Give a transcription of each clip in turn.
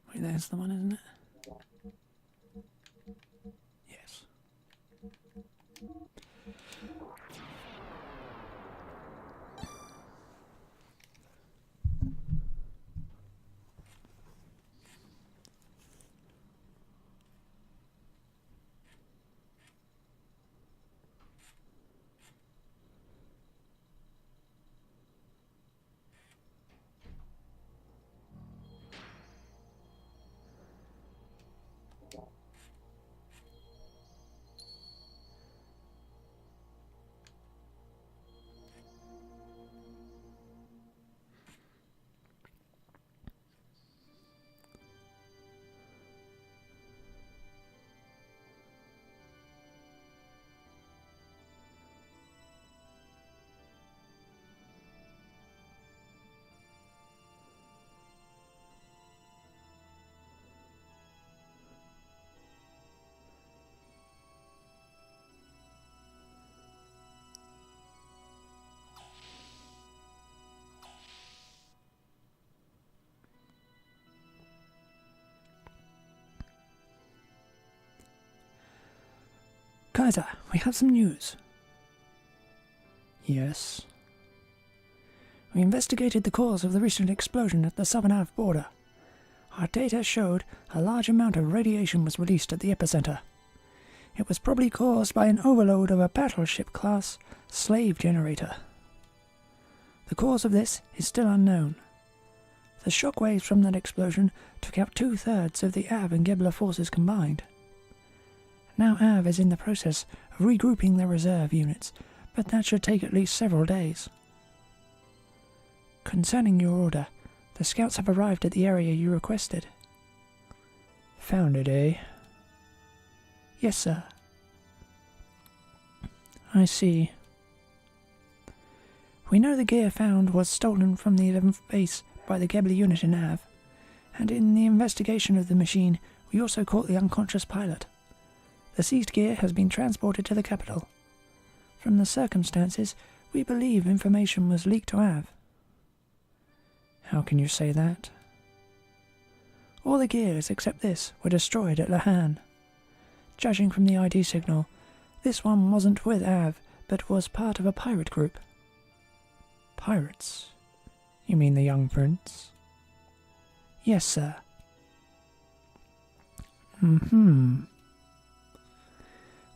Wait, there's the one, isn't it? Yes. Kaiser, we have some news. Yes. We investigated the cause of the recent explosion at the southern Av border. Our data showed a large amount of radiation was released at the epicenter. It was probably caused by an overload of a battleship-class slave generator. The cause of this is still unknown. The shockwaves from that explosion took out 2/3 of the Av and Gebler forces combined. Now Av is in the process of regrouping their reserve units, but that should take at least several days. Concerning your order, the scouts have arrived at the area you requested. Found it, eh? Yes, sir. I see. We know the gear found was stolen from the 11th base by the Gebler unit in Av, and in the investigation of the machine, we also caught the unconscious pilot. The seized gear has been transported to the capital. From the circumstances, we believe information was leaked to Av. How can you say that? All the gears except this were destroyed at Lahan. Judging from the ID signal, this one wasn't with Av, but was part of a pirate group. Pirates? You mean the young prince? Yes, sir.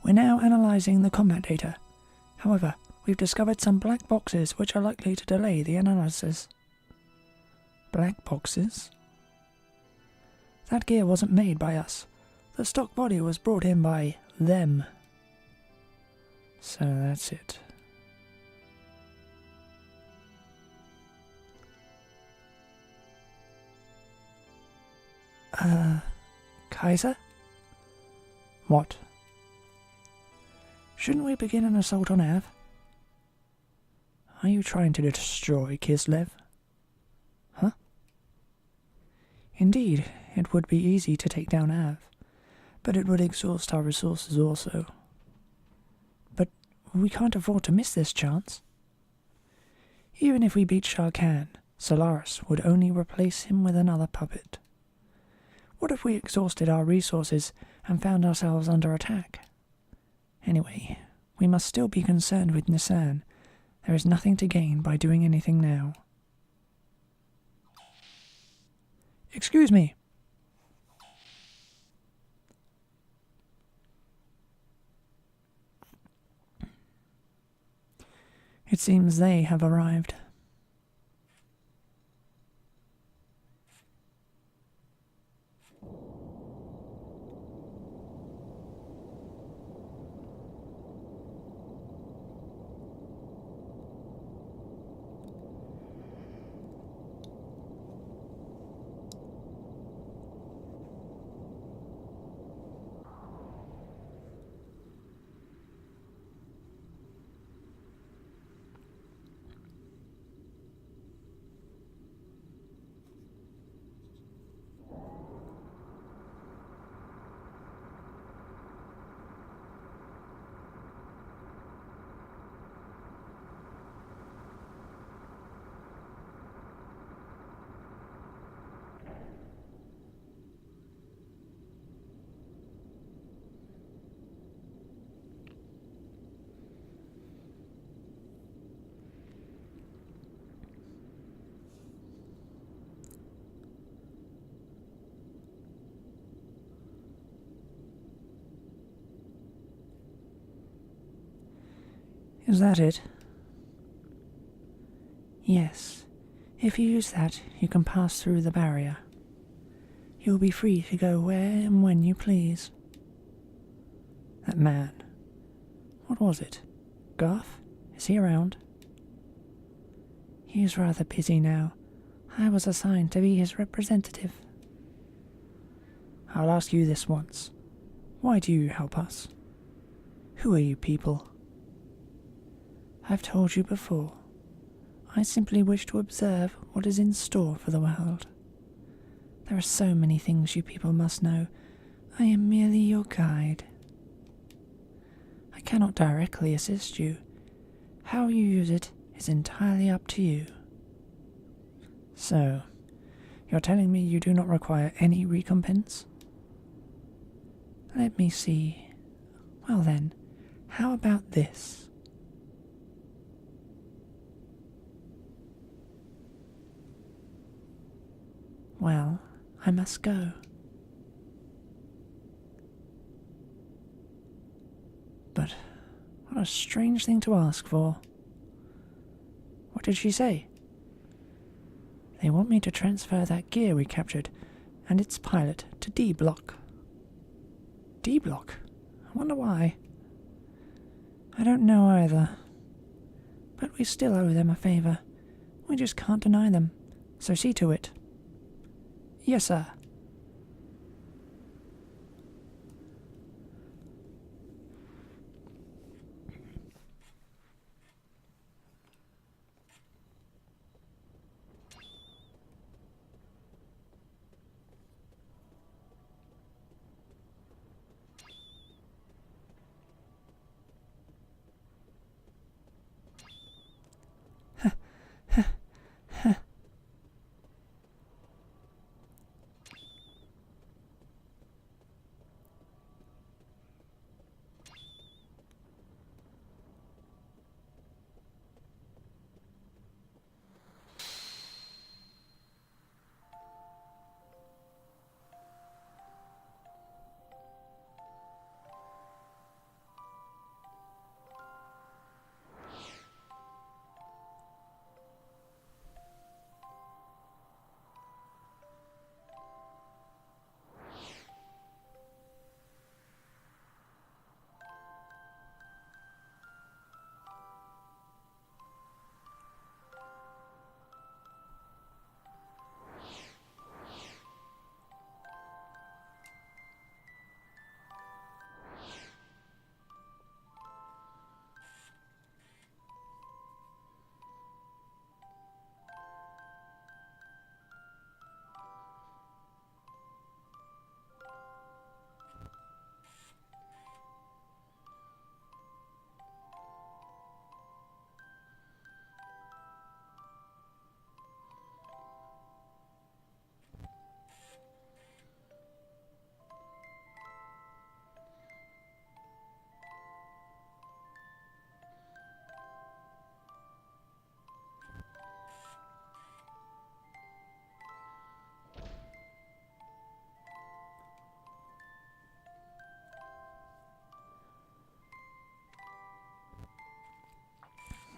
We're now analysing the combat data. However, we've discovered some black boxes which are likely to delay the analysis. Black boxes? That gear wasn't made by us. The stock body was brought in by them. So that's it. Kaiser? What? Shouldn't we begin an assault on Av? Are you trying to destroy Kislev? Huh? Indeed, it would be easy to take down Av, but it would exhaust our resources also. But we can't afford to miss this chance. Even if we beat Shah Khan, Solaris would only replace him with another puppet. What if we exhausted our resources and found ourselves under attack? Anyway, we must still be concerned with Nissan. There is nothing to gain by doing anything now. Excuse me. It seems they have arrived. Is that it? Yes. If you use that, you can pass through the barrier. You'll be free to go where and when you please. That man. What was it? Garth? Is he around? He's rather busy now. I was assigned to be his representative. I'll ask you this once. Why do you help us? Who are you people? I've told you before. I simply wish to observe what is in store for the world. There are so many things you people must know. I am merely your guide. I cannot directly assist you. How you use it is entirely up to you. So, you're telling me you do not require any recompense? Let me see. Well then, how about this? Well, I must go. But what a strange thing to ask for. What did she say? They want me to transfer that gear we captured and its pilot to D Block. D Block? I wonder why. I don't know either. But we still owe them a favour. We just can't deny them, so see to it. Yes, sir.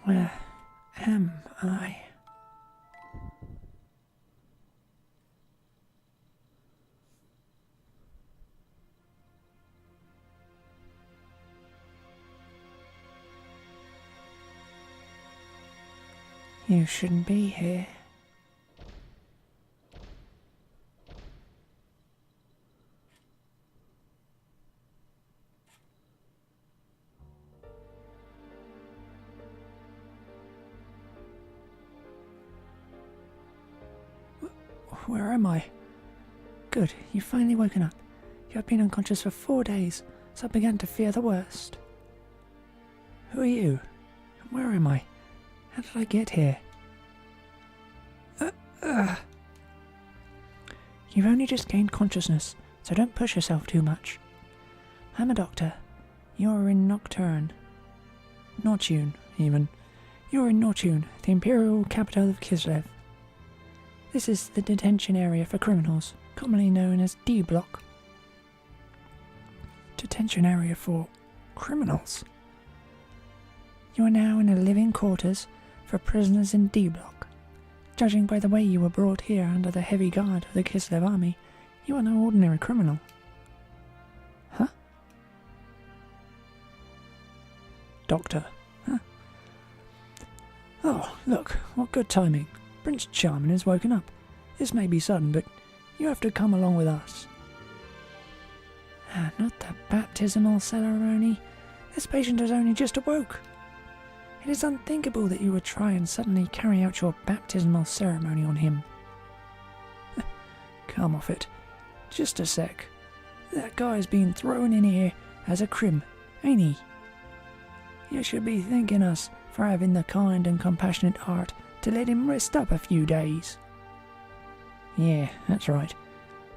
Where am I? You shouldn't be here. Where am I? Good, you've finally woken up. You have been unconscious for 4 days, so I began to fear the worst. Who are you? And where am I? How did I get here? You've only just gained consciousness, so don't push yourself too much. I'm a doctor. You're in Nocturne. Nortune, even. You're in Nortune, the imperial capital of Kislev. This is the detention area for criminals, commonly known as D Block. Detention area for criminals? You are now in the living quarters for prisoners in D Block. Judging by the way you were brought here under the heavy guard of the Kislev army, you are no ordinary criminal. Huh? Doctor. Huh? Oh, look, what good timing. Prince Charming has woken up. This may be sudden, but you have to come along with us. Not the baptismal ceremony. This patient has only just awoke. It is unthinkable that you would try and suddenly carry out your baptismal ceremony on him. Come off it. Just a sec. That guy's been thrown in here as a crim, ain't he? You should be thanking us for having the kind and compassionate heart to let him rest up a few days. Yeah, that's right.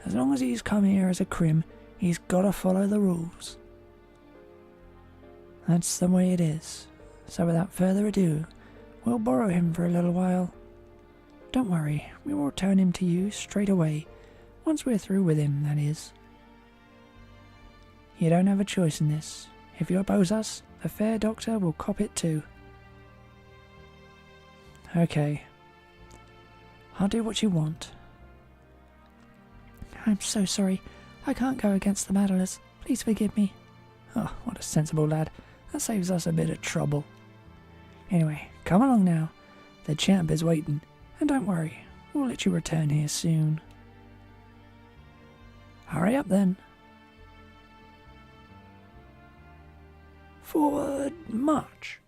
As long as he's come here as a crim, he's got to follow the rules. That's the way it is. So without further ado, we'll borrow him for a little while. Don't worry, we will return him to you straight away, once we're through with him, that is. You don't have a choice in this. If you oppose us, the fair doctor will cop it too. Okay. I'll do what you want. I'm so sorry. I can't go against the battlers. Please forgive me. Oh, what a sensible lad. That saves us a bit of trouble. Anyway, come along now. The champ is waiting. And don't worry, we'll let you return here soon. Hurry up then. Forward march.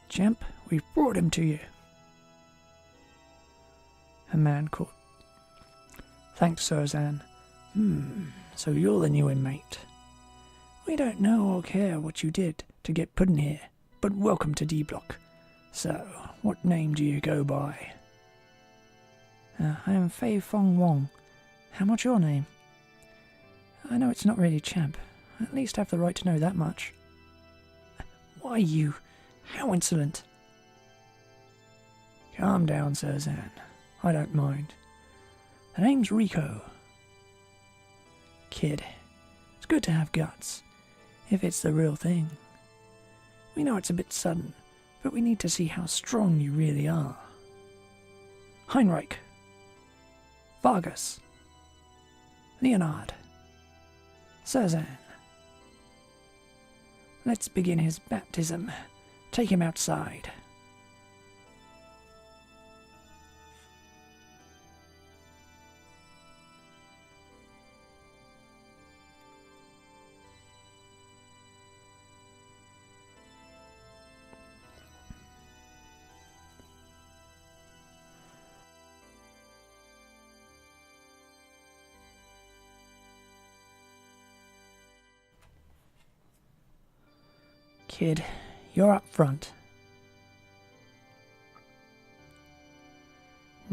Champ, we've brought him to you. A man called. Thanks, Surzan. So you're the new inmate. We don't know or care what you did to get put in here, but welcome to D Block. So, what name do you go by? I am Fei Fong Wong. How much your name? I know it's not really Champ. At least I have the right to know that much. Why you? How insolent. Calm down, Surzan. I don't mind. The name's Rico. Kid, it's good to have guts, if it's the real thing. We know it's a bit sudden, but we need to see how strong you really are. Heinrich. Vargas. Leonard. Surzan. Let's begin his baptism. Take him outside. Kid, you're up front.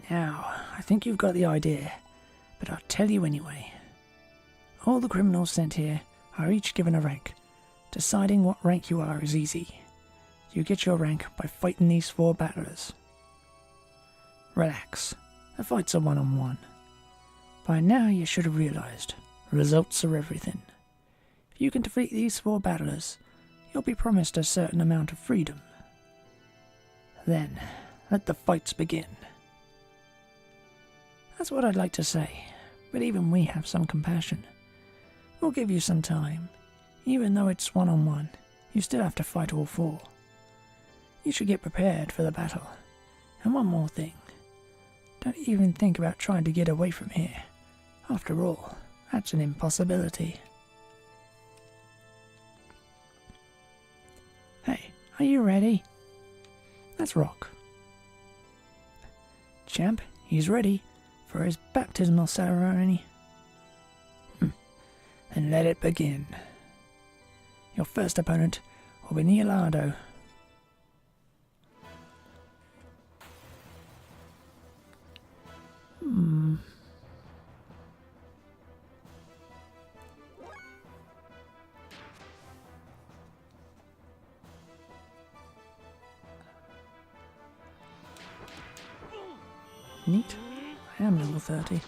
Now, I think you've got the idea, but I'll tell you anyway. All the criminals sent here are each given a rank. Deciding what rank you are is easy. You get your rank by fighting these 4 battlers. Relax, the fights are one-on-one. By now you should have realized, results are everything. If you can defeat these 4 battlers, you'll be promised a certain amount of freedom. Then, let the fights begin. That's what I'd like to say, but even we have some compassion. We'll give you some time. Even though it's one-on-one, you still have to fight all 4. You should get prepared for the battle. And one more thing. Don't even think about trying to get away from here. After all, that's an impossibility. Hey, are you ready? Let's rock. Champ, he's ready for his baptismal ceremony. Then let it begin. Your first opponent will be Leonardo. Neat. I am level 30.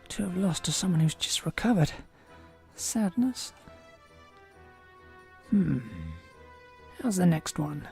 To have lost to someone who's just recovered. Sadness. How's the next one?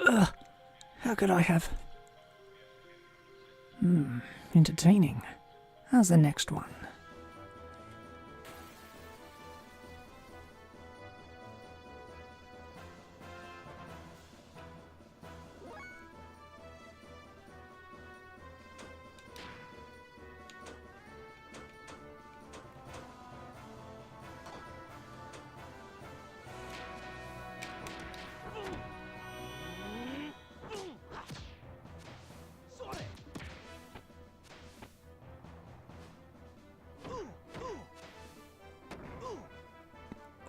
Ugh. How could I have? Entertaining. How's the next one?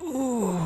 Ooh.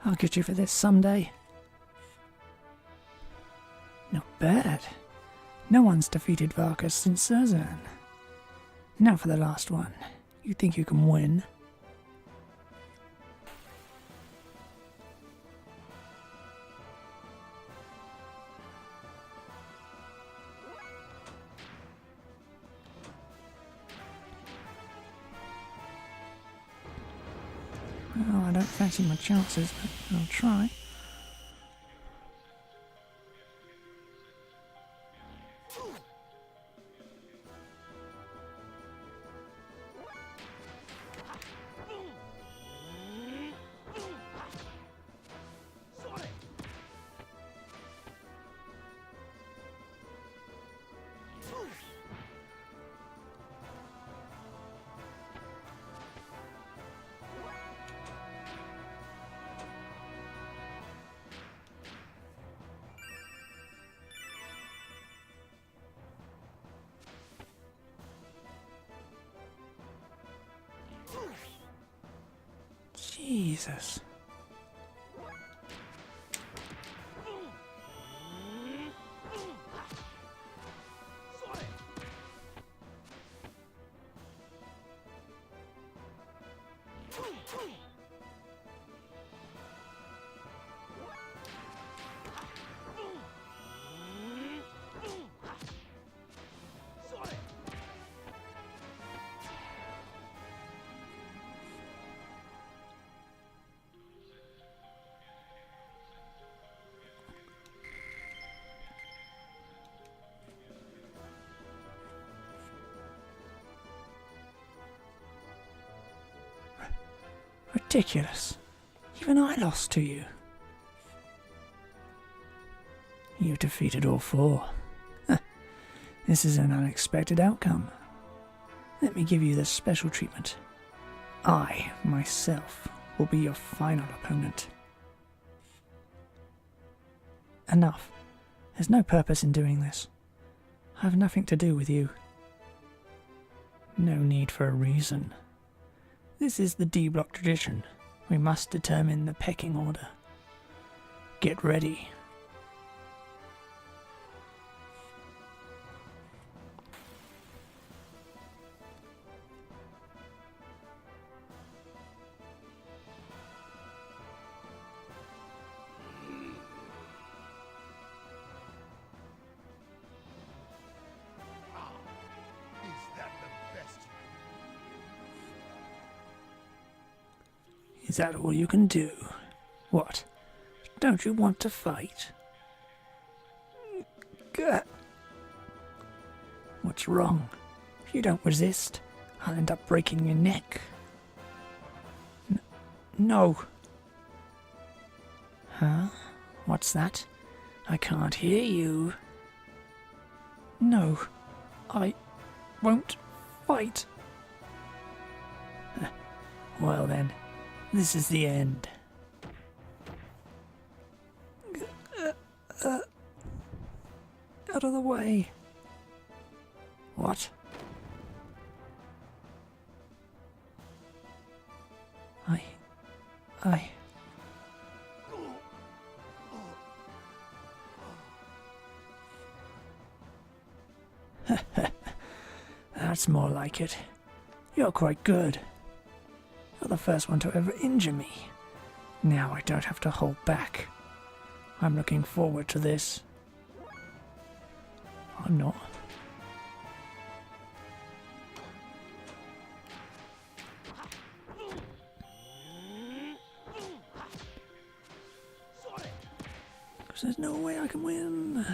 I'll get you for this someday. Not bad. No one's defeated Varkas since Cerzan. Now for the last one. You think you can win? Well, I don't fancy my chances, but I'll try. Jesus. Ridiculous. Even I lost to you. You've defeated all four. This is an unexpected outcome. Let me give you this special treatment. I, myself, will be your final opponent. Enough. There's no purpose in doing this. I have nothing to do with you. No need for a reason. This is the D-block tradition. We must determine the pecking order. Get ready. Is that all you can do? What? Don't you want to fight? Gah. What's wrong? If you don't resist, I'll end up breaking your neck. No. Huh? What's that? I can't hear you. No, I won't fight. Well then. This is the end. Out of the way. What? I... That's more like it. You're quite good. You're the first one to ever injure me. Now I don't have to hold back. I'm looking forward to this. I'm not. Because there's no way I can win.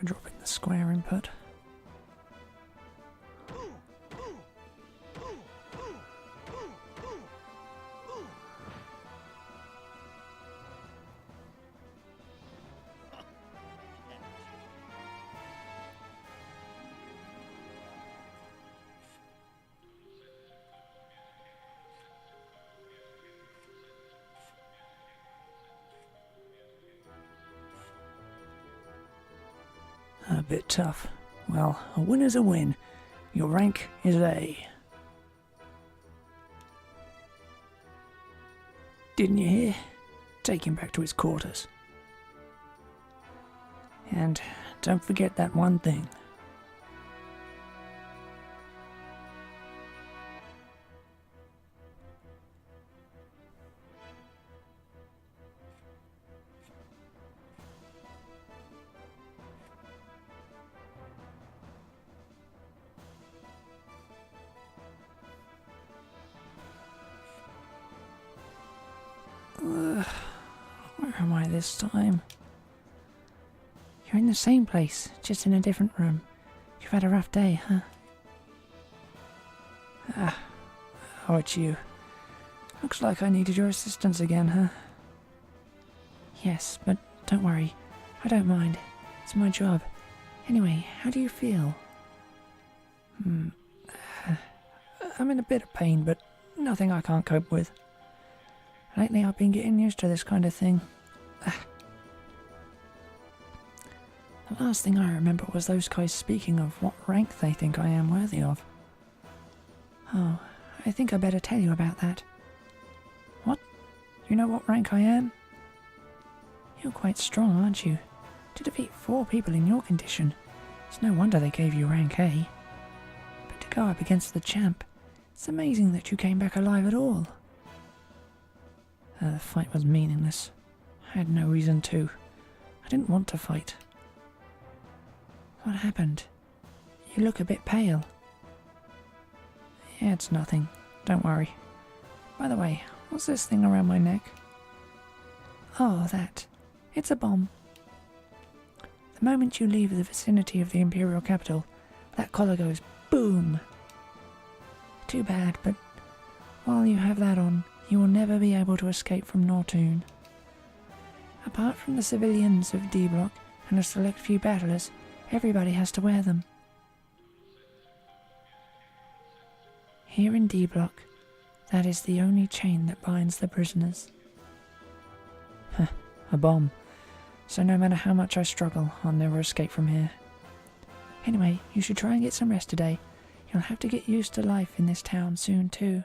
Dropping the square input. A bit tough. Well, a win is a win. Your rank is A. Didn't you hear? Take him back to his quarters. And don't forget that one thing. Where am I this time? You're in the same place, just in a different room. You've had a rough day, huh? Oh, it's you. Looks like I needed your assistance again, huh? Yes, but don't worry. I don't mind. It's my job. Anyway, how do you feel? I'm in a bit of pain, but nothing I can't cope with. Lately I've been getting used to this kind of thing. The last thing I remember was those guys speaking of what rank they think I am worthy of. Oh, I think I better tell you about that. What? You know what rank I am? You're quite strong, aren't you? To defeat 4 people in your condition, it's no wonder they gave you rank A. But to go up against the champ, it's amazing that you came back alive at all. The fight was meaningless. I had no reason to. I didn't want to fight. What happened? You look a bit pale. Yeah, it's nothing. Don't worry. By the way, what's this thing around my neck? Oh, that. It's a bomb. The moment you leave the vicinity of the Imperial capital, that collar goes boom. Too bad, but while you have that on, you will never be able to escape from Nortoon. Apart from the civilians of D Block and a select few battlers, everybody has to wear them. Here in D Block, that is the only chain that binds the prisoners. A bomb. So no matter how much I struggle, I'll never escape from here. Anyway, you should try and get some rest today. You'll have to get used to life in this town soon too.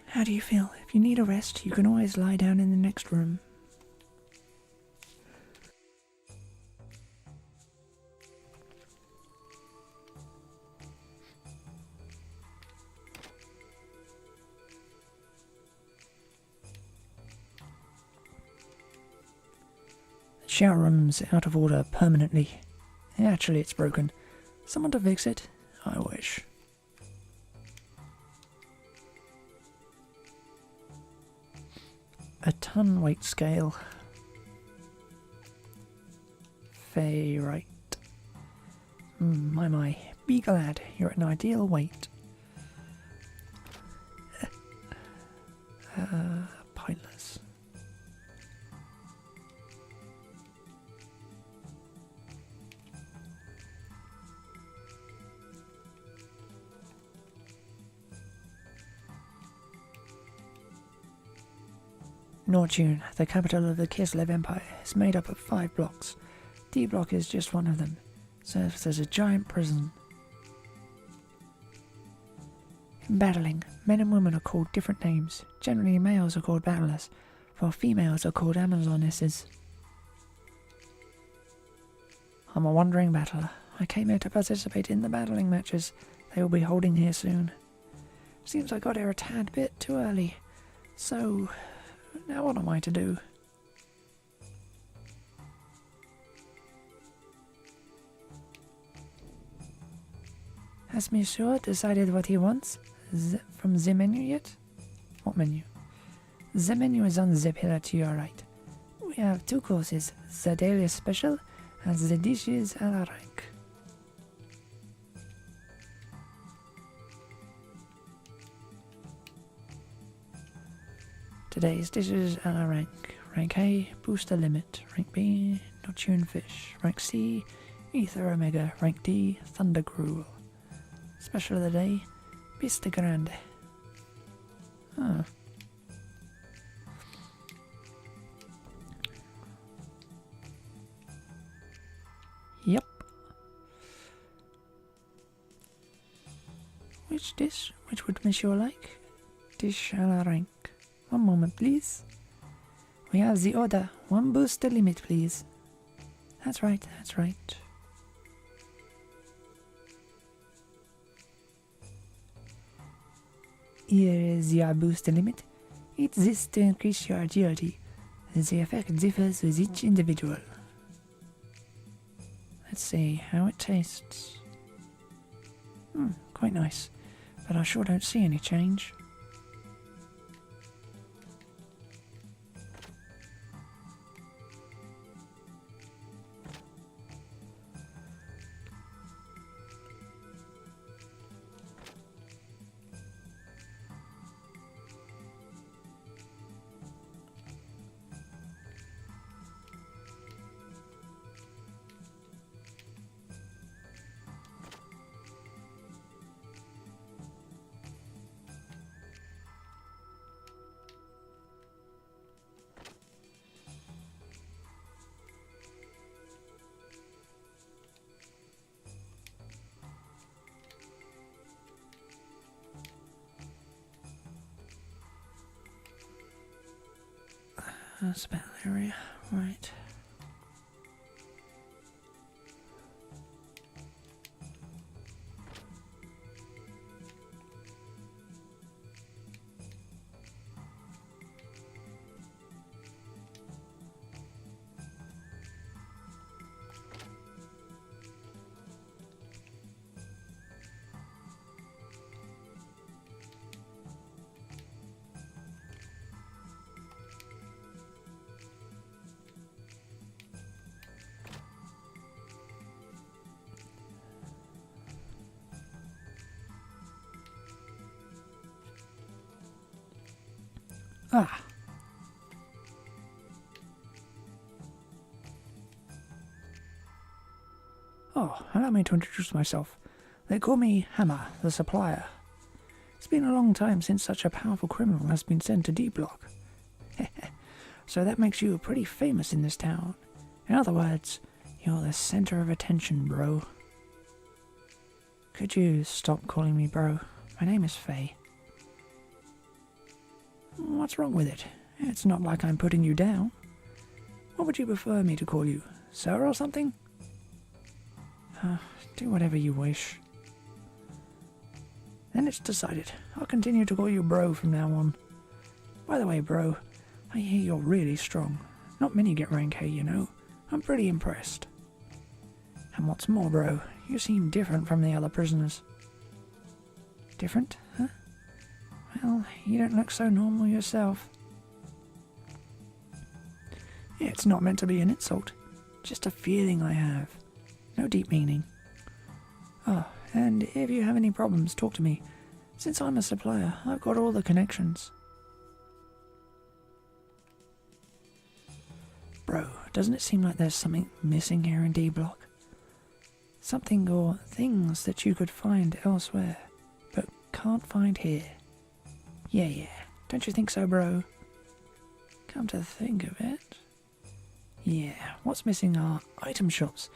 How do you feel? If you need a rest, you can always lie down in the next room. The shower room's out of order permanently. Actually, it's broken. Someone to fix it? I wish. A ton weight scale. Ferrite. My. Be glad you're at an ideal weight. Pointless. Nortoon, the capital of the Kislev Empire, is made up of 5 blocks. D block is just one of them. Serves as a giant prison. In battling, men and women are called different names. Generally, males are called battlers, while females are called Amazonesses. I'm a wandering battler. I came here to participate in the battling matches they will be holding here soon. Seems I got here a tad bit too early. So, now what am I to do? Has Monsieur decided what he wants from the menu yet? What menu? The menu is on the pillar to your right. We have 2 courses, the daily special and the dishes à la rank. Today's dishes à la rank. Rank A, booster limit. Rank B, Nortoon fish. Rank C, ether omega. Rank D, thunder gruel. Special of the day, Pista Grande. Huh. Yep. Which dish? Which would Monsieur like? Dish à la rank. One moment, please. We have the order. 1 booster limit, please. That's right, that's right. Here is your booster limit. Eat this to increase your agility. The effect differs with each individual. Let's see how it tastes. Quite nice. but I sure don't see any change. That's about the area, right. Ah. Oh, allow me to introduce myself. They call me Hammer, the supplier. It's been a long time since such a powerful criminal has been sent to D-Block. So that makes you pretty famous in this town. In other words, you're the center of attention, bro. Could you stop calling me bro? My name is Faye. What's wrong with it? It's not like I'm putting you down. What would you prefer me to call you? Sir or something? Do whatever you wish. Then it's decided. I'll continue to call you bro from now on. By the way, bro, I hear you're really strong. Not many get rank A, you know. I'm pretty impressed. And what's more, bro, you seem different from the other prisoners. Different, huh? Well, you don't look so normal yourself. It's not meant to be an insult. Just a feeling I have. No deep meaning. Oh, and if you have any problems, talk to me. Since I'm a supplier, I've got all the connections. Bro, doesn't it seem like there's something missing here in D-Block? Something or things that you could find elsewhere, but can't find here. Yeah, don't you think so, bro? Come to think of it. Yeah, what's missing are item shops.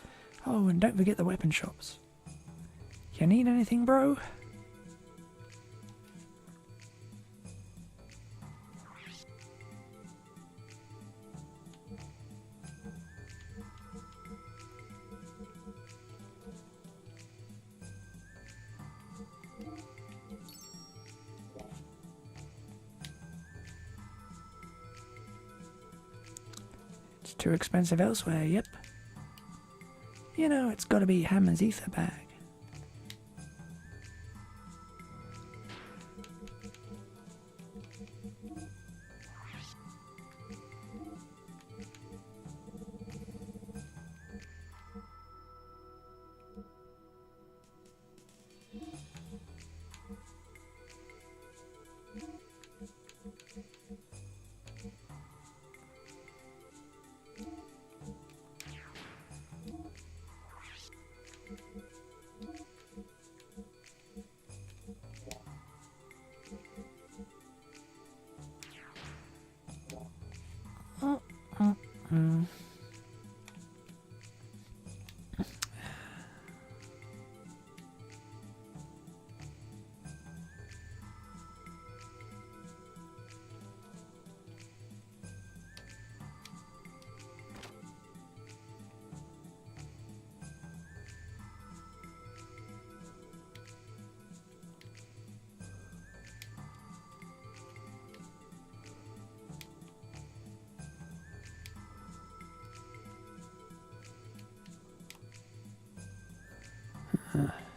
Oh, and don't forget the weapon shops. You need anything, bro? It's too expensive elsewhere, yep. You know, it's gotta be Hammer's ether bag.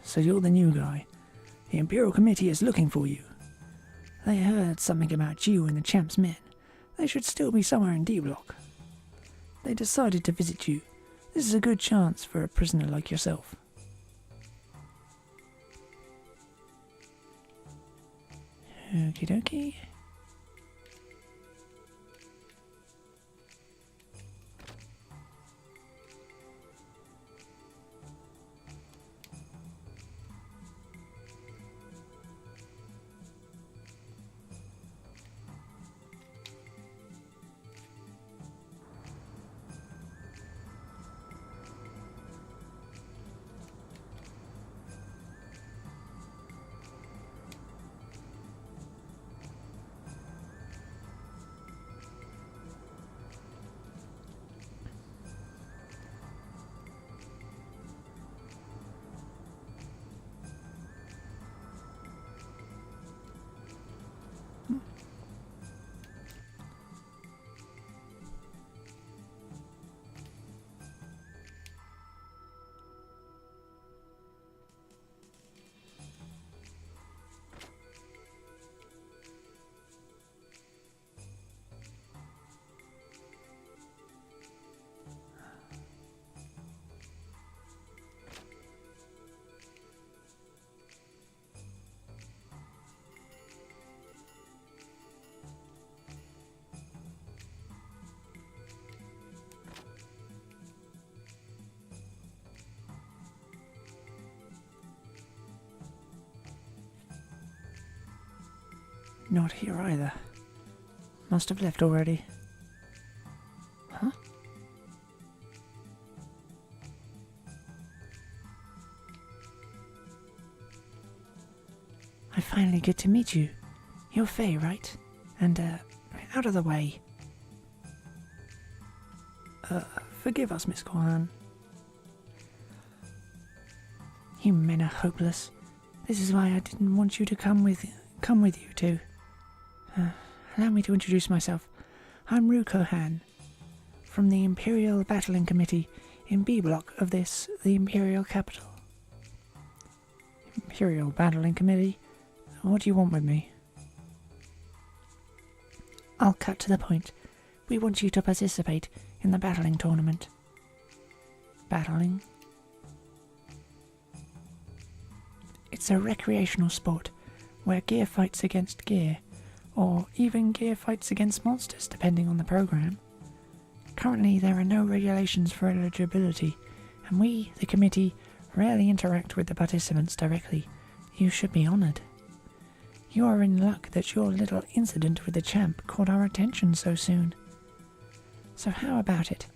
So you're the new guy. The Imperial Committee is looking for you. They heard something about you and the champ's men. They should still be somewhere in D Block. They decided to visit you. This is a good chance for a prisoner like yourself. Okie dokie. Not here either. Must have left already. Huh? I finally get to meet you. You're Faye, right? And, out of the way. Forgive us, Miss Corhan. You men are hopeless. This is why I didn't want you to come with you two. Allow me to introduce myself. I'm Rue Kohan, from the Imperial Battling Committee in B Block of the Imperial Capital. Imperial Battling Committee? What do you want with me? I'll cut to the point. We want you to participate in the battling tournament. Battling? It's a recreational sport where gear fights against gear, or even gear fights against monsters, depending on the program. Currently, there are no regulations for eligibility, and we, the committee, rarely interact with the participants directly. You should be honoured. You are in luck that your little incident with the champ caught our attention so soon. So how about it?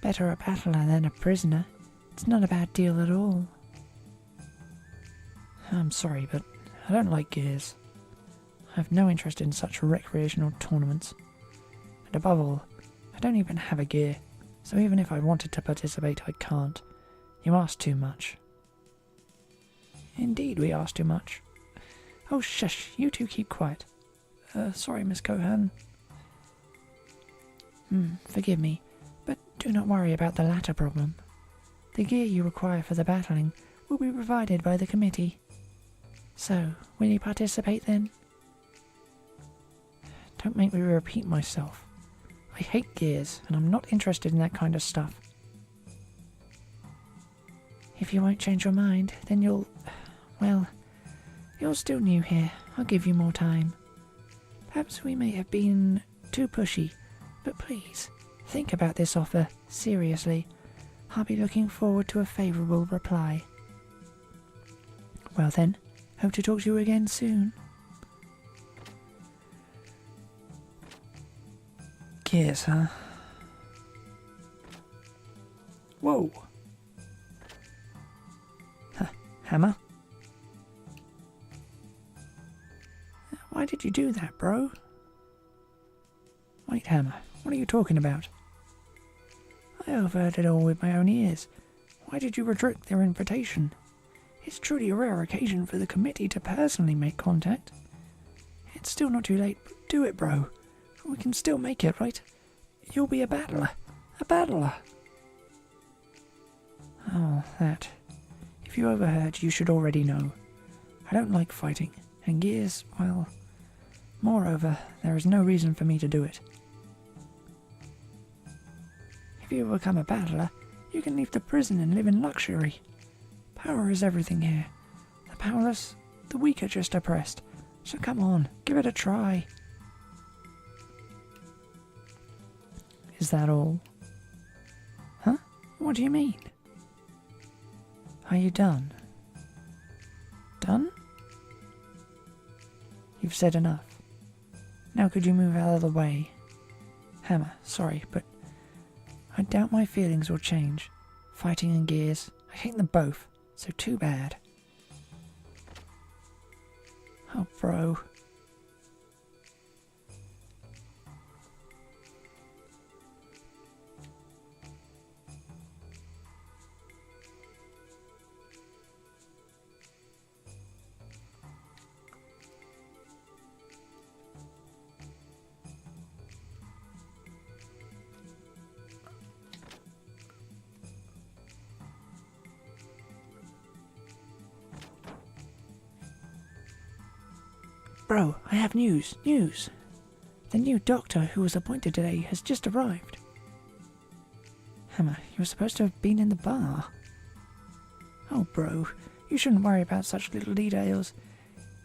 Better a battler than a prisoner. It's not a bad deal at all. I'm sorry, but I don't like gears. I have no interest in such recreational tournaments. And above all, I don't even have a gear, so even if I wanted to participate, I can't. You ask too much. Indeed, we ask too much. Oh, shush, you two keep quiet. Sorry, Miss Kohan. Forgive me, but do not worry about the latter problem. The gear you require for the battling will be provided by the committee. So, will you participate then? Don't make me repeat myself. I hate gears, and I'm not interested in that kind of stuff. If you won't change your mind, then you're still new here. I'll give you more time. Perhaps we may have been too pushy, but please, think about this offer seriously. I'll be looking forward to a favourable reply. Well then, hope to talk to you again soon. Gears, huh? Whoa! Hammer? Why did you do that, bro? Wait, Hammer, what are you talking about? I overheard it all with my own ears. Why did you reject their invitation? It's truly a rare occasion for the committee to personally make contact. It's still not too late, but do it, bro. We can still make it, right? You'll be a battler. A battler. Oh, that. If you overheard, you should already know. I don't like fighting, and Gears, well... Moreover, there is no reason for me to do it. If you become a battler, you can leave the prison and live in luxury. Power is everything here. The powerless, the weak are just oppressed. So come on, give it a try. Is that all? Huh? What do you mean? Are you done? Done? You've said enough. Now could you move out of the way? Hammer, sorry, but I doubt my feelings will change. Fighting and Gears, I hate them both, so too bad. Oh, bro. Bro, I have news. News! The new doctor who was appointed today has just arrived. Hammer, you were supposed to have been in the bar. Oh, bro, you shouldn't worry about such little details.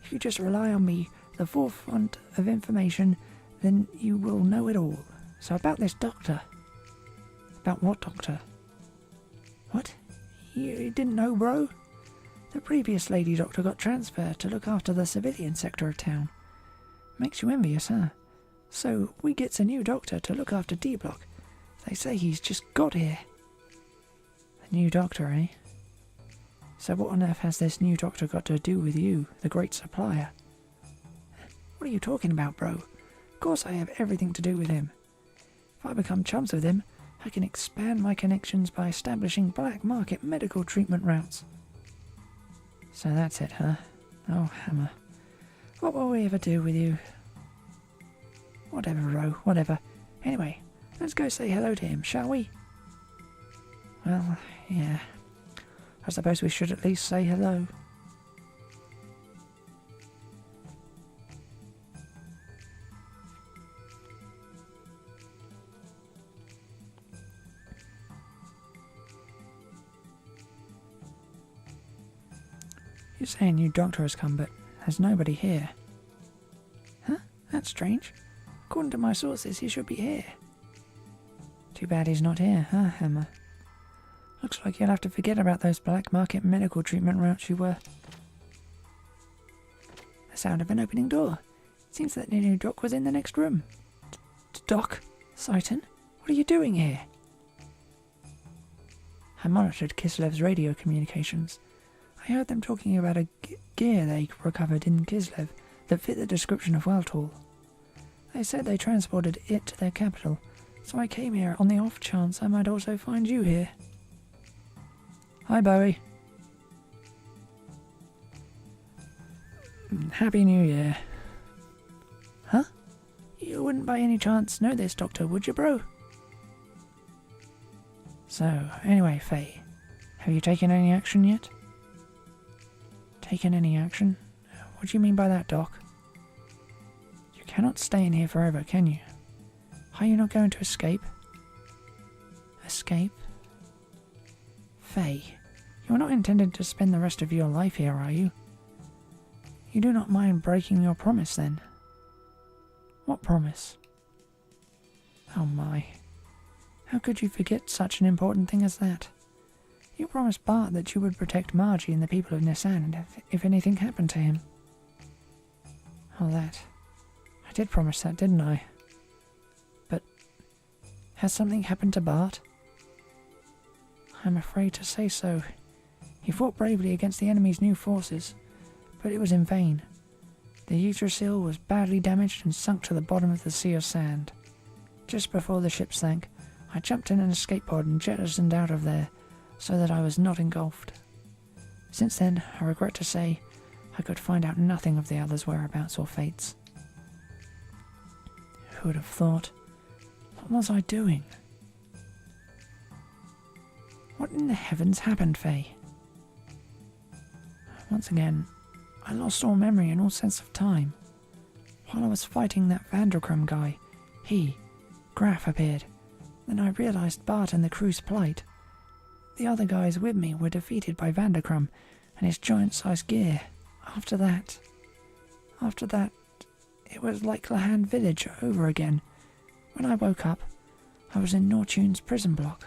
If you just rely on me, the forefront of information, then you will know it all. So about this doctor. About what doctor? What? You didn't know, bro? The previous lady doctor got transferred to look after the civilian sector of town. Makes you envious, huh? So we gets a new doctor to look after D-Block. They say he's just got here. A new doctor, eh? So what on earth has this new doctor got to do with you, the great supplier? What are you talking about, bro? Of course I have everything to do with him. If I become chums with him, I can expand my connections by establishing black market medical treatment routes. So that's it, huh? Oh, Hammer. What will we ever do with you? Whatever, Ro, whatever. Anyway, let's go say hello to him, shall we? Well, yeah. I suppose we should at least say hello. You say a new doctor has come, but there's nobody here. Huh? That's strange. According to my sources, he should be here. Too bad he's not here, huh, Hammer? Looks like you'll have to forget about those black market medical treatment routes you were. The sound of an opening door. It seems that the new doc was in the next room. Doc? Saitan? What are you doing here? I monitored Kislev's radio communications. I heard them talking about a gear they recovered in Kislev that fit the description of Weltall. They said they transported it to their capital, so I came here on the off chance I might also find you here. Hi, Bowie. Happy New Year. Huh? You wouldn't by any chance know this, Doctor, would you, bro? So, anyway, Faye, have you taken any action yet? Taken any action? What do you mean by that, Doc? You cannot stay in here forever, can you? Are you not going to escape? Escape? Faye, you are not intended to spend the rest of your life here, are you? You do not mind breaking your promise, then? What promise? Oh my. How could you forget such an important thing as that? You promised Bart that you would protect Margie and the people of Nissan if anything happened to him. Oh, that. I did promise that, didn't I? But has something happened to Bart? I'm afraid to say so. He fought bravely against the enemy's new forces, but it was in vain. The Yggdrasil was badly damaged and sunk to the bottom of the sea of sand. Just before the ship sank, I jumped in an escape pod and jettisoned out of there, so that I was not engulfed. Since then, I regret to say, I could find out nothing of the others' whereabouts or fates. Who would have thought? What was I doing? What in the heavens happened, Faye? Once again, I lost all memory and all sense of time. While I was fighting that Vanderkrum guy, Graf appeared. Then I realized Bart and the crew's plight. The other guys with me were defeated by Vanderkrum and his giant-sized gear. After that, it was like Lahan Village over again. When I woke up, I was in Nortune's prison block.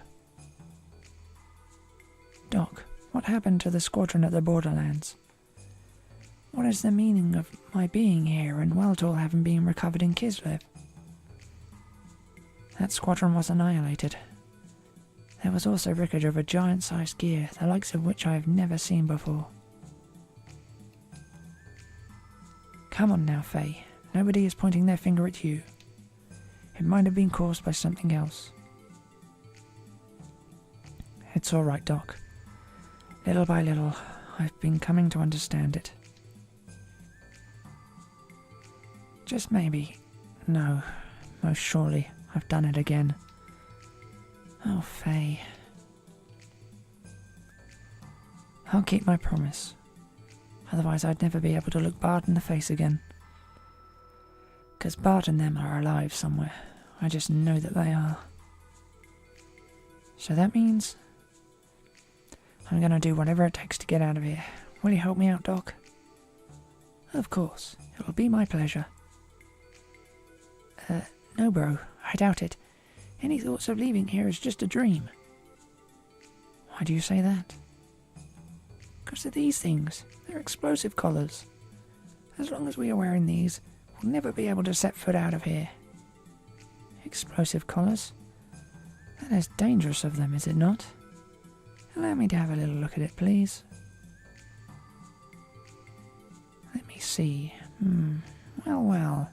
Doc, what happened to the squadron at the Borderlands? What is the meaning of my being here and Weltall having been recovered in Kislev? That squadron was annihilated. There was also wreckage of a giant-sized gear, the likes of which I have never seen before. Come on now, Faye. Nobody is pointing their finger at you. It might have been caused by something else. It's all right, Doc. Little by little, I've been coming to understand it. Just maybe, no, most surely, I've done it again. Oh, Faye. I'll keep my promise. Otherwise I'd never be able to look Bart in the face again. 'Cause Bart and them are alive somewhere. I just know that they are. So that means I'm gonna do whatever it takes to get out of here. Will you help me out, Doc? Of course. It'll be my pleasure. No, bro. I doubt it. Any thoughts of leaving here is just a dream. Why do you say that? 'Cause of these things. They're explosive collars. As long as we are wearing these, we'll never be able to set foot out of here. Explosive collars? That is dangerous of them, is it not? Allow me to have a little look at it, please. Let me see. Well.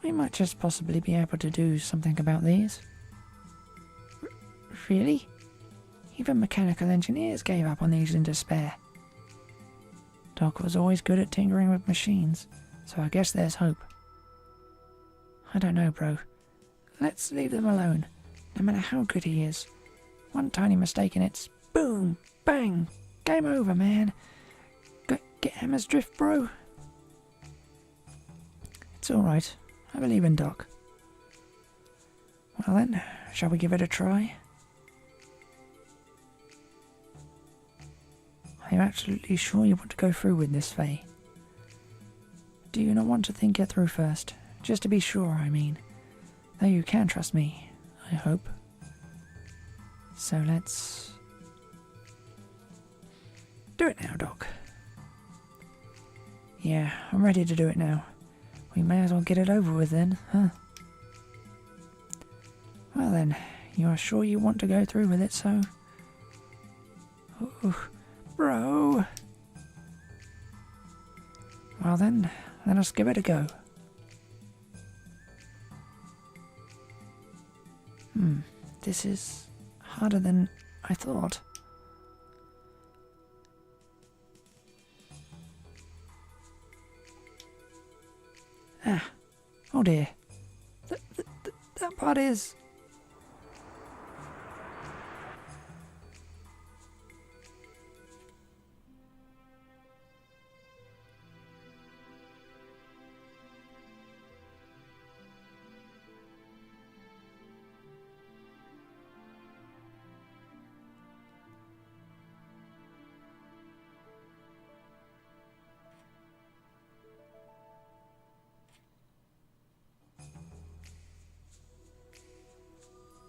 We might just possibly be able to do something about these. Really? Even mechanical engineers gave up on these in despair. Doc was always good at tinkering with machines, so I guess there's hope. I don't know, bro. Let's leave them alone, no matter how good he is. One tiny mistake and it's boom, bang, game over, man. Get Hammer's drift, bro? It's alright. I believe in Doc. Well then, shall we give it a try? Are you absolutely sure you want to go through with this, Faye? Do you not want to think it through first? Just to be sure, I mean. Though you can trust me, I hope. So let's do it now, Doc. Yeah, I'm ready to do it now. We may as well get it over with then, huh? Well then, you are sure you want to go through with it, so... Oh, bro! Well then, let us give it a go. This is harder than I thought. Oh dear. That part is...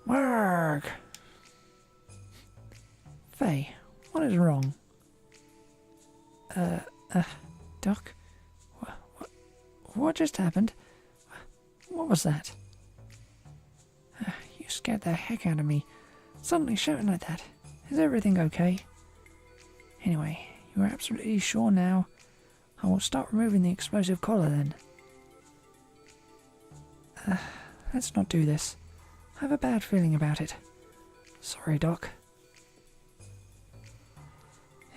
Work! Faye, what is wrong? Doc? What just happened? What was that? You scared the heck out of me. Suddenly shouting like that. Is everything okay? Anyway, you are absolutely sure now. I will start removing the explosive collar then. Let's not do this. I have a bad feeling about it. Sorry, Doc.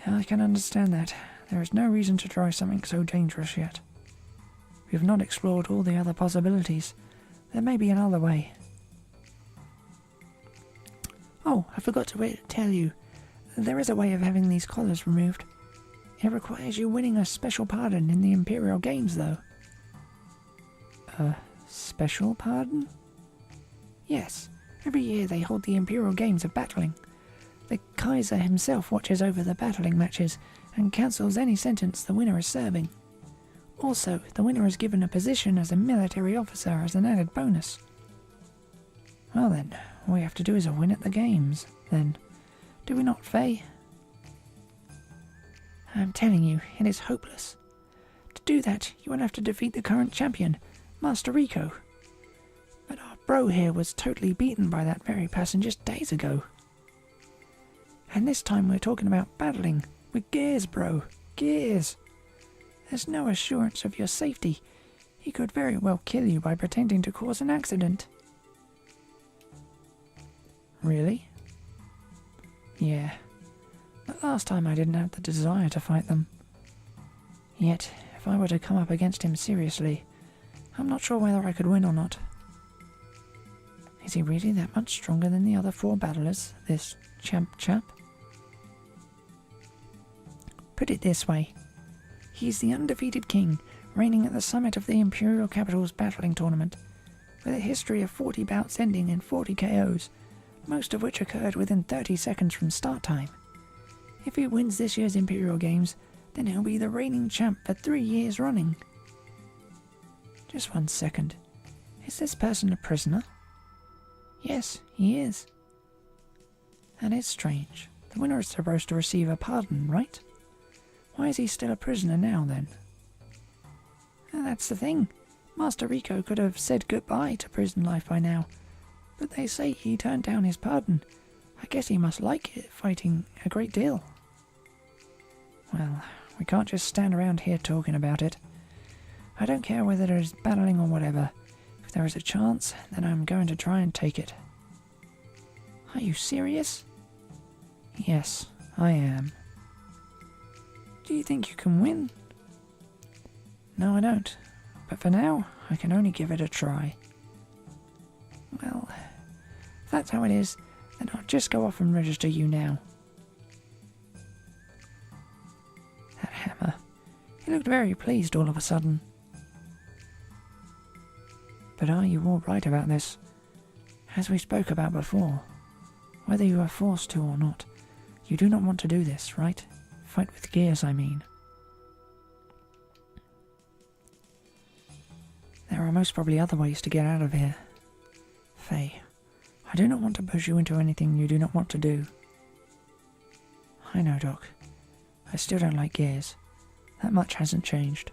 I can understand that. There is no reason to try something so dangerous yet. We have not explored all the other possibilities. There may be another way. Oh, I forgot to tell you. There is a way of having these collars removed. It requires you winning a special pardon in the Imperial Games, though. A special pardon? Yes. Every year they hold the Imperial Games of battling. The Kaiser himself watches over the battling matches and cancels any sentence the winner is serving. Also, the winner is given a position as a military officer as an added bonus. Well then, all we have to do is a win at the games, then. Do we not, Faye? I'm telling you, it is hopeless. To do that, you will have to defeat the current champion, Master Rico. But our bro here was totally beaten by that very person just days ago. And this time we're talking about battling with Gears, bro. Gears. There's no assurance of your safety. He could very well kill you by pretending to cause an accident. Really? Yeah. But last time I didn't have the desire to fight them. Yet, if I were to come up against him seriously, I'm not sure whether I could win or not. Is he really that much stronger than the other 4 battlers, this chap? Put it this way. He's the undefeated king, reigning at the summit of the Imperial Capital's battling tournament, with a history of 40 bouts ending in 40 KOs, most of which occurred within 30 seconds from start time. If he wins this year's Imperial Games, then he'll be the reigning champ for 3 years running. Just 1 second. Is this person a prisoner? Yes, he is. That is strange. The winner is supposed to receive a pardon, right? Why is he still a prisoner now, then? That's the thing. Master Rico could have said goodbye to prison life by now, but they say he turned down his pardon. I guess he must like it, fighting a great deal. Well, we can't just stand around here talking about it. I don't care whether it is battling or whatever. If there is a chance, then I'm going to try and take it. Are you serious? Yes, I am. Do you think you can win? No, I don't. But for now, I can only give it a try. Well, if that's how it is, then I'll just go off and register you now. That hammer. He looked very pleased all of a sudden. But are you all right about this? As we spoke about before, whether you are forced to or not, you do not want to do this, right? Fight with Gears, I mean. There are most probably other ways to get out of here. Faye, I do not want to push you into anything you do not want to do. I know, Doc. I still don't like Gears. That much hasn't changed.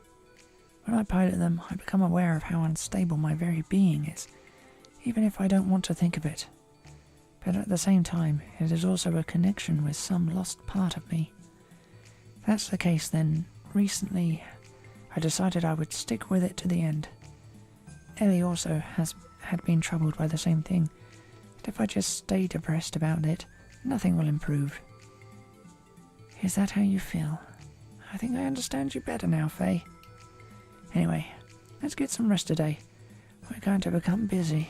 When I pilot them, I become aware of how unstable my very being is, even if I don't want to think of it. But at the same time, it is also a connection with some lost part of me. If that's the case, then, recently, I decided I would stick with it to the end. Ellie also had been troubled by the same thing, and if I just stay depressed about it, nothing will improve. Is that how you feel? I think I understand you better now, Faye. Anyway, let's get some rest today. We're going to become busy.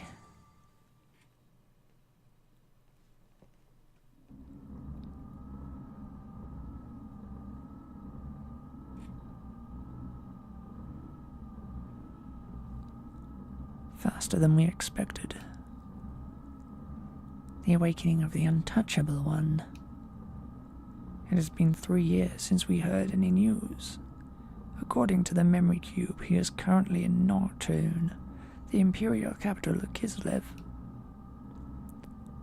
Faster than we expected. The awakening of the untouchable one. It has been 3 years since we heard any news. According to the memory cube, he is currently in Nortune, the imperial capital of Kislev.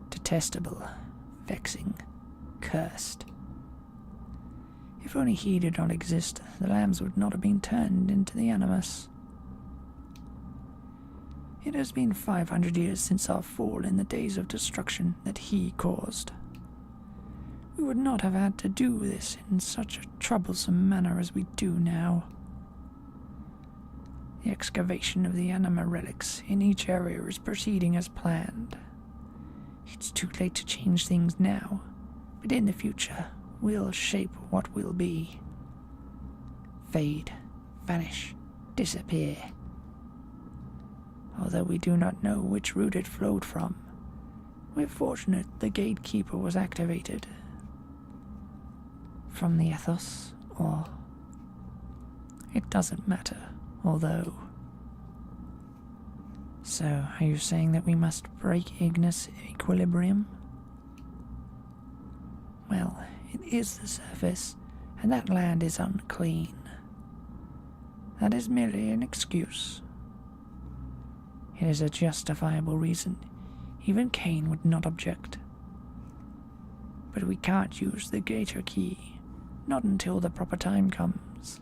Detestable, vexing, cursed. If only he did not exist, the lambs would not have been turned into the animus. It has been 500 years since our fall in the days of destruction that he caused. We would not have had to do this in such a troublesome manner as we do now. The excavation of the anima relics in each area is proceeding as planned. It's too late to change things now, but in the future, we'll shape what will be. Fade, vanish, disappear. Although we do not know which root it flowed from, We're fortunate the gatekeeper was activated. From the ethos, or... It doesn't matter, although... So, are you saying that we must break Ignis' equilibrium? Well, it is the surface, and that land is unclean. That is merely an excuse. It is a justifiable reason. Even Cain would not object. But we can't use the gator key, not until the proper time comes.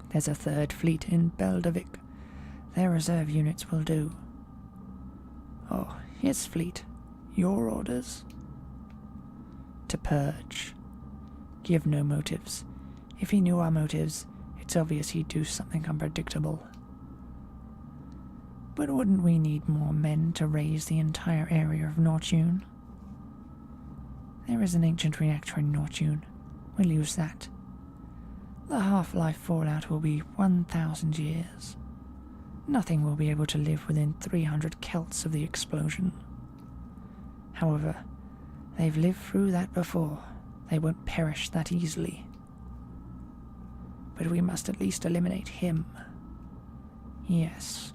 There's a third fleet in Beldavik. Their reserve units will do. Oh, his fleet. Your orders? To purge. Give no motives. If he knew our motives, it's obvious he'd do something unpredictable. But wouldn't we need more men to raise the entire area of Nortune? There is an ancient reactor in Nortune. We'll use that. The half-life fallout will be 1,000 years. Nothing will be able to live within 300 Celts of the explosion. However, they've lived through that before. They won't perish that easily. But we must at least eliminate him. Yes.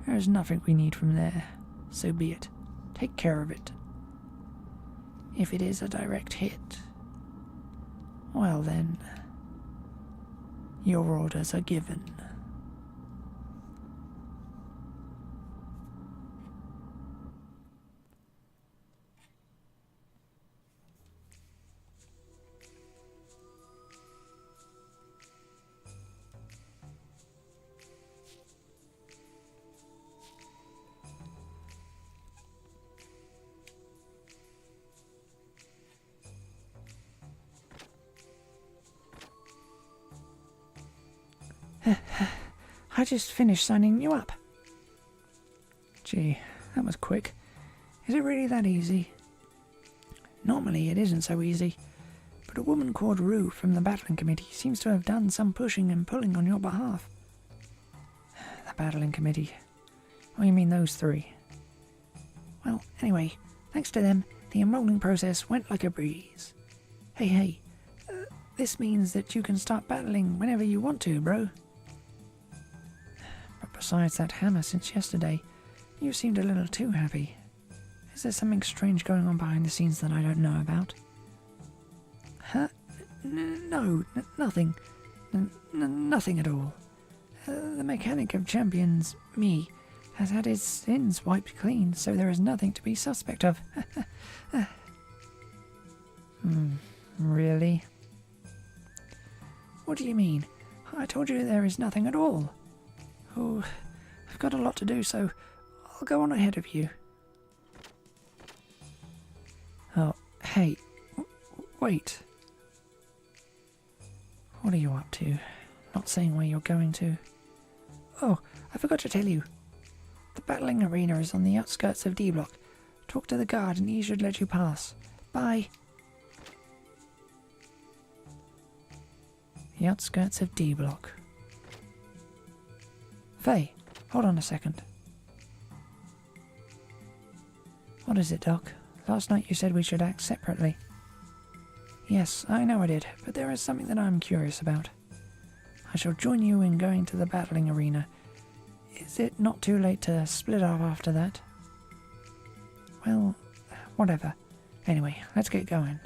There is nothing we need from there. So be it. Take care of it. If it is a direct hit, well then, your orders are given. I just finished signing you up. Gee, that was quick. Is it really that easy? Normally it isn't so easy, but a woman called Rue from the battling committee seems to have done some pushing and pulling on your behalf. The battling committee? Oh, you mean those three? Well, anyway, thanks to them, the enrolling process went like a breeze. Hey, this means that you can start battling whenever you want to, bro. Besides that hammer since yesterday, you seemed a little too happy. Is there something strange going on behind the scenes that I don't know about? Huh? No, nothing. Nothing at all. The mechanic of champions, me, has had his sins wiped clean, so there is nothing to be suspect of. Really? What do you mean? I told you there is nothing at all. Oh, I've got a lot to do, so I'll go on ahead of you. Oh, hey, wait. What are you up to? Not saying where you're going to. Oh, I forgot to tell you. The battling arena is on the outskirts of D Block. Talk to the guard and he should let you pass. Bye. The outskirts of D Block. Faye, hold on a second. What is it, Doc? Last night you said we should act separately. Yes, I know I did, but there is something that I'm curious about. I shall join you in going to the battling arena. Is it not too late to split up after that? Well, whatever. Anyway, let's get going.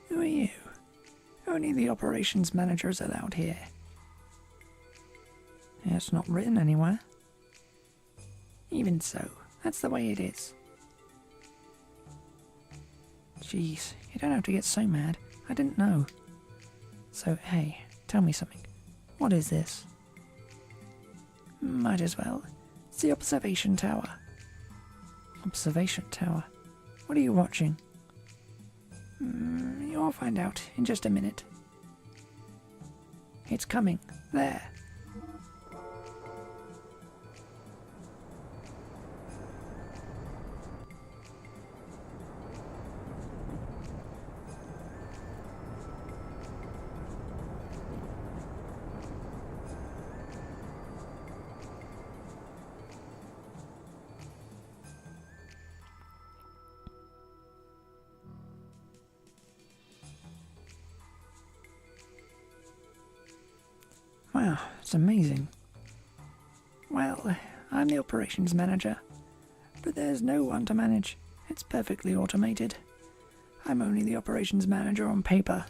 Who are you? Only the operations manager is allowed here. It's not written anywhere. Even so, that's the way it is. Jeez, you don't have to get so mad. I didn't know. So, hey, tell me something. What is this? Might as well. It's the observation tower. Observation tower? What are you watching? You'll find out in just a minute. It's coming. There. Wow, it's amazing. Well, I'm the operations manager, but there's no one to manage. It's perfectly automated. I'm only the operations manager on paper.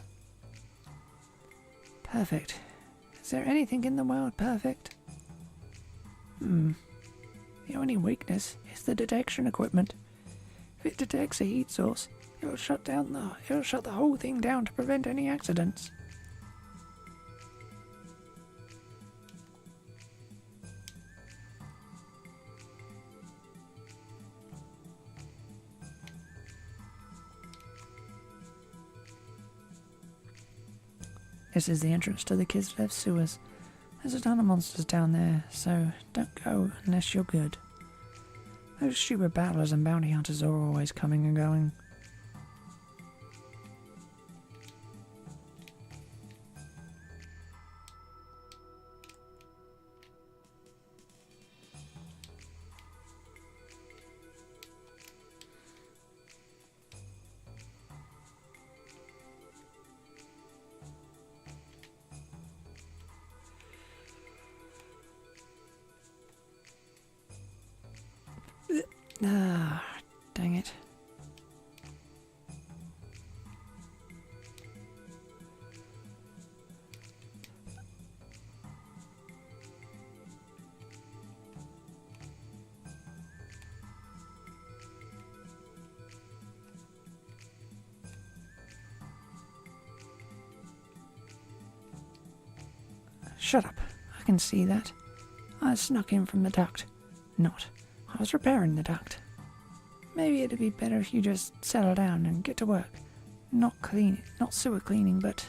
Perfect. Is there anything in the world perfect? The only weakness is the detection equipment. If it detects a heat source, it'll shut the whole thing down to prevent any accidents. This is the entrance to the Kislev sewers. There's a ton of monsters down there, so don't go unless you're good. Those stupid battlers and bounty hunters are always coming and going. Ah, dang it. Shut up. I can see that. I snuck in from the duct. I was repairing the duct. Maybe it'd be better if you just settle down and get to work. Not sewer cleaning, but...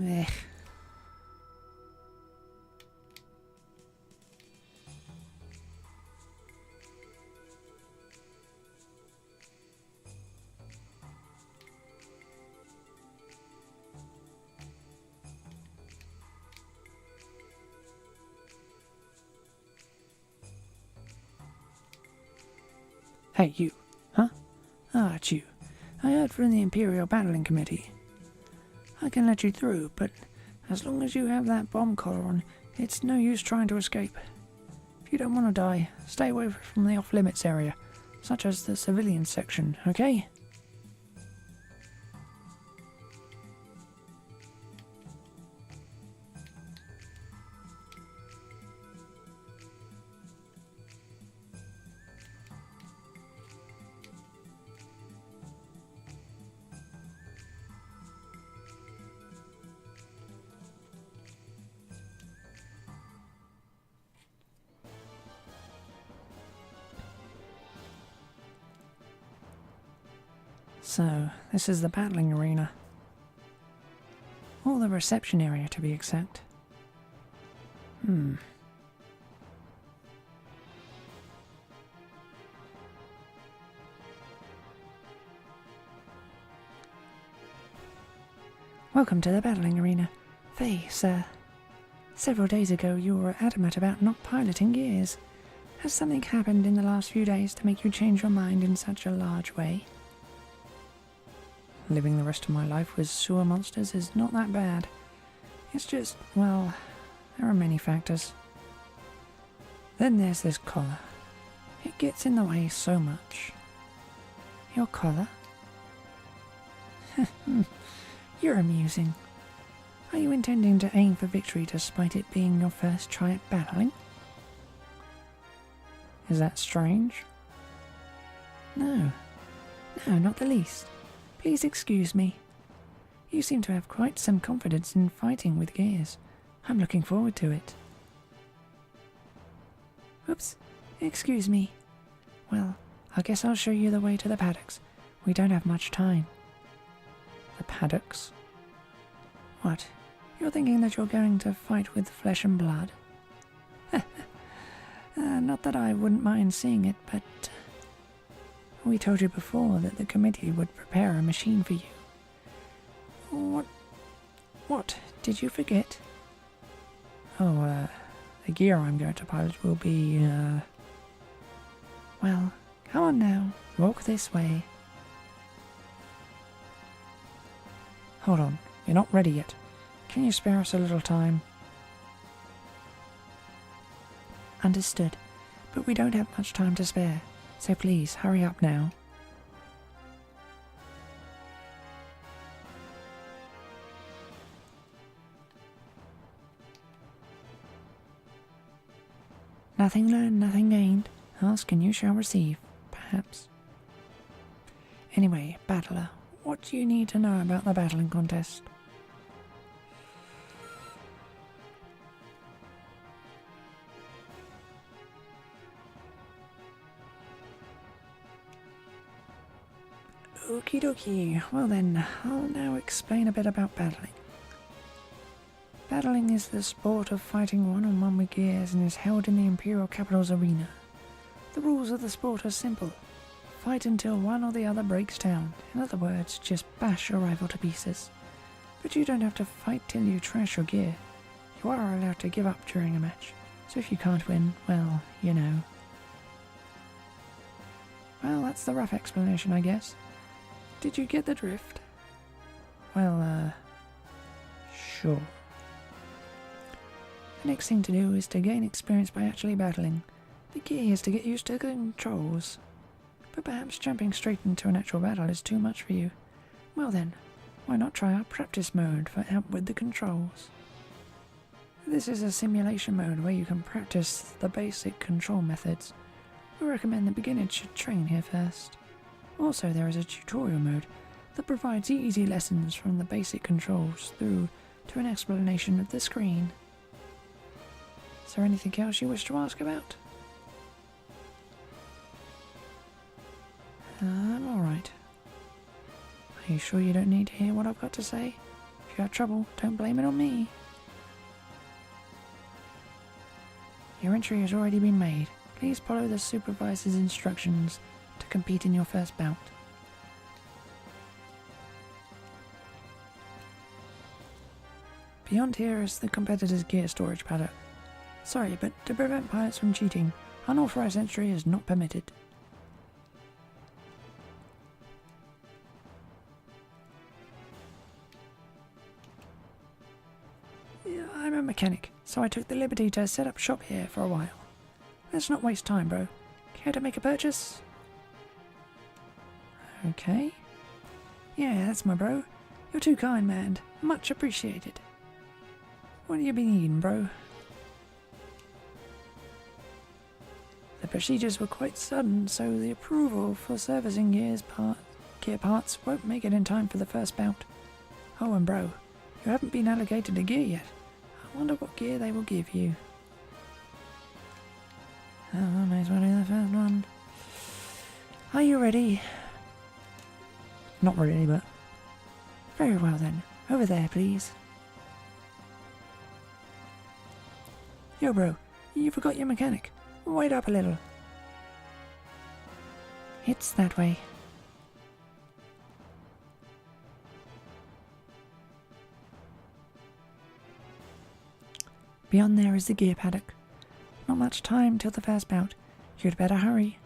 Eh. Hey, you. Huh? Ah, it's you. I heard from the Imperial Battling Committee. I can let you through, but as long as you have that bomb collar on, it's no use trying to escape. If you don't want to die, stay away from the off-limits area, such as the civilian section, okay? So, this is the battling arena. Or the reception area, to be exact. Welcome to the battling arena. Faye, sir. Several days ago you were adamant about not piloting gears. Has something happened in the last few days to make you change your mind in such a large way? Living the rest of my life with sewer monsters is not that bad. It's just, well, there are many factors. Then there's this collar. It gets in the way so much. Your collar? You're amusing. Are you intending to aim for victory despite it being your first try at battling? Is that strange? No, not the least. Please excuse me. You seem to have quite some confidence in fighting with gears. I'm looking forward to it. Oops, excuse me. Well, I guess I'll show you the way to the paddocks. We don't have much time. The paddocks? What? You're thinking that you're going to fight with flesh and blood? Not that I wouldn't mind seeing it, but we told you before that the committee would prepare a machine for you. What? Did you forget? Oh, the gear I'm going to pilot will be, Well, come on now, walk this way. Hold on, you're not ready yet. Can you spare us a little time? Understood, but we don't have much time to spare, so please hurry up now. Nothing learned, nothing gained. Ask and you shall receive, perhaps. Anyway, battler, what do you need to know about the battling contest? Okie dokie. Well then, I'll now explain a bit about battling. Battling is the sport of fighting one-on-one with gears and is held in the Imperial Capital's arena. The rules of the sport are simple. Fight until one or the other breaks down. In other words, just bash your rival to pieces. But you don't have to fight till you trash your gear. You are allowed to give up during a match. So if you can't win, well, you know. Well, that's the rough explanation, I guess. Did you get the drift? Well, sure. The next thing to do is to gain experience by actually battling. The key is to get used to the controls. But perhaps jumping straight into an actual battle is too much for you. Well then, why not try out practice mode for help with the controls? This is a simulation mode where you can practice the basic control methods. We recommend the beginners should train here first. Also, there is a tutorial mode that provides easy lessons from the basic controls through to an explanation of the screen. Is there anything else you wish to ask about? I'm alright. Are you sure you don't need to hear what I've got to say? If you have trouble, don't blame it on me. Your entry has already been made. Please follow the supervisor's instructions to compete in your first bout. Beyond here is the competitor's gear storage paddock. Sorry, but to prevent pilots from cheating, unauthorized entry is not permitted. Yeah, I'm a mechanic, so I took the liberty to set up shop here for a while. Let's not waste time, bro. Care to make a purchase? Okay. Yeah, that's my bro. You're too kind, man. Much appreciated. What have you been eating, bro? The procedures were quite sudden, so the approval for servicing gear parts won't make it in time for the first bout. Oh, and bro, you haven't been allocated a gear yet. I wonder what gear they will give you. Oh, I may as well do the first one. Are you ready? Not really, but... Very well then. Over there, please. Yo, bro. You forgot your mechanic. Wait up a little. It's that way. Beyond there is the gear paddock. Not much time till the first bout. You'd better hurry.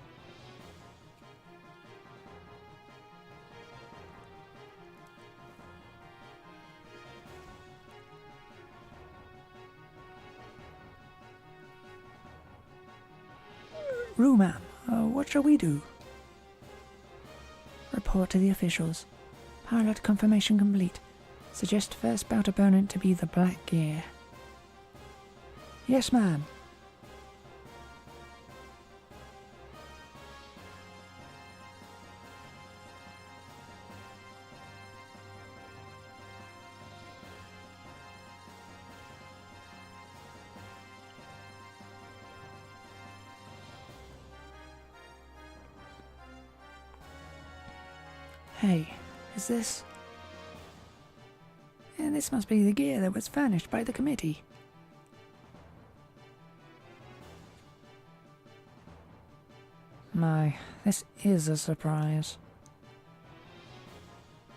Room, what shall we do? Report to the officials. Pilot confirmation complete. Suggest first bout opponent to be the black gear. Yes, ma'am. Hey, is this... this must be the gear that was furnished by the committee. My, this is a surprise.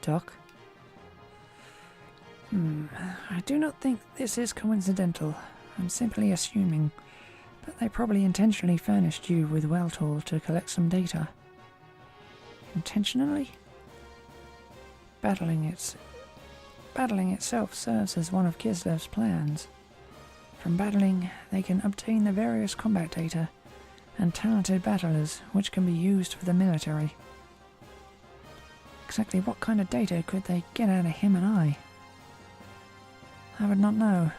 Doc? I do not think this is coincidental. I'm simply assuming. But they probably intentionally furnished you with Weltor to collect some data. Intentionally? Battling itself serves as one of Kislev's plans. From battling, they can obtain the various combat data and talented battlers which can be used for the military. Exactly what kind of data could they get out of him and I would not know.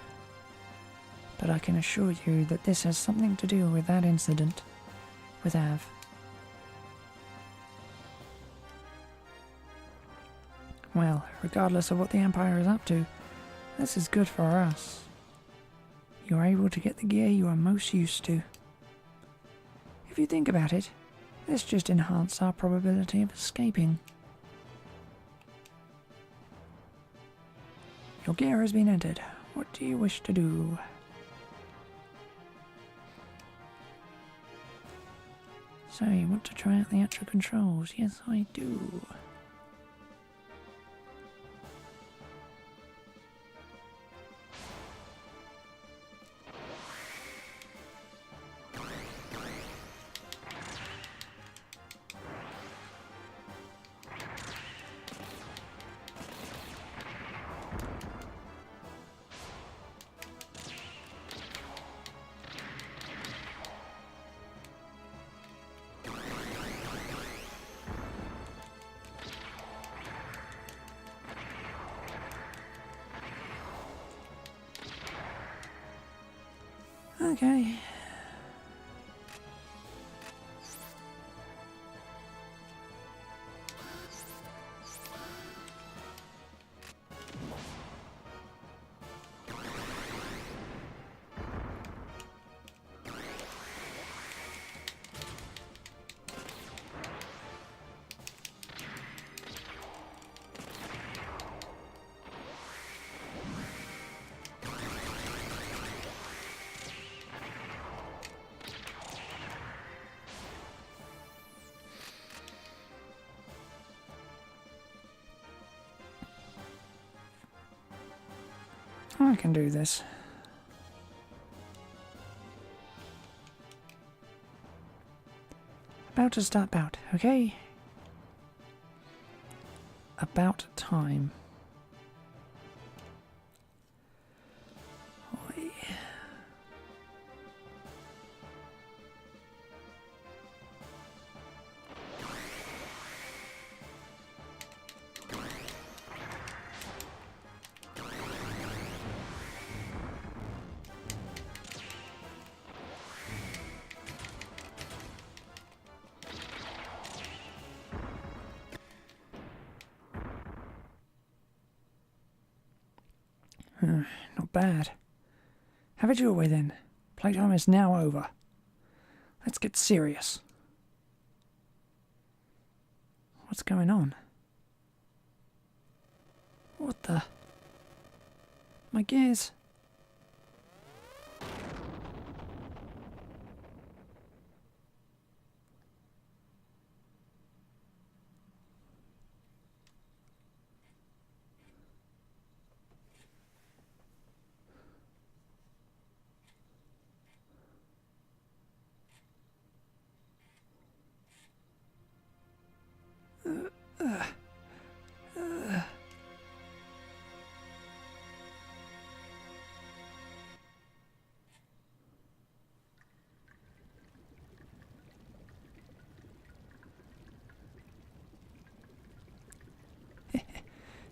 But I can assure you that this has something to do with that incident with Av. Well, regardless of what the Empire is up to, this is good for us. You're able to get the gear you are most used to. If you think about it, this just enhances our probability of escaping. Your gear has been entered. What do you wish to do? So, you want to try out the actual controls? Yes, I do. Okay. I can do this. About to start bout, okay? About time. Oi. Not bad. Have it your way then. Playtime is now over. Let's get serious. What's going on? What the? My gears.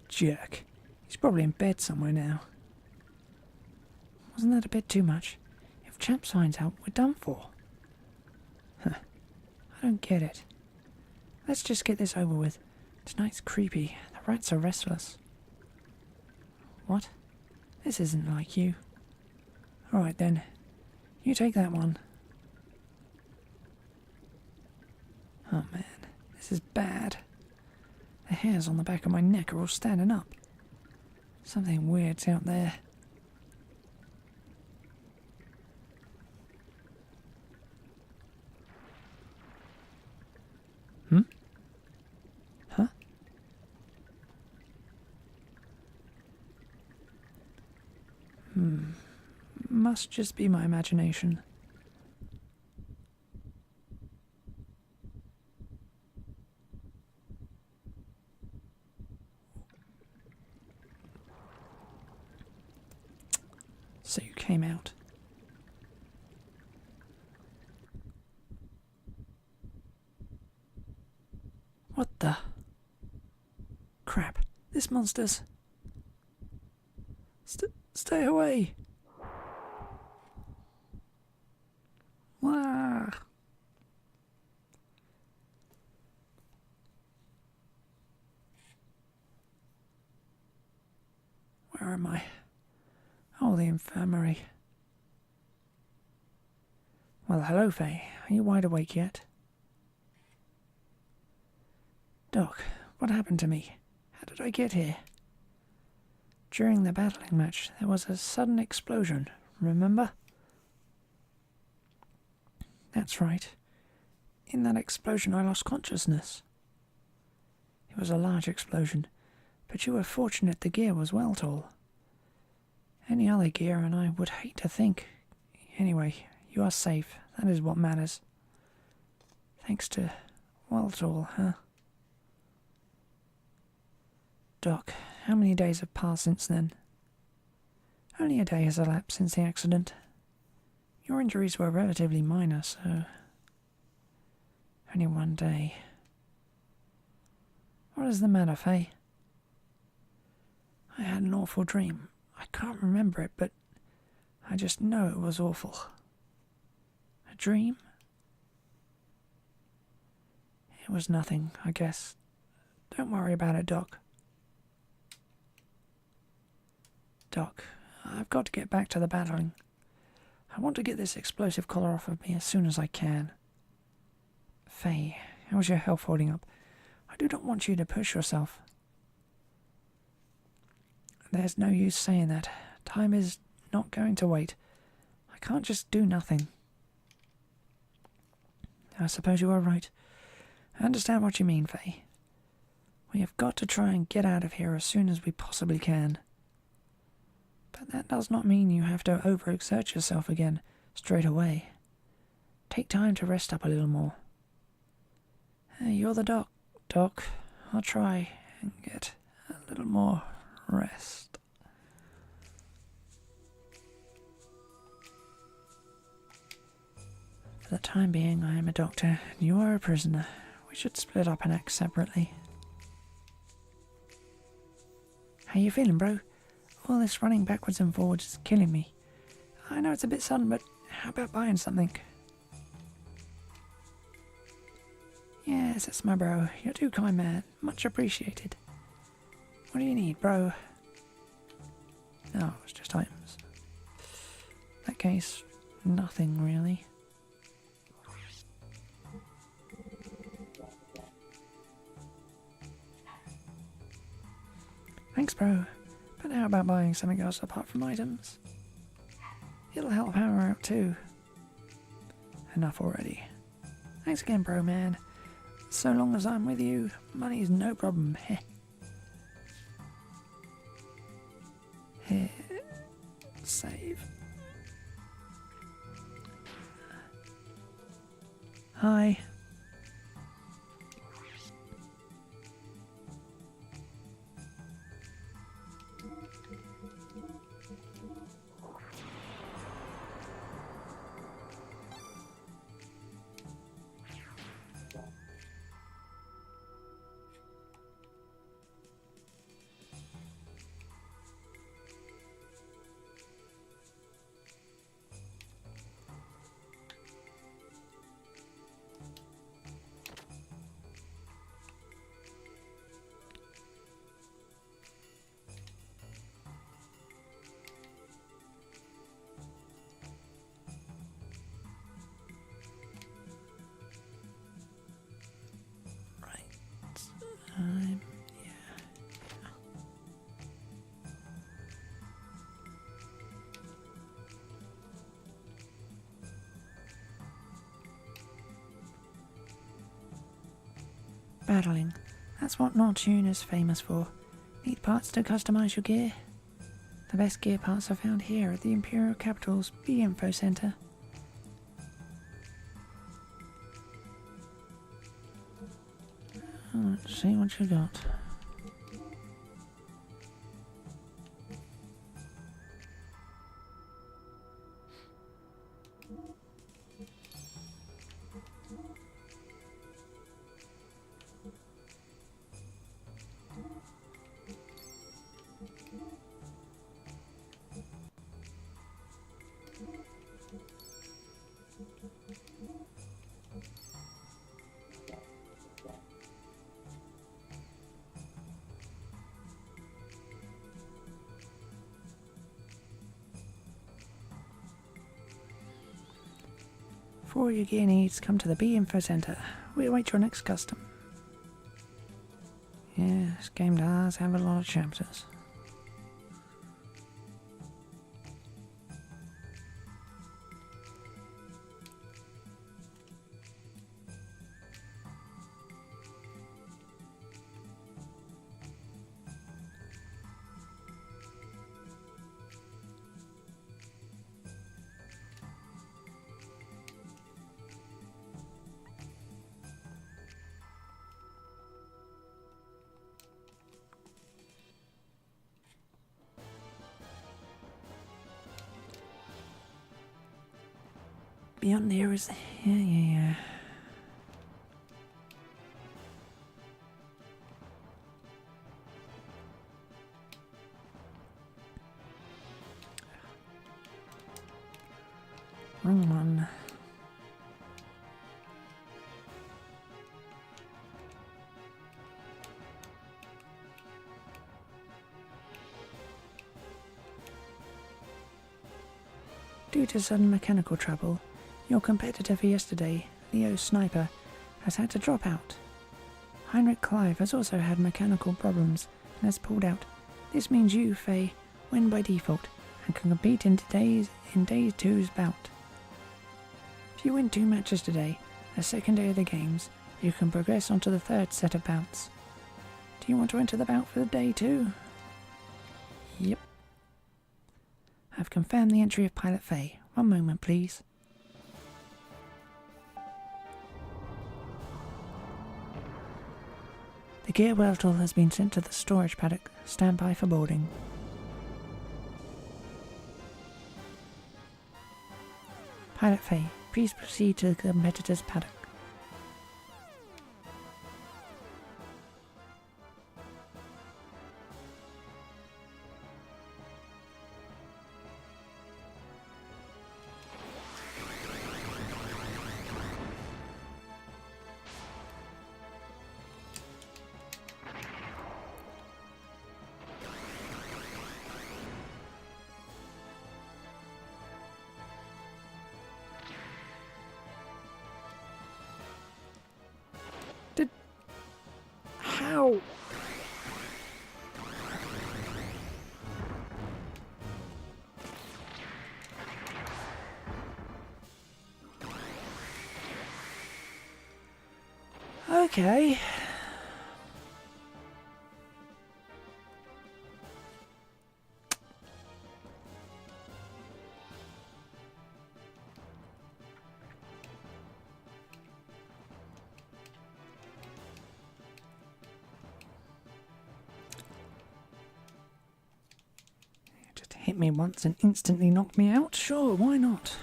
Jerk. He's probably in bed somewhere now. Wasn't that a bit too much? If Champ finds out, we're done for. Huh. I don't get it. Let's just get this over with. Tonight's creepy. The rats are restless. What? This isn't like you. Alright then. You take that one. Oh man, this is bad. The hairs on the back of my neck are all standing up. Something weird's out there. Hmm? Huh? Must just be my imagination. So you came out. What the? Crap. This monster's... Stay away! Wah! Where am I? Oh, the infirmary. Well, hello, Faye. Are you wide awake yet? Doc, what happened to me? How did I get here? During the battling match, there was a sudden explosion, remember? That's right. In that explosion, I lost consciousness. It was a large explosion, but you were fortunate the gear was well tall. Any other gear and I would hate to think. Anyway, you are safe. That is what matters. Thanks to Weltall, huh? Doc, how many days have passed since then? Only a day has elapsed since the accident. Your injuries were relatively minor, so... Only one day. What is the matter, Faye? I had an awful dream. I can't remember it, but I just know it was awful. A dream? It was nothing, I guess. Don't worry about it, Doc. Doc, I've got to get back to the battling. I want to get this explosive collar off of me as soon as I can. Faye, how's your health holding up? I do not want you to push yourself. There's no use saying that. Time is not going to wait. I can't just do nothing. I suppose you are right. I understand what you mean, Faye. We have got to try and get out of here as soon as we possibly can. But that does not mean you have to overexert yourself again straight away. Take time to rest up a little more. You're the Doc. I'll try and get a little more rest. For the time being, I am a doctor and you are a prisoner. We should split up and act separately. How you feeling, bro? All this running backwards and forwards is killing me. I know it's a bit sudden, but how about buying something? Yes, it's my bro. You're too kind, man. Much appreciated. What do you need, bro? No, it's just items. In that case, nothing really. Thanks, bro. But how about buying something else apart from items? It'll help Hammer out too. Enough already. Thanks again, bro, man. So long as I'm with you, money's no problem. Heh. Here. Save. Hi. battling. That's what Nortune is famous for. Need parts to customize your gear? The best gear parts are found here at the Imperial Capital's B-Info Center. Let's see what you got. For all your gear needs, come to the B-Info Center. We await your next custom. Yeah, this game does have a lot of chapters. Beyond there is... Yeah. Wrong one. Due to sudden mechanical trouble, your competitor for yesterday, Leo Sniper, has had to drop out. Heinrich Clive has also had mechanical problems and has pulled out. This means you, Faye, win by default and can compete in day 2's bout. If you win 2 matches today, the second day of the games, you can progress onto the 3rd set of bouts. Do you want to enter the bout for day 2? Yep. I've confirmed the entry of Pilot Faye. One moment, please. The gear Weltle has been sent to the storage paddock. Stand by for boarding. Pilot Faye, please proceed to the competitor's paddock. How? Okay. Hit me once and instantly knock me out? Sure, why not?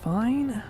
Fine.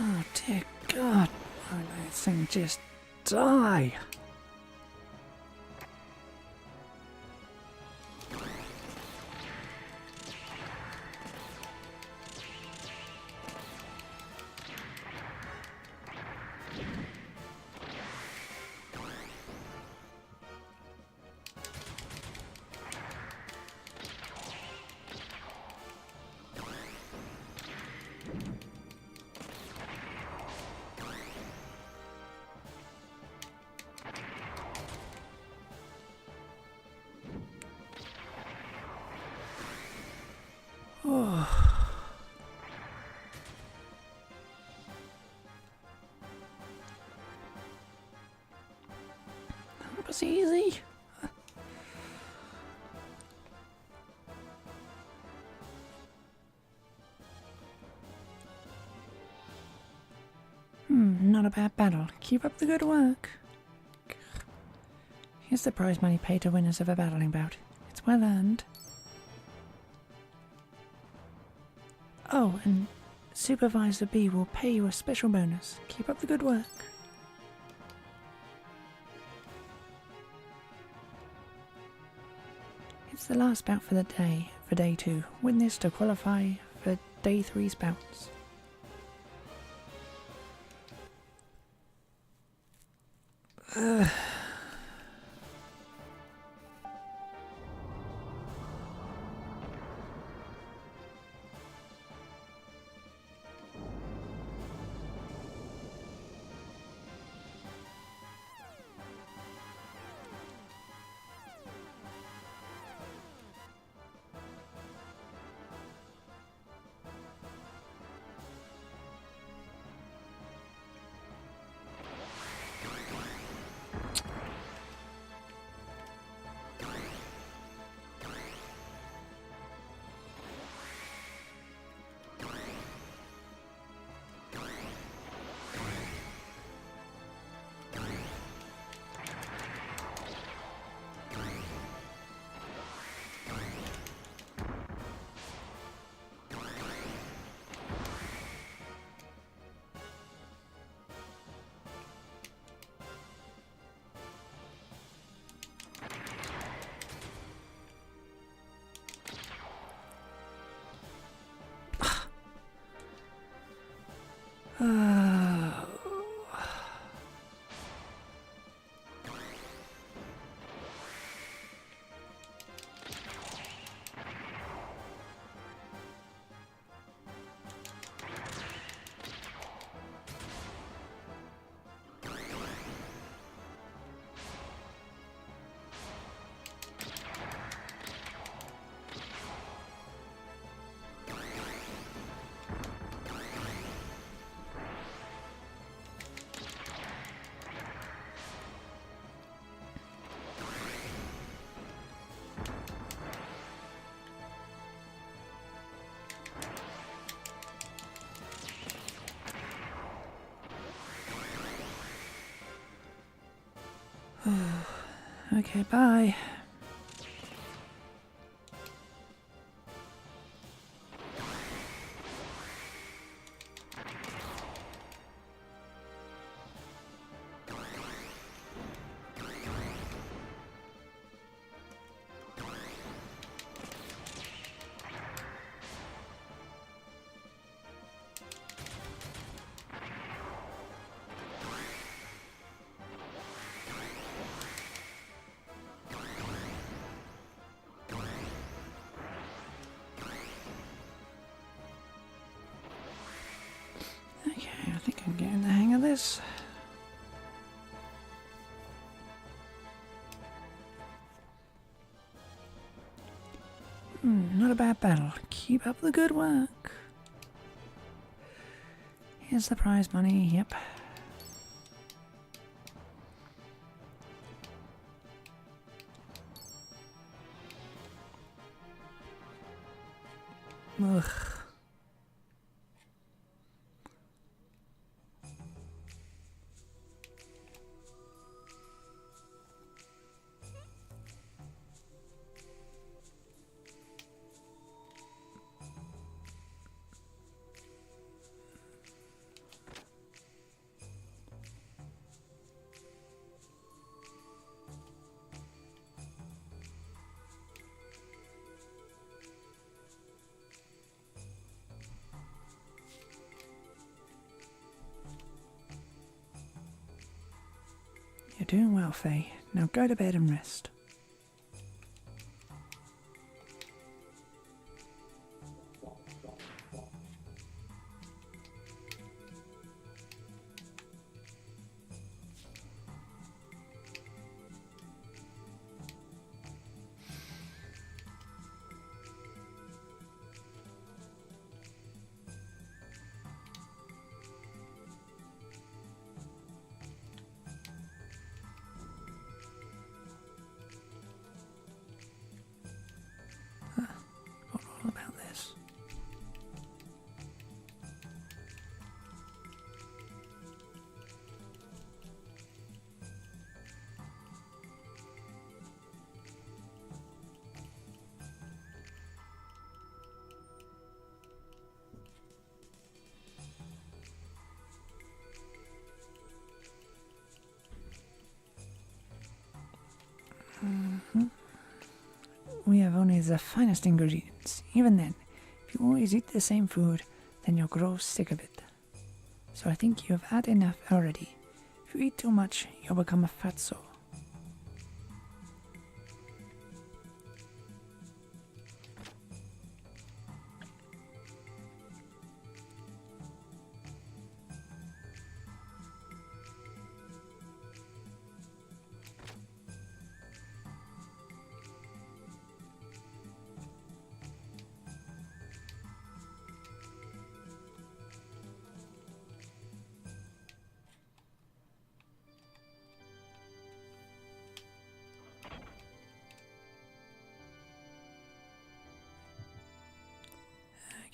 Oh dear God, why don't that thing just die? Oh. That was easy. Not a bad battle. Keep up the good work. Here's the prize money paid to winners of a battling bout. It's well earned. Oh, and Supervisor B will pay you a special bonus. Keep up the good work. It's the last bout for the day, for day 2. Win this to qualify for day 3's bouts. Okay, bye. Okay, I think I'm getting the hang of this. Not a bad battle. Keep up the good work. Here's the prize money, yep. Ugh. doing well, Faye. Now go to bed and rest. All about this. We have only the finest ingredients. Even then, if you always eat the same food, then you'll grow sick of it. So I think you have had enough already. If you eat too much, you'll become a fatso.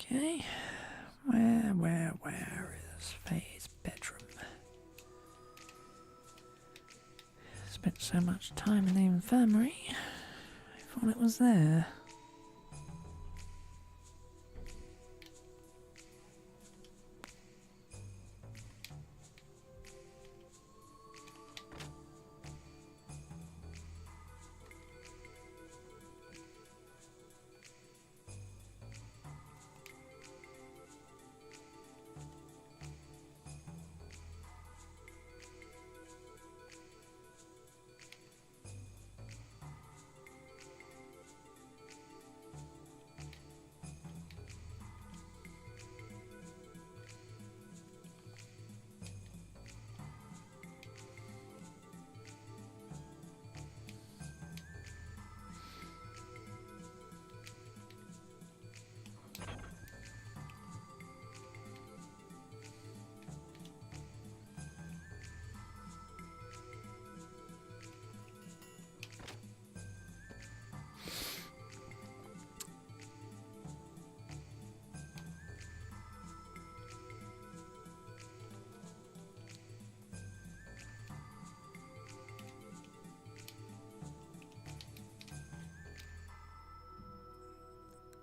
Okay, where is Faye's bedroom? Spent so much time in the infirmary, I thought it was there.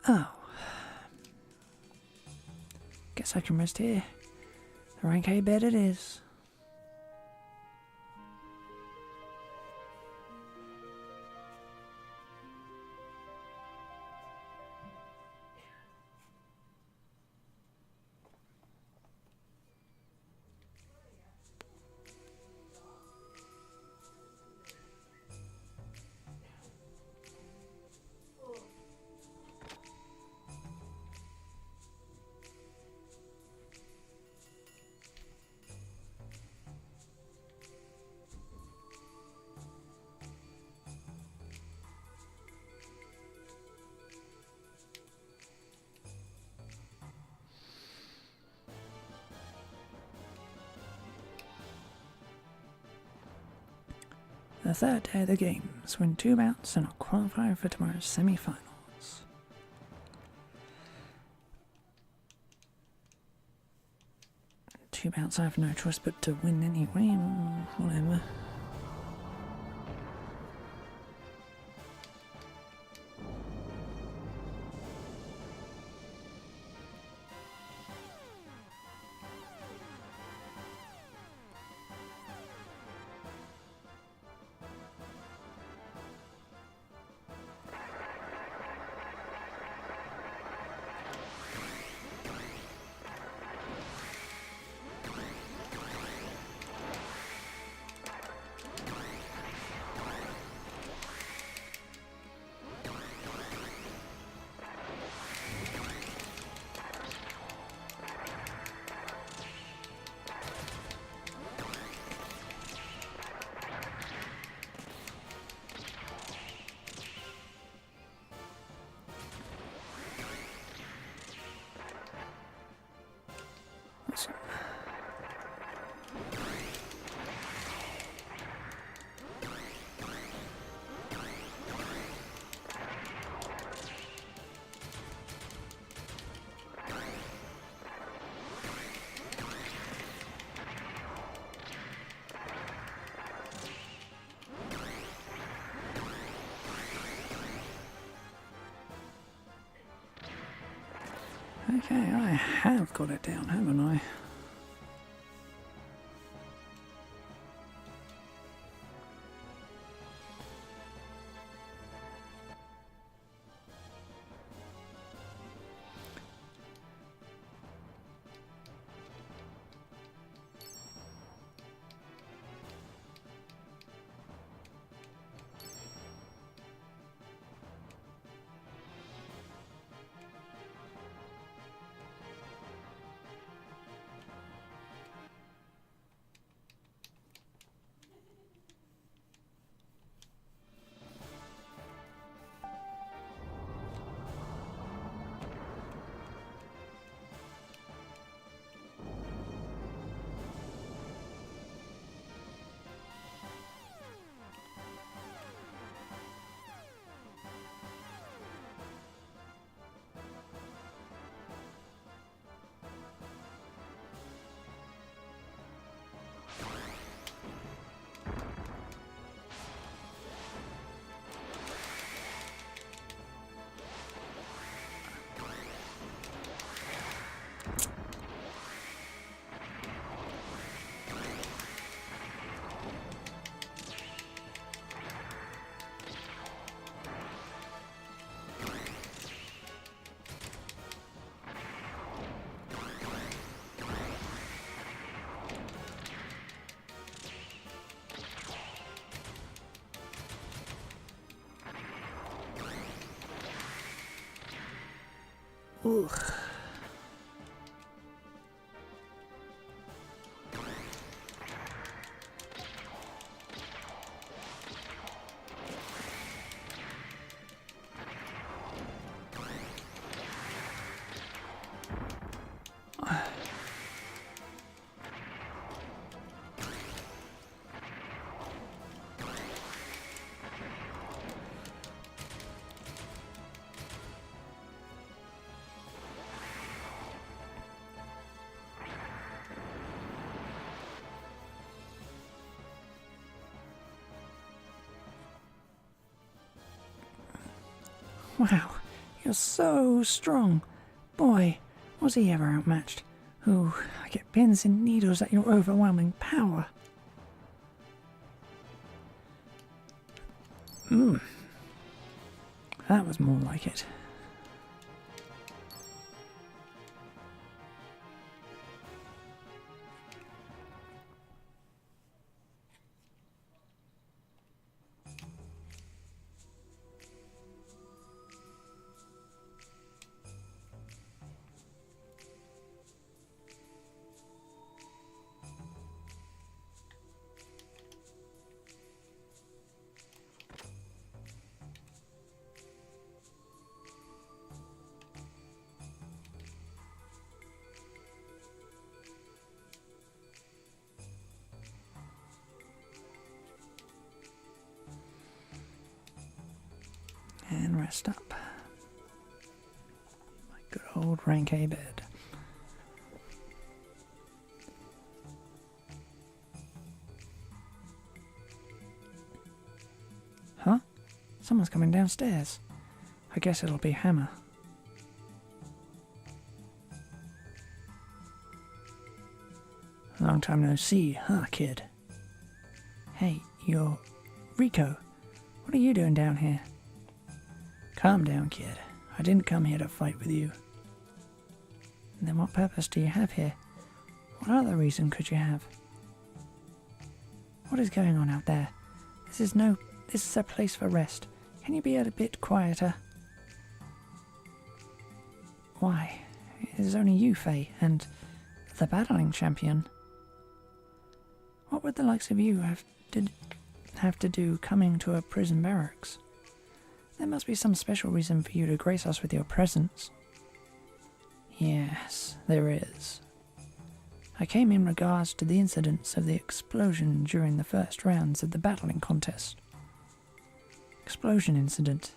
Oh. Guess I can rest here. The rank A bed it is. The third day of the games, win 2 bouts and I'll qualify for tomorrow's semi-finals. Two bouts I have no choice but to win anyway, whatever. Okay, I have got it down, haven't I? Ugh. Wow, you're so strong. Boy, was he ever outmatched. Ooh, I get pins and needles at your overwhelming power. That was more like it. And rest up. My good old rank A bed. Huh? Someone's coming downstairs. I guess it'll be Hammer. Long time no see, huh, kid? Hey, you're Rico. What are you doing down here? Calm down, kid. I didn't come here to fight with you. Then what purpose do you have here? What other reason could you have? What is going on out there? This is a place for rest. Can you be a bit quieter? Why? It is only you, Faye, and the battling champion. What would the likes of you have to do coming to a prison barracks? There must be some special reason for you to grace us with your presence. Yes, there is. I came in regards to the incidents of the explosion during the first rounds of the battling contest. Explosion incident?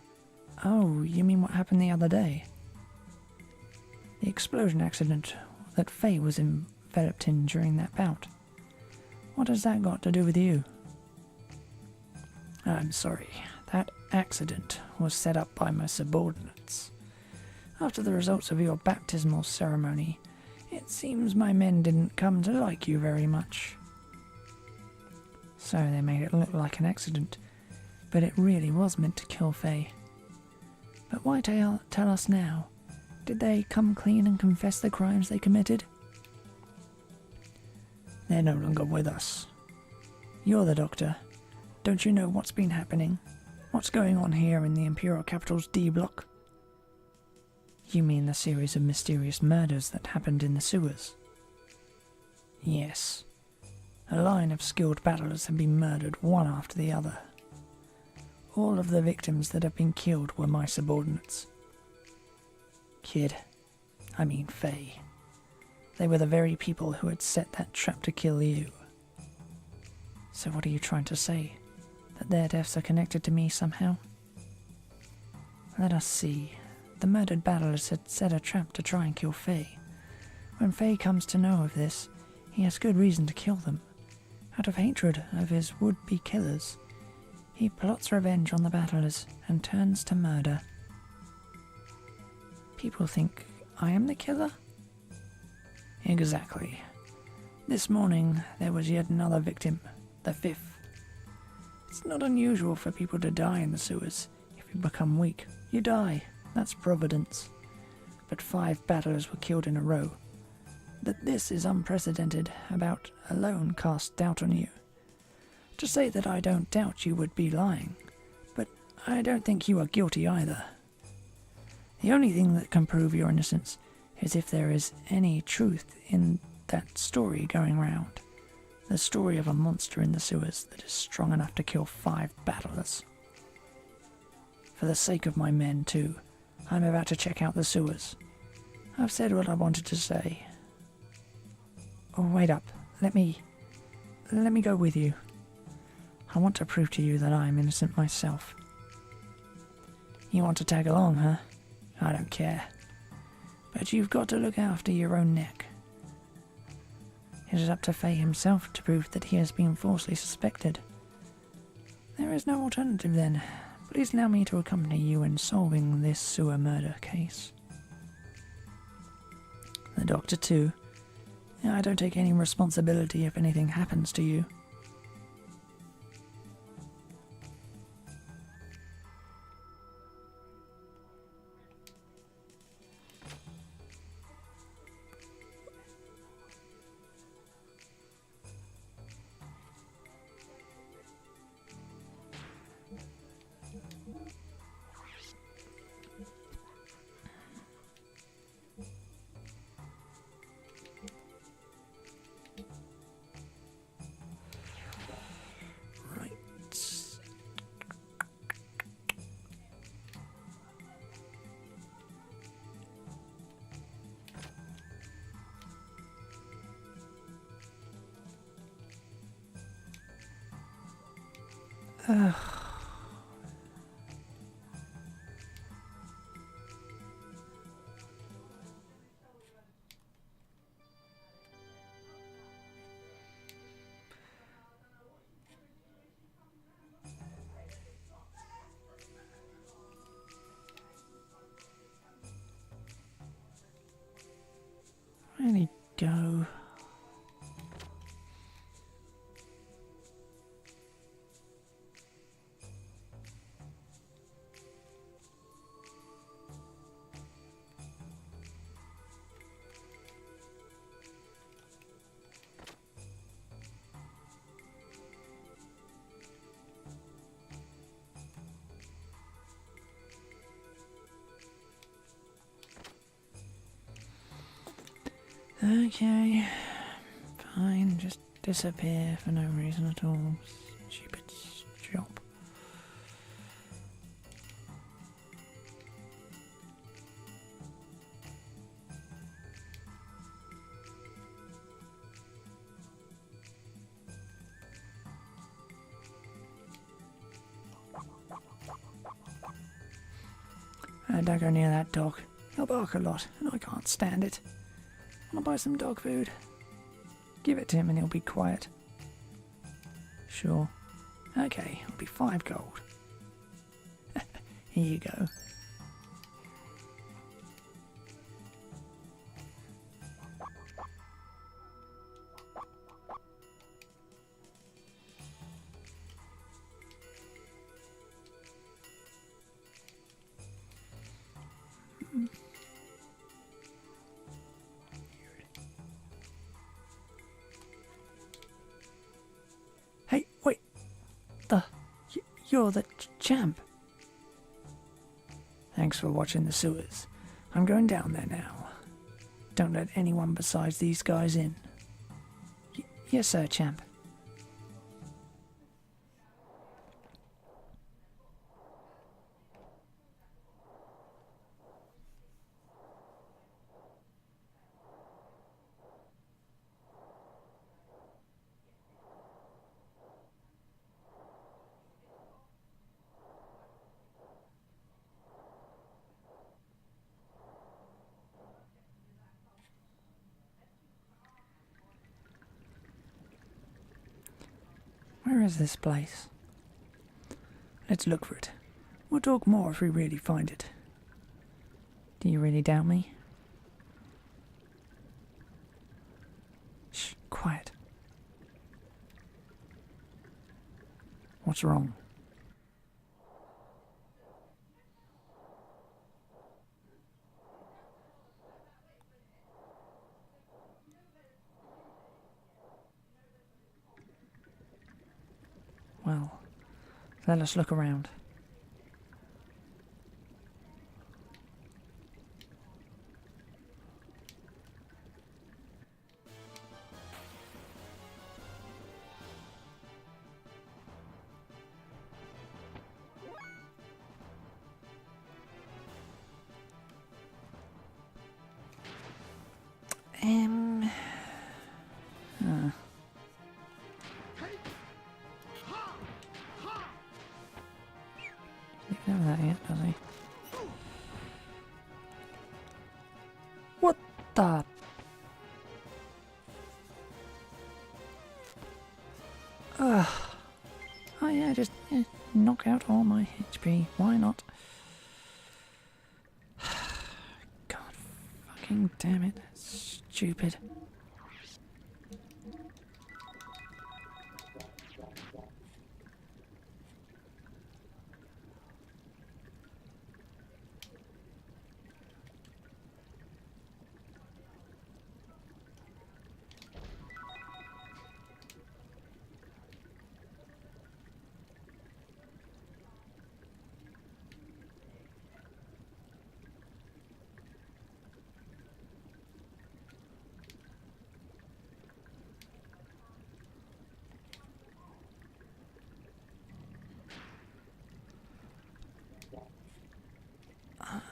Oh, you mean what happened the other day? The explosion accident that Faye was enveloped in during that bout. What has that got to do with you? I'm sorry. That accident was set up by my subordinates. After the results of your baptismal ceremony, it seems my men didn't come to like you very much. So they made it look like an accident, but it really was meant to kill Faye. But why tell us now? Did they come clean and confess the crimes they committed? They're no longer with us. You're the doctor. Don't you know what's been happening? What's going on here in the Imperial Capital's D block? You mean the series of mysterious murders that happened in the sewers? Yes. A line of skilled battlers have been murdered one after the other. All of the victims that have been killed were my subordinates. Faye. They were the very people who had set that trap to kill you. So what are you trying to say? That their deaths are connected to me somehow? Let us see. The murdered battlers had set a trap to try and kill Faye. When Faye comes to know of this, he has good reason to kill them. Out of hatred of his would-be killers, he plots revenge on the battlers and turns to murder. People think I am the killer? Exactly. This morning there was yet another victim, the 5th. It's not unusual for people to die in the sewers. If you become weak, you die. That's providence. But 5 battlers were killed in a row. That this is unprecedented about alone casts doubt on you. To say that I don't doubt you would be lying, but I don't think you are guilty either. The only thing that can prove your innocence is if there is any truth in that story going round. The story of a monster in the sewers that is strong enough to kill 5 battlers. For the sake of my men, too, I'm about to check out the sewers. I've said what I wanted to say. Oh, wait up. Let me go with you. I want to prove to you that I am innocent myself. You want to tag along, huh? I don't care. But you've got to look after your own neck. It is up to Faye himself to prove that he has been falsely suspected. There is no alternative then. Please allow me to accompany you in solving this sewer murder case. The doctor too. I don't take any responsibility if anything happens to you. Ugh. Where'd he go? Okay, fine, just disappear for no reason at all. Stupid job. Don't go near that dog. He'll bark a lot, and I can't stand it. Wanna buy some dog food? Give it to him and he'll be quiet. Sure. Okay, it'll be 5 gold. Here you go. you're the champ. Thanks for watching the sewers. I'm going down there now. Don't let anyone besides these guys in. Yes, sir, champ. Where is this place? Let's look for it. We'll talk more if we really find it. Do you really doubt me? Shh, quiet. What's wrong? Well, let us look around. You can have that yet, does he? What the? Ugh. Oh yeah, just knock out all my HP. Why not? God fucking damn it. Stupid.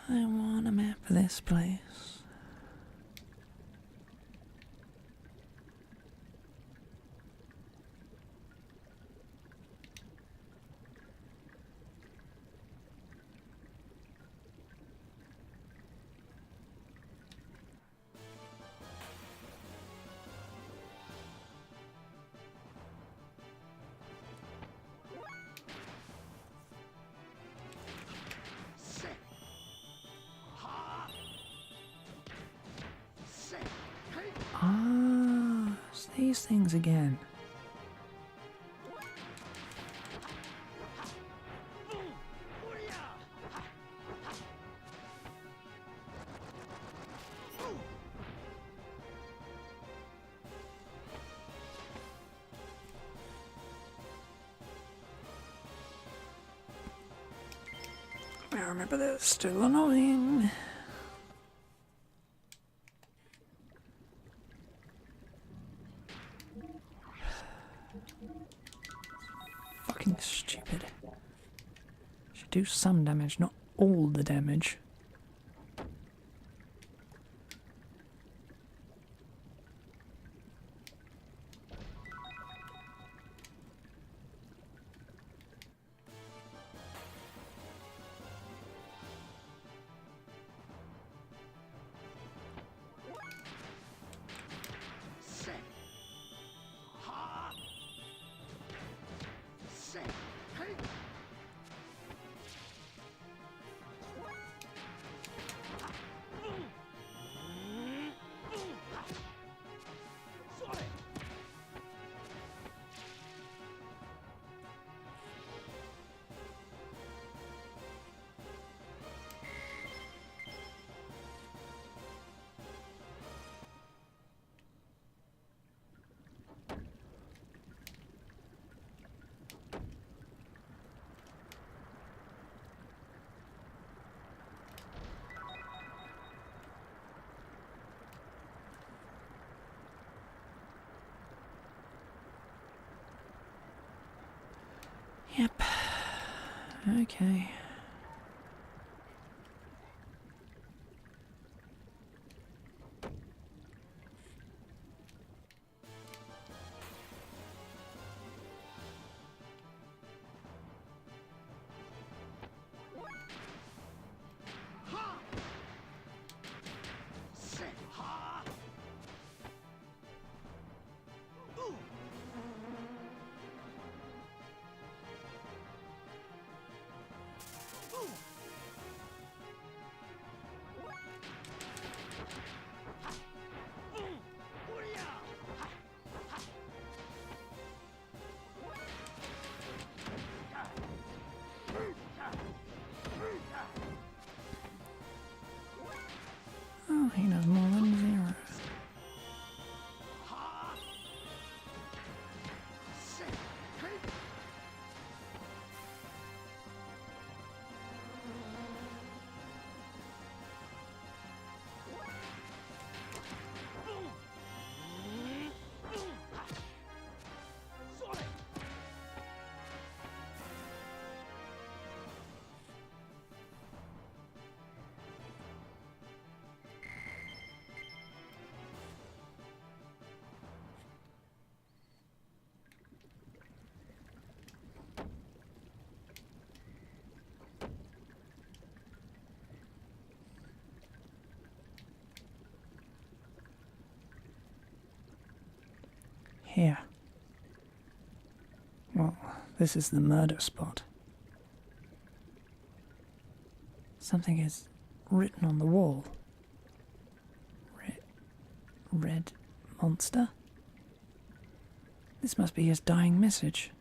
I want a map of this place. Ah, it's these things again. I remember this, still annoying. Fucking stupid. Should do some damage, not all the damage. Okay. Oh, he knows more than zero. Here. Well, this is the murder spot. Something is written on the wall. Red monster? This must be his dying message.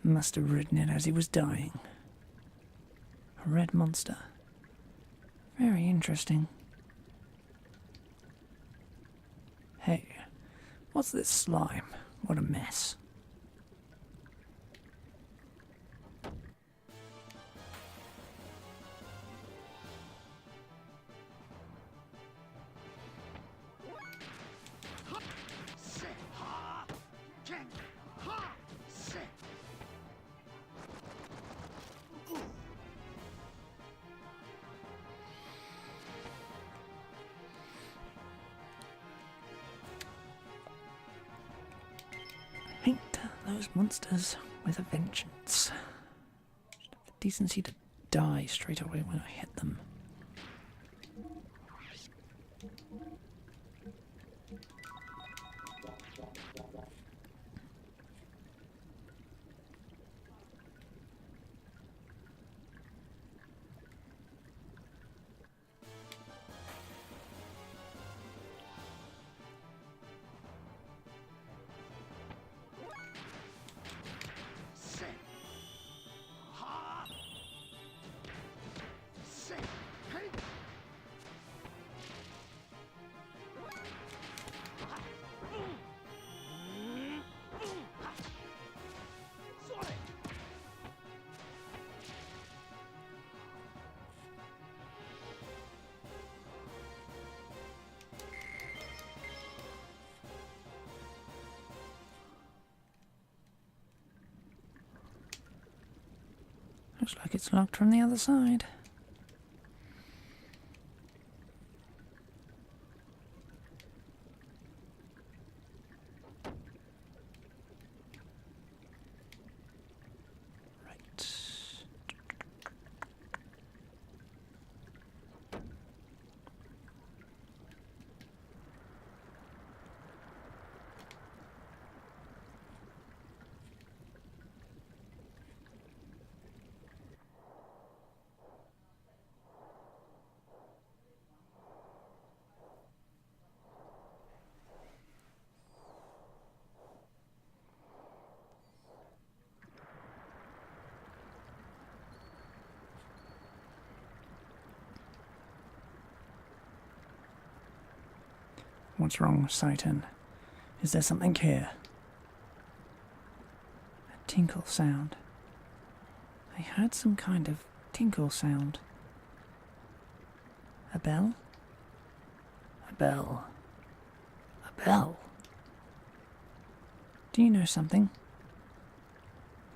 Must have written it as he was dying. A red monster. Very interesting. Hey, what's this slime? What a mess. Hate those monsters with a vengeance. Should have the decency to die straight away when I hit them. Looks like it's locked from the other side. Right. What's wrong, Satan? Is there something here? A tinkle sound. I heard some kind of tinkle sound. A bell? A bell. A bell. Do you know something?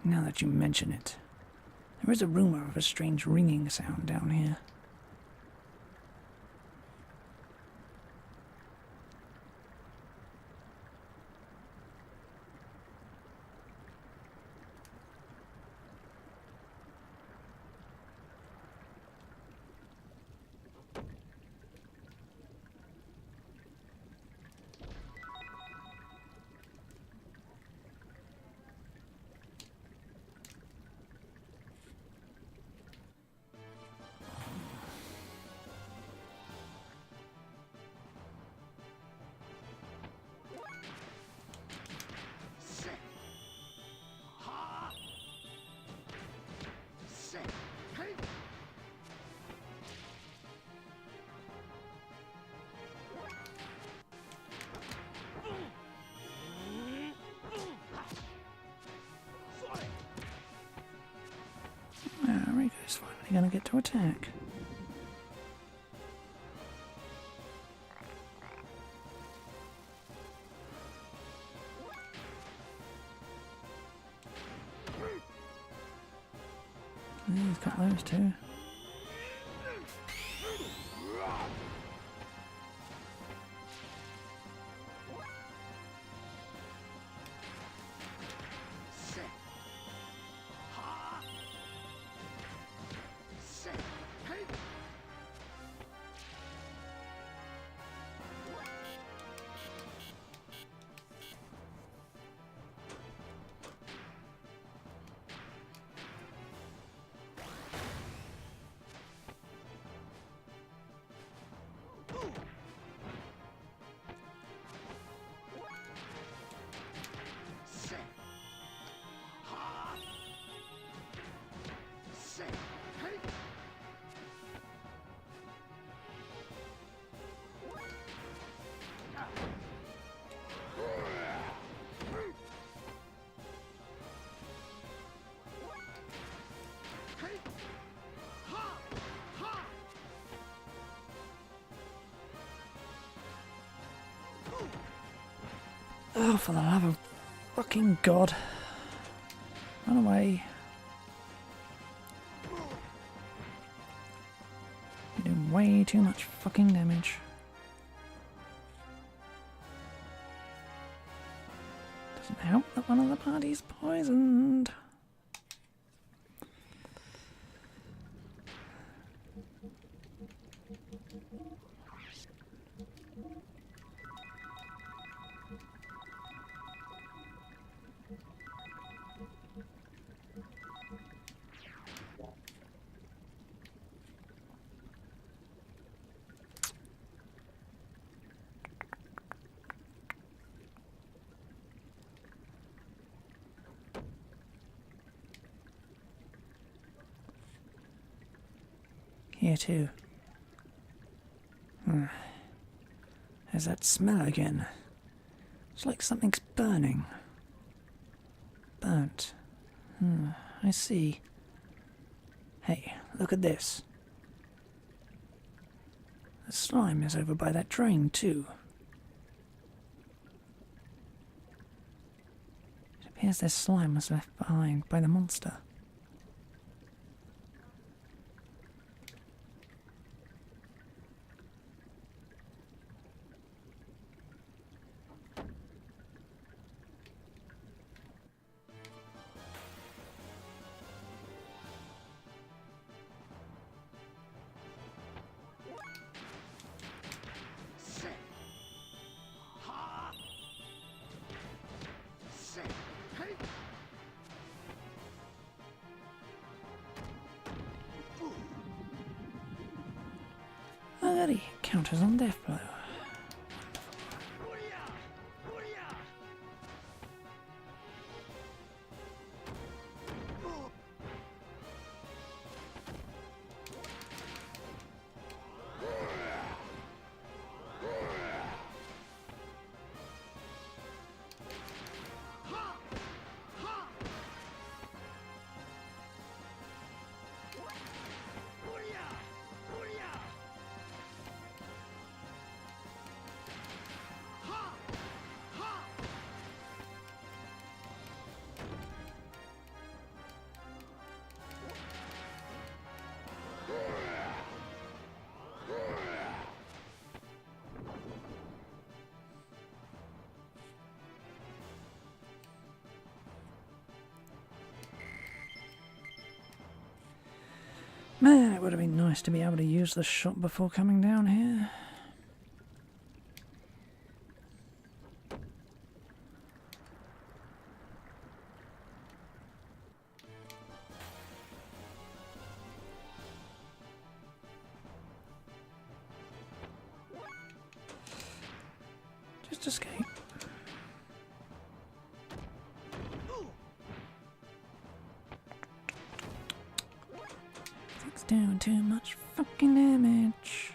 Now that you mention it, There is a rumour of a strange ringing sound down here. Rico's finally going to get to attack. He's got those two. Oh, for the love of fucking God. Run away. You're doing way too much fucking damage. Doesn't help that one of the party's poisoned. Here too. There's that smell again. It's like something's burning. Burnt. I see. Hey, look at this. The slime is over by that drain too. It appears this slime was left behind by the monster. Oh, that he counters on death blow. Man, it would have been nice to be able to use the shop before coming down here. Just escape. It's doing too much fucking damage.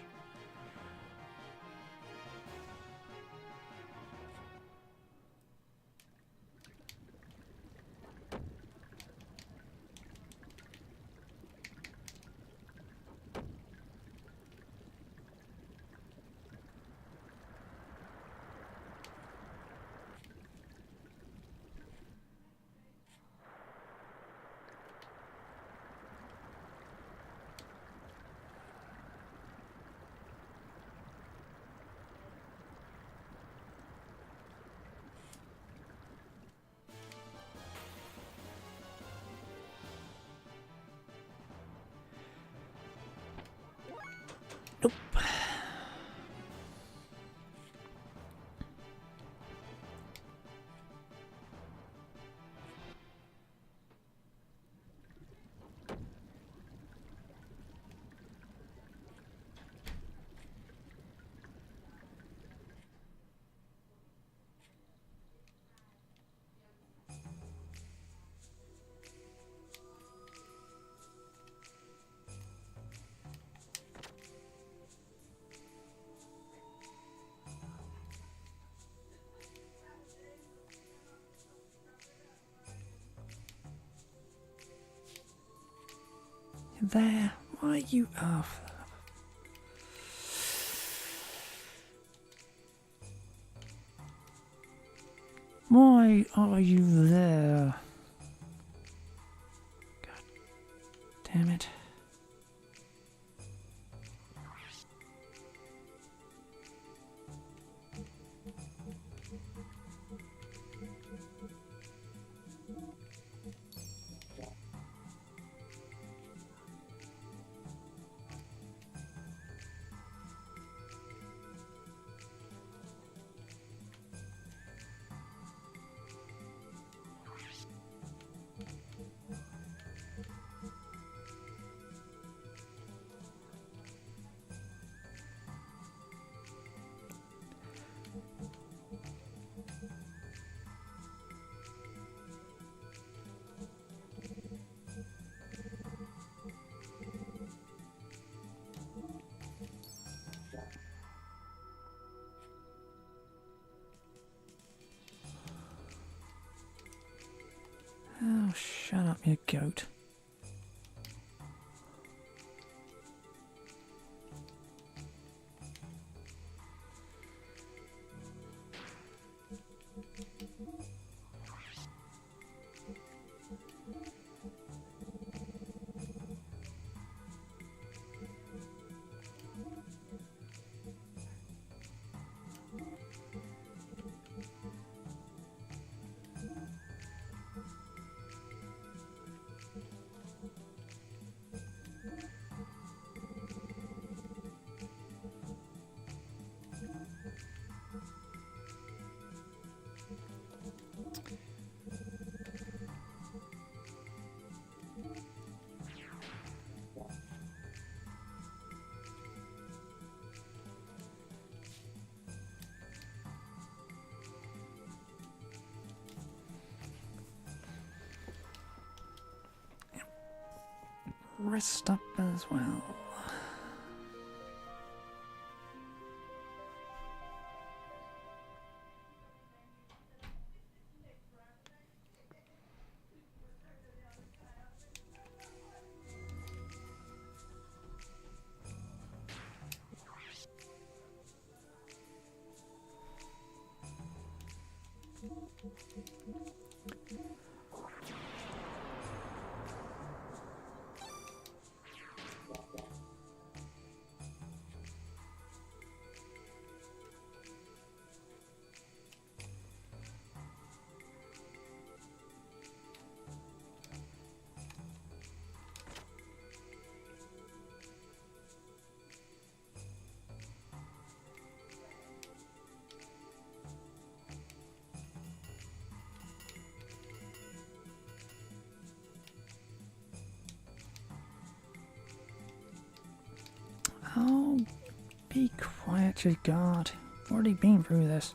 Nope. There. Why are you off? Why are you there? God damn it. Oh, shut up, you goat. Rest up as well. Be quiet, you guard. Already been through this.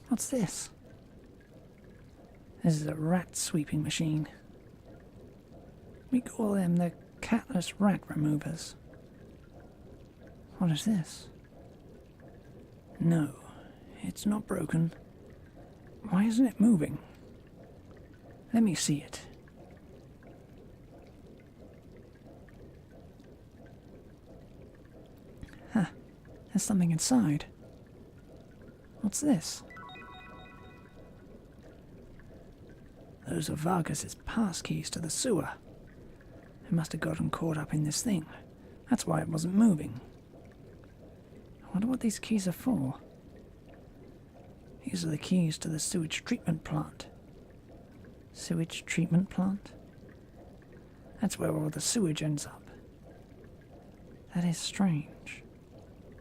What's this? This is a rat sweeping machine. We call them the catless rat removers. What is this? No, it's not broken. Why isn't it moving? Let me see it. Huh, there's something inside. What's this? Those are Vargas's pass keys to the sewer. They must have gotten caught up in this thing. That's why it wasn't moving. I wonder what these keys are for. These are the keys to the sewage treatment plant. Sewage treatment plant? That's where all the sewage ends up. That is strange.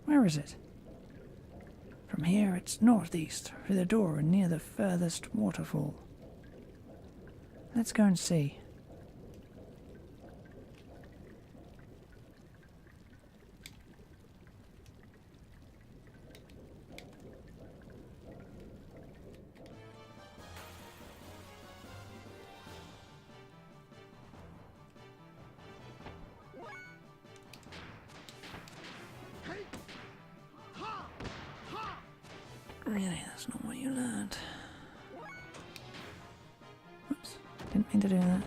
Where is it? From here it's northeast, through the door and near the furthest waterfall. Let's go and see. Really, that's not what you learned. Whoops, didn't mean to do that.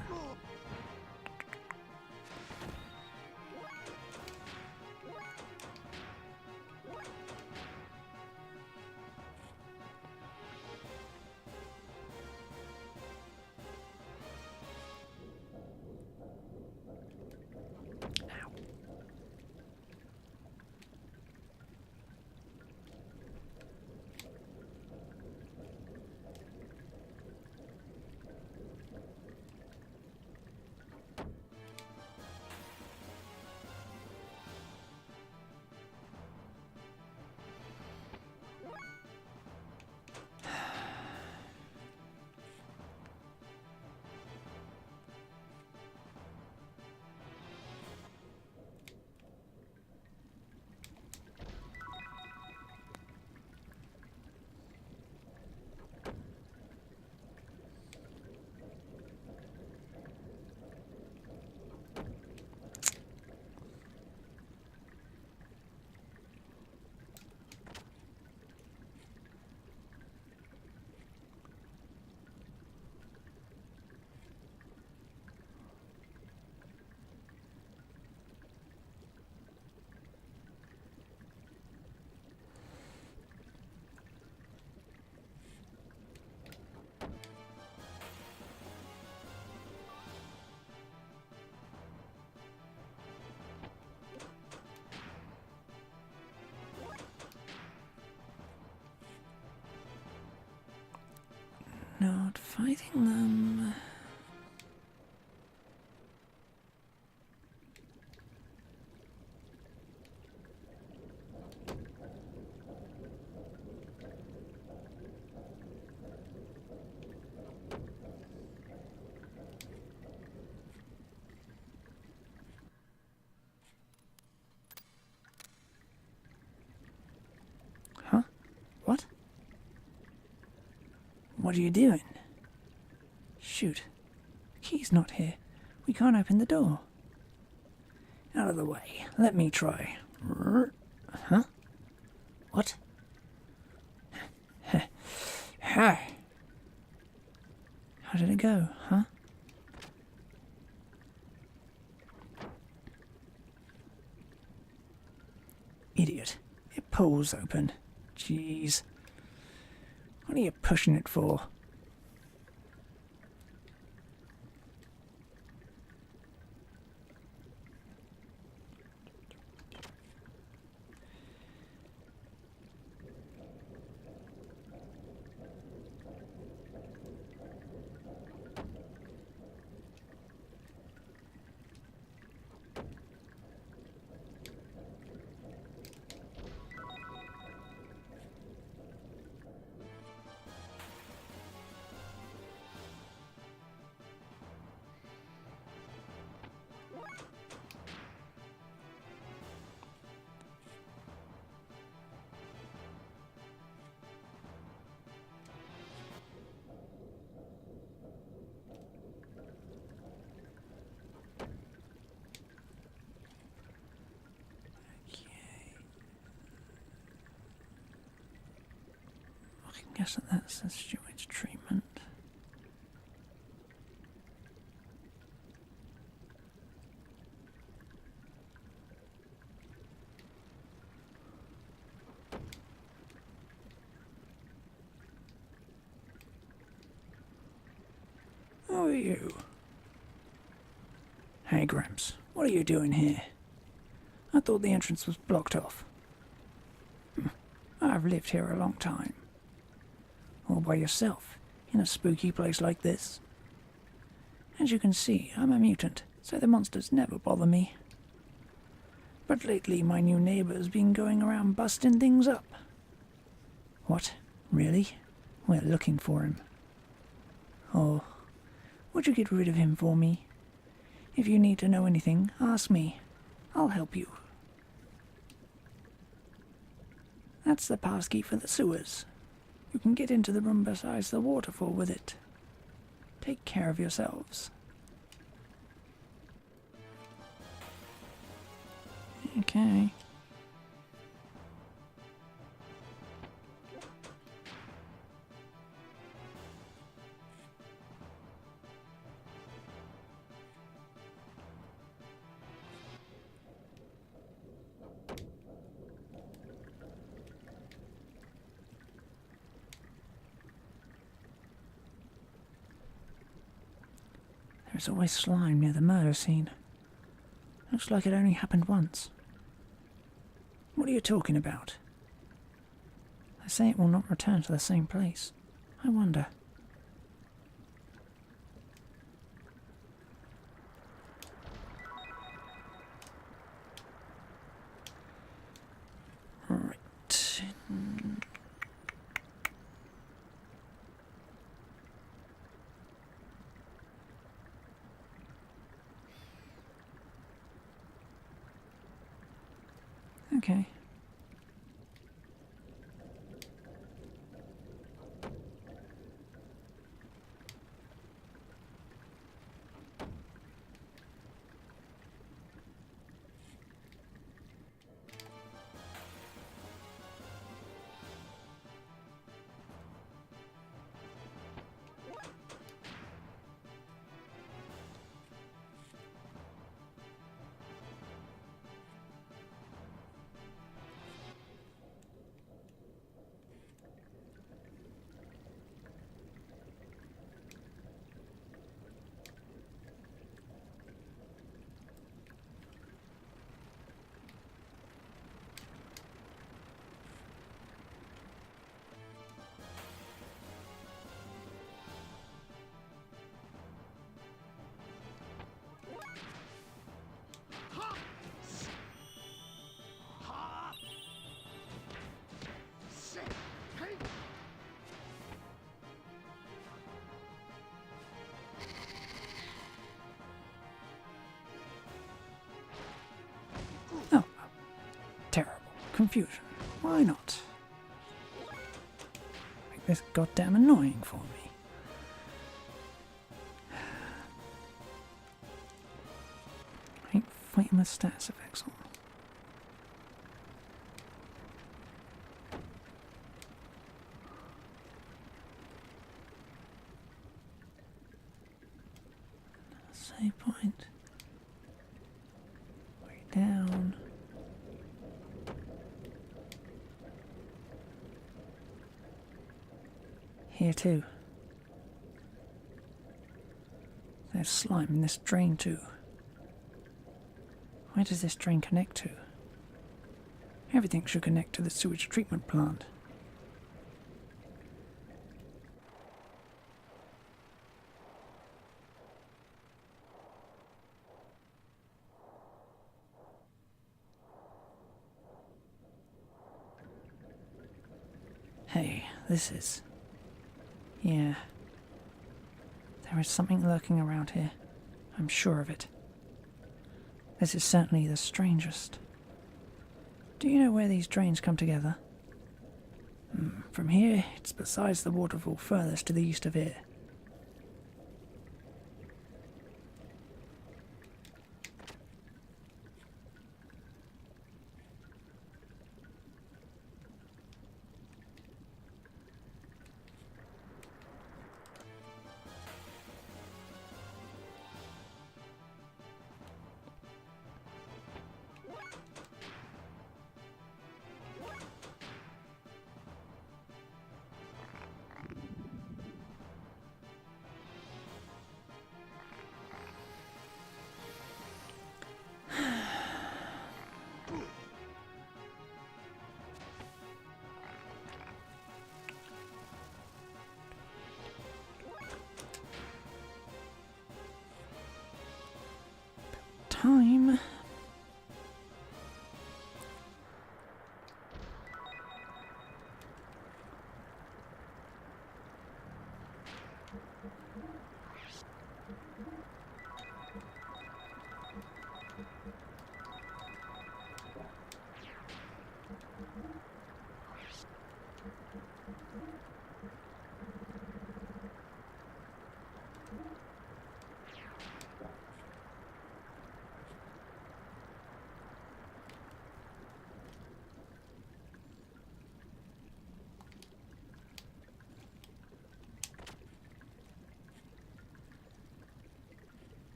Not fighting them. Huh? What? What are you doing? Shoot. The key's not here. We can't open the door. Out of the way. Let me try. Huh? What? How did it go, huh? Idiot. It pulls open. Jeez. What are you pushing it for? I guess that's the sewage treatment. Who are you? Hey, Gramps, what are you doing here? I thought the entrance was blocked off. I've lived here a long time. All by yourself, in a spooky place like this. As you can see, I'm a mutant, so the monsters never bother me. But lately my new neighbour's been going around busting things up. What? Really? We're looking for him. Oh, would you get rid of him for me? If you need to know anything, ask me. I'll help you. That's the passkey for the sewers. You can get into the room beside the waterfall with it. Take care of yourselves. Okay. There's always slime near the murder scene. Looks like it only happened once. What are you talking about? They say it will not return to the same place. I wonder. Right. Okay. confusion. Why not? Make this goddamn annoying for me. I ain't fighting with status effects on. Save point. Way down. Here too. There's slime in this drain too. Where does this drain connect to? Everything should connect to the sewage treatment plant. Hey, this is... Yeah. There is something lurking around here. I'm sure of it. This is certainly the strangest. Do you know where these drains come together? From here, it's besides the waterfall furthest to the east of here. Time.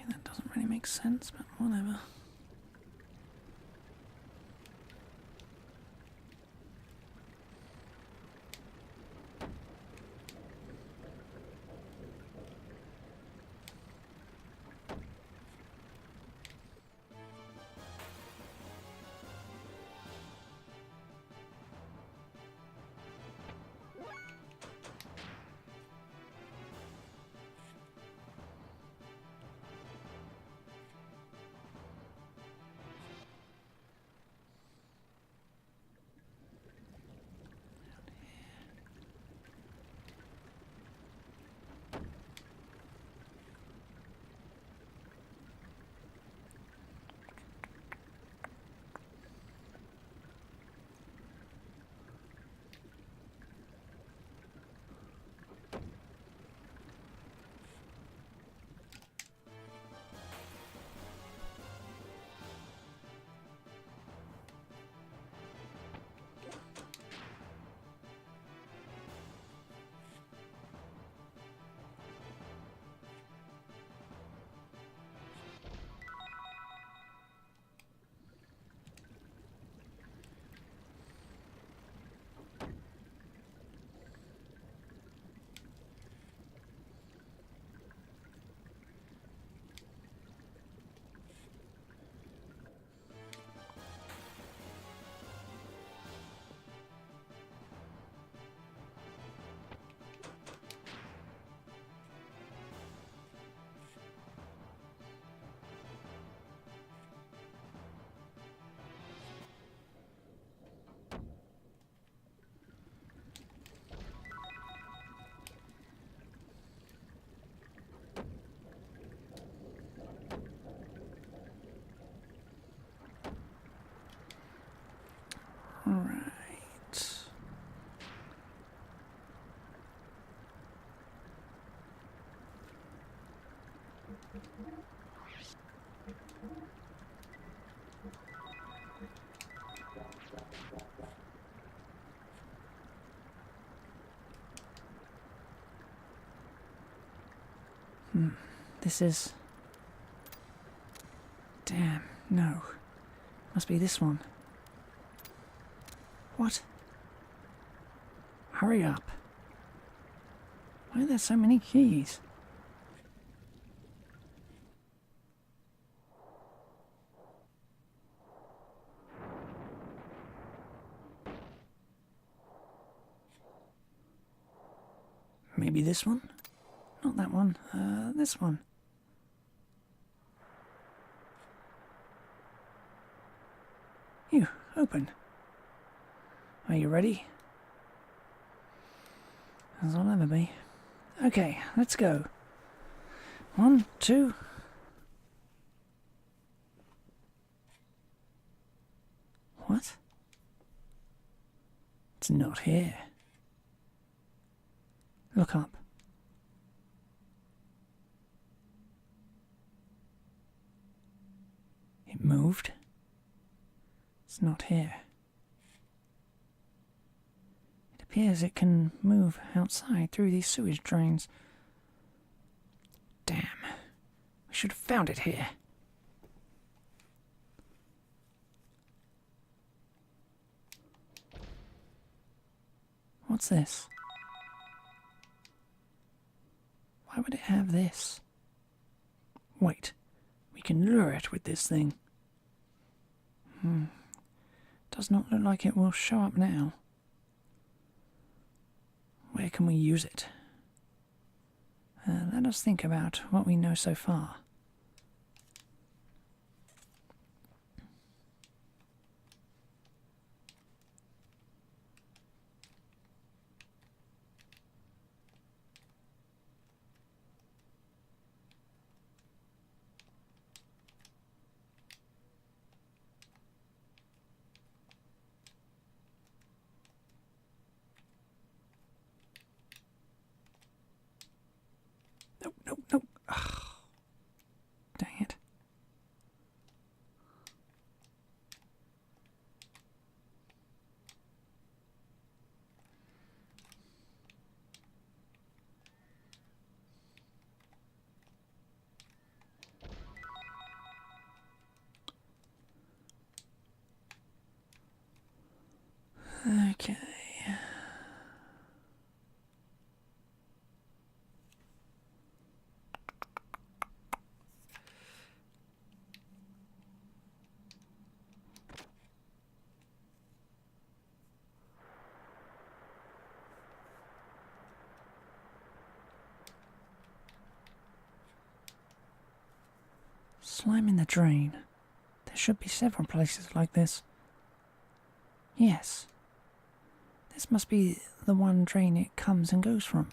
That doesn't really make sense, but whatever. Right. This is... Damn, no. Must be this one. What? Hurry up. Why are there so many keys? Maybe this one? Not that one. This one. You, open. Are you ready? As I'll ever be. Okay, let's go. 1, 2... What? It's not here. Look up. It moved. It's not here. It appears it can move outside through these sewage drains. Damn. We should have found it here. What's this? Why would it have this? Wait, we can lure it with this thing. Does not look like it will show up now. Where can we use it? Let us think about what we know so far. No. Ugh. Dang it. Okay. Slime in the drain. There should be several places like this. Yes. This must be the one drain it comes and goes from.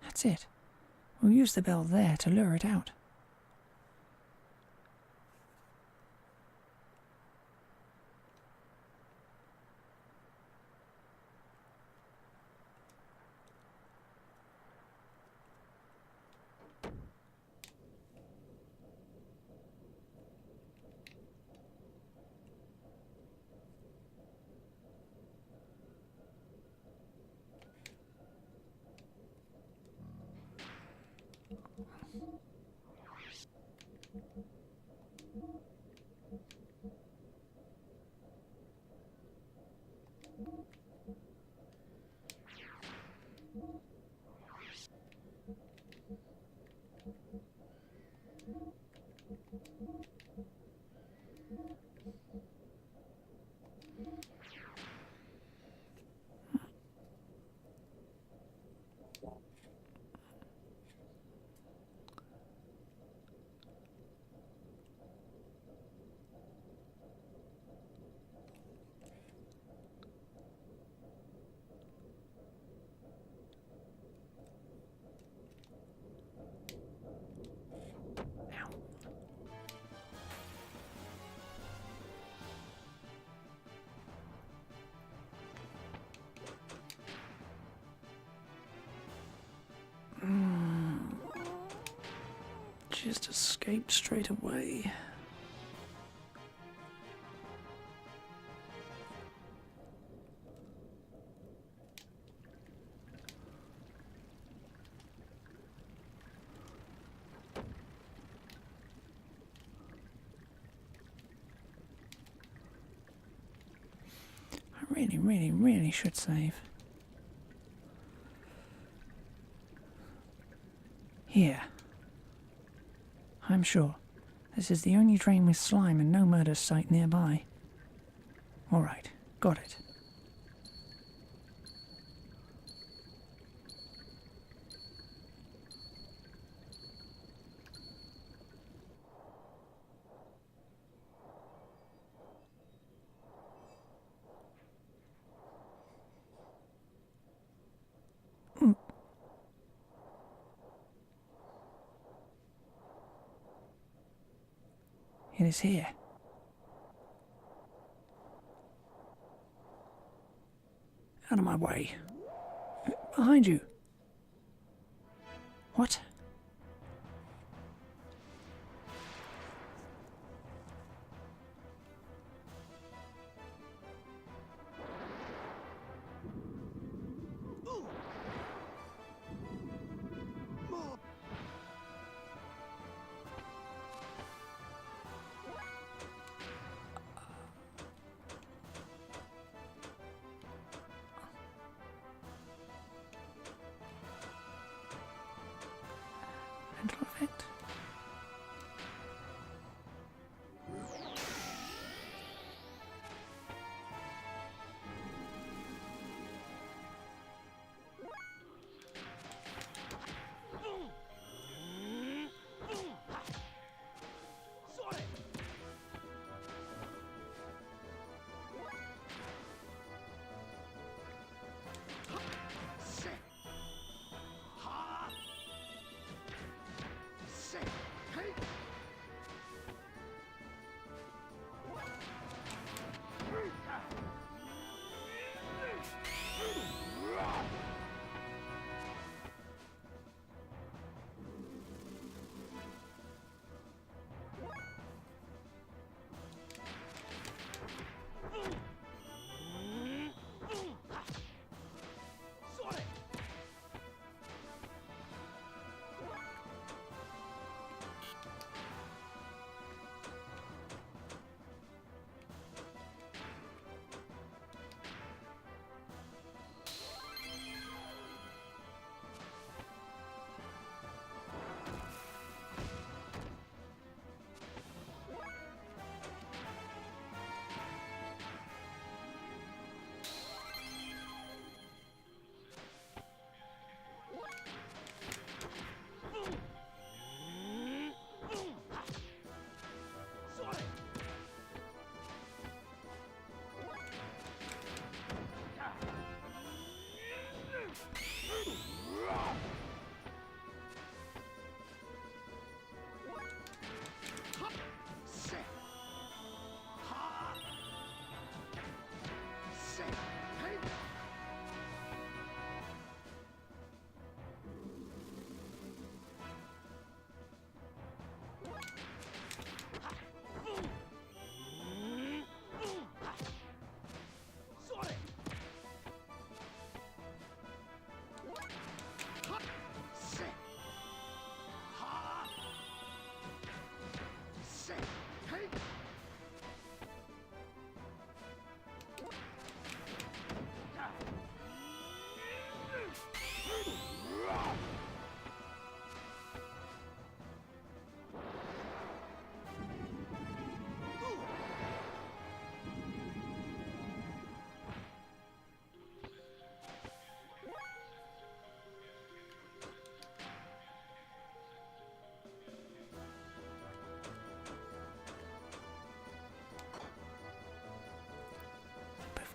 That's it. We'll use the bell there to lure it out. Just escape straight away. I really should save. Here. I'm sure. This is the only drain with slime and no murder site nearby. Alright, got it. It is here. Out of my way. Behind you. What? Mental effect.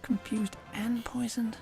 Confused and poisoned?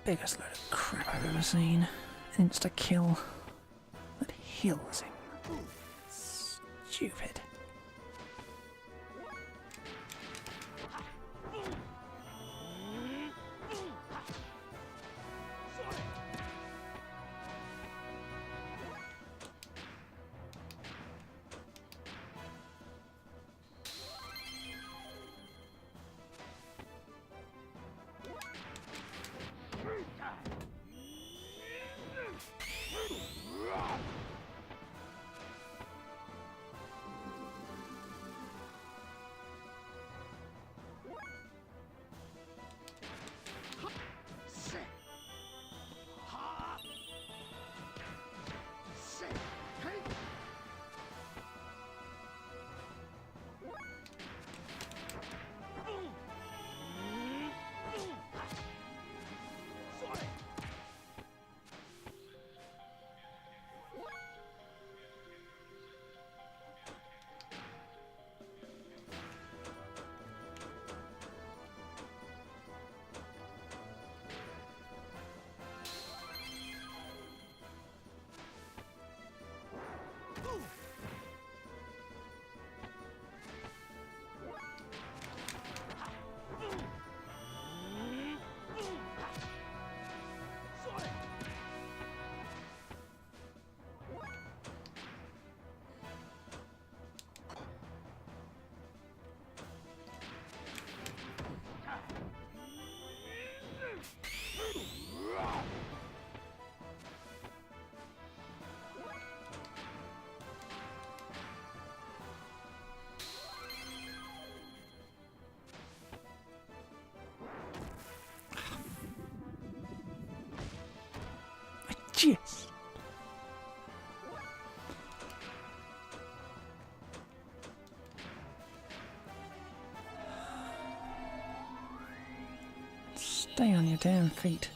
biggest load of crap I've ever seen. Insta-kill. That heals him. Stupid. Yes. Stay on your damn feet.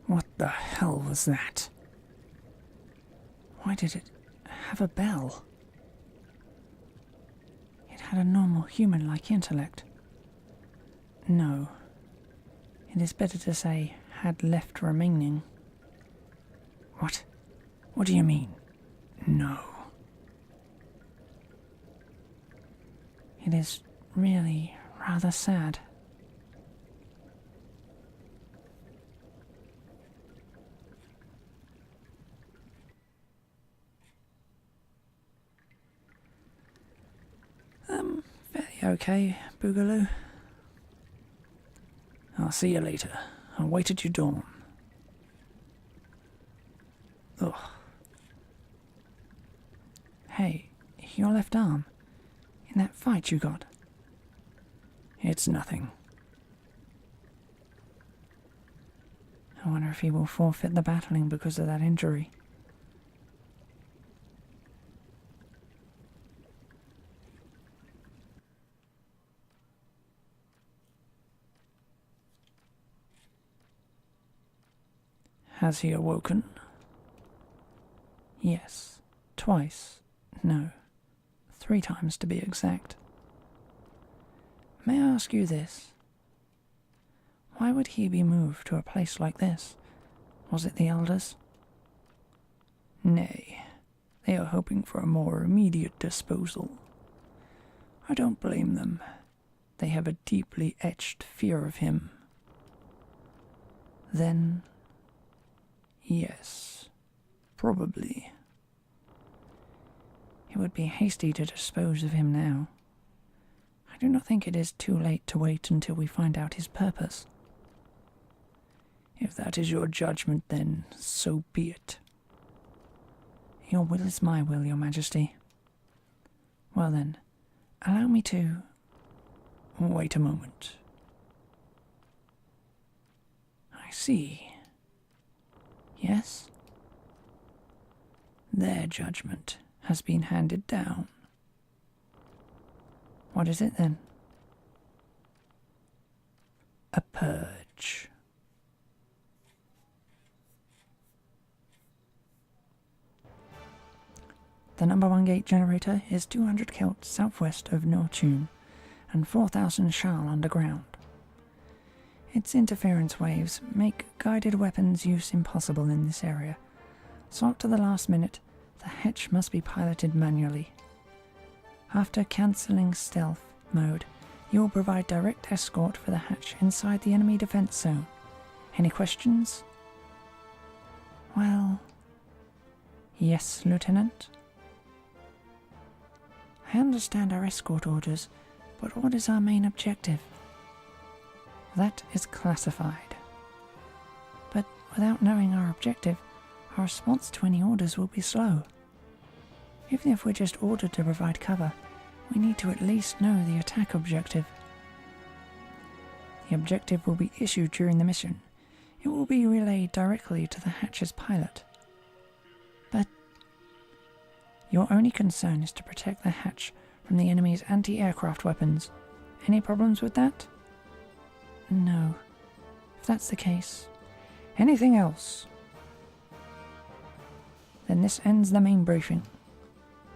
What the hell was that? Why did it have a bell? It had a normal human-like intellect. No. It is better to say, had left remaining. What? What do you mean? No. It is really rather sad. Very okay, Boogaloo? I'll see you later. I'll wait at your dorm. Ugh. Hey, your left arm. In that fight you got. It's nothing. I wonder if he will forfeit the battling because of that injury. Has he awoken? Yes. Twice. No. 3 times to be exact. May I ask you this? Why would he be moved to a place like this? Was it the elders? Nay, they are hoping for a more immediate disposal. I don't blame them. They have a deeply etched fear of him. Then, yes, probably. It would be hasty to dispose of him now. I do not think it is too late to wait until we find out his purpose. If that is your judgment, then so be it. Your will is my will, Your Majesty. Well then, allow me to... Wait a moment. I see. Yes? Their judgment has been handed down. What is it then? A purge. The number 1 gate generator is 200 Kelt southwest of Nortune and 4,000 Shal underground. Its interference waves make guided weapons use impossible in this area, so up to the last minute, the hatch must be piloted manually. After cancelling stealth mode, you will provide direct escort for the hatch inside the enemy defense zone. Any questions? Well, yes, Lieutenant. I understand our escort orders, but what is our main objective? That is classified. But without knowing our objective, our response to any orders will be slow. Even if we're just ordered to provide cover, we need to at least know the attack objective. The objective will be issued during the mission. It will be relayed directly to the hatch's pilot. But your only concern is to protect the hatch from the enemy's anti-aircraft weapons. Any problems with that? No. If that's the case. Anything else? Then this ends the main briefing.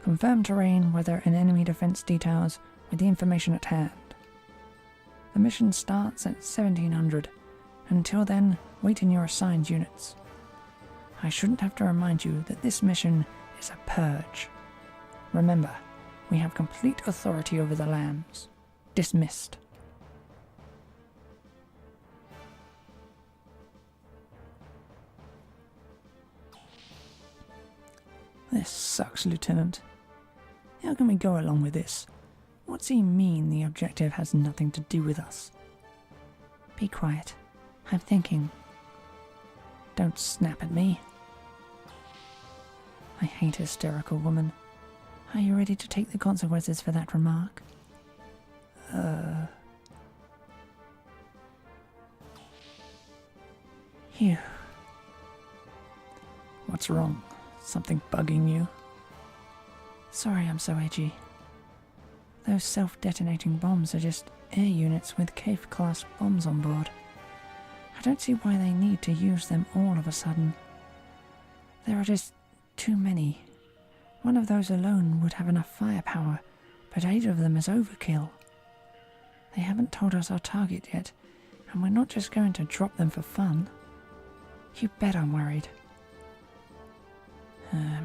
Confirm terrain, weather and enemy defense details with the information at hand. The mission starts at 1700. Until then, wait in your assigned units. I shouldn't have to remind you that this mission is a purge. Remember, we have complete authority over the lambs. Dismissed. This sucks, Lieutenant. How can we go along with this? What's he mean the objective has nothing to do with us? Be quiet. I'm thinking. Don't snap at me. I hate hysterical women. Are you ready to take the consequences for that remark? Phew. What's wrong? Something bugging you? Sorry I'm so edgy. Those self-detonating bombs are just air units with Cave-class bombs on board. I don't see why they need to use them all of a sudden. There are just too many. One of those alone would have enough firepower, but 8 of them is overkill. They haven't told us our target yet, and we're not just going to drop them for fun. You bet I'm worried.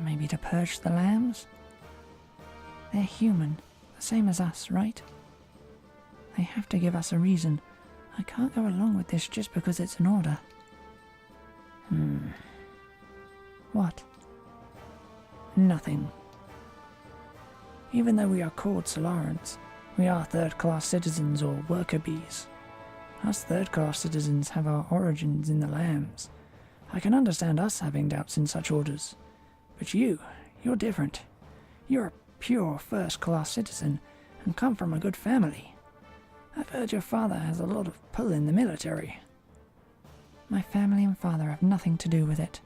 Maybe to purge the lambs? They're human, the same as us, right? They have to give us a reason. I can't go along with this just because it's an order. What? Nothing. Even though we are called Solarans, We are third-class citizens or worker bees. Us third-class citizens have our origins in the lambs. I can understand us having doubts in such orders. But you're different. You're a pure first-class citizen and come from a good family. I've heard your father has a lot of pull in the military. My family and father have nothing to do with it.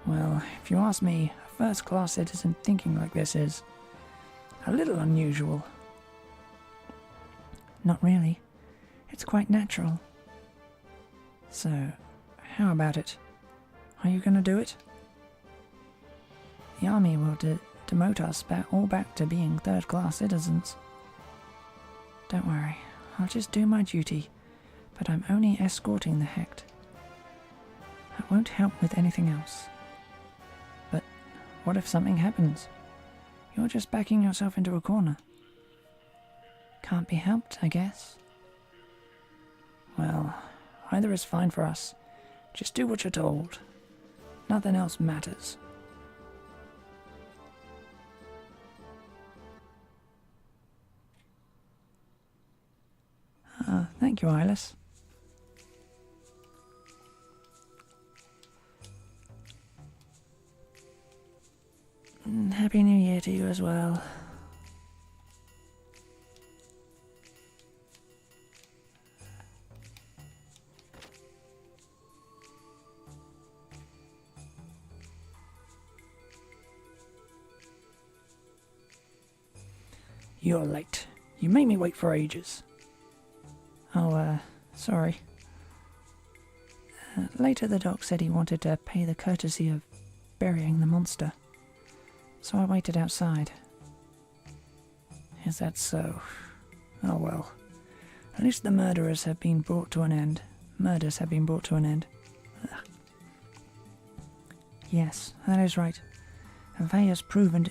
Well, if you ask me, a first-class citizen thinking like this is a little unusual. Not really. It's quite natural. So, how about it? Are you going to do it? The army will demote us all back to being third-class citizens. Don't worry, I'll just do my duty, but I'm only escorting the Hecht. I won't help with anything else. But what if something happens? You're just backing yourself into a corner. Can't be helped, I guess. Well, either is fine for us. Just do what you're told. Nothing else matters. Thank you, Eyeless. Happy New Year to you as well. You're late. You made me wait for ages. Oh, sorry. Later the doc said he wanted to pay the courtesy of burying the monster. So I waited outside. Is that so? Oh well. At least the murderers have been brought to an end. Murders have been brought to an end. Ugh. Yes, that is right. And Faye has proven...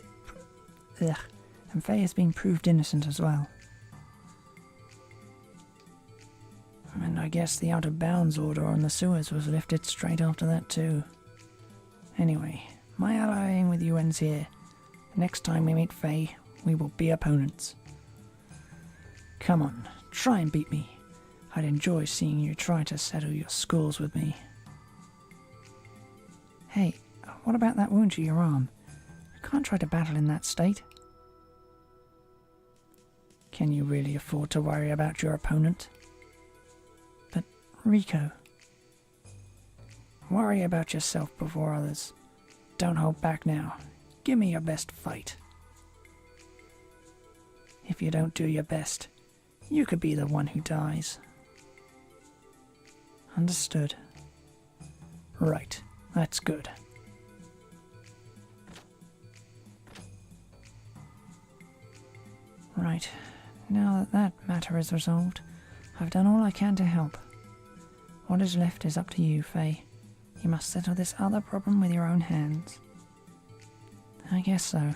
And Faye has been proved innocent as well. And I guess the out-of-bounds order on the sewers was lifted straight after that too. Anyway, my allying with you ends here. Next time we meet Faye, we will be opponents. Come on, try and beat me. I'd enjoy seeing you try to settle your scores with me. Hey, what about that wound to your arm? You can't try to battle in that state. Can you really afford to worry about your opponent? But, Rico... Worry about yourself before others. Don't hold back now. Give me your best fight. If you don't do your best, you could be the one who dies. Understood. Right, that's good. Right, now that that matter is resolved, I've done all I can to help. What is left is up to you, Faye. You must settle this other problem with your own hands. I guess so.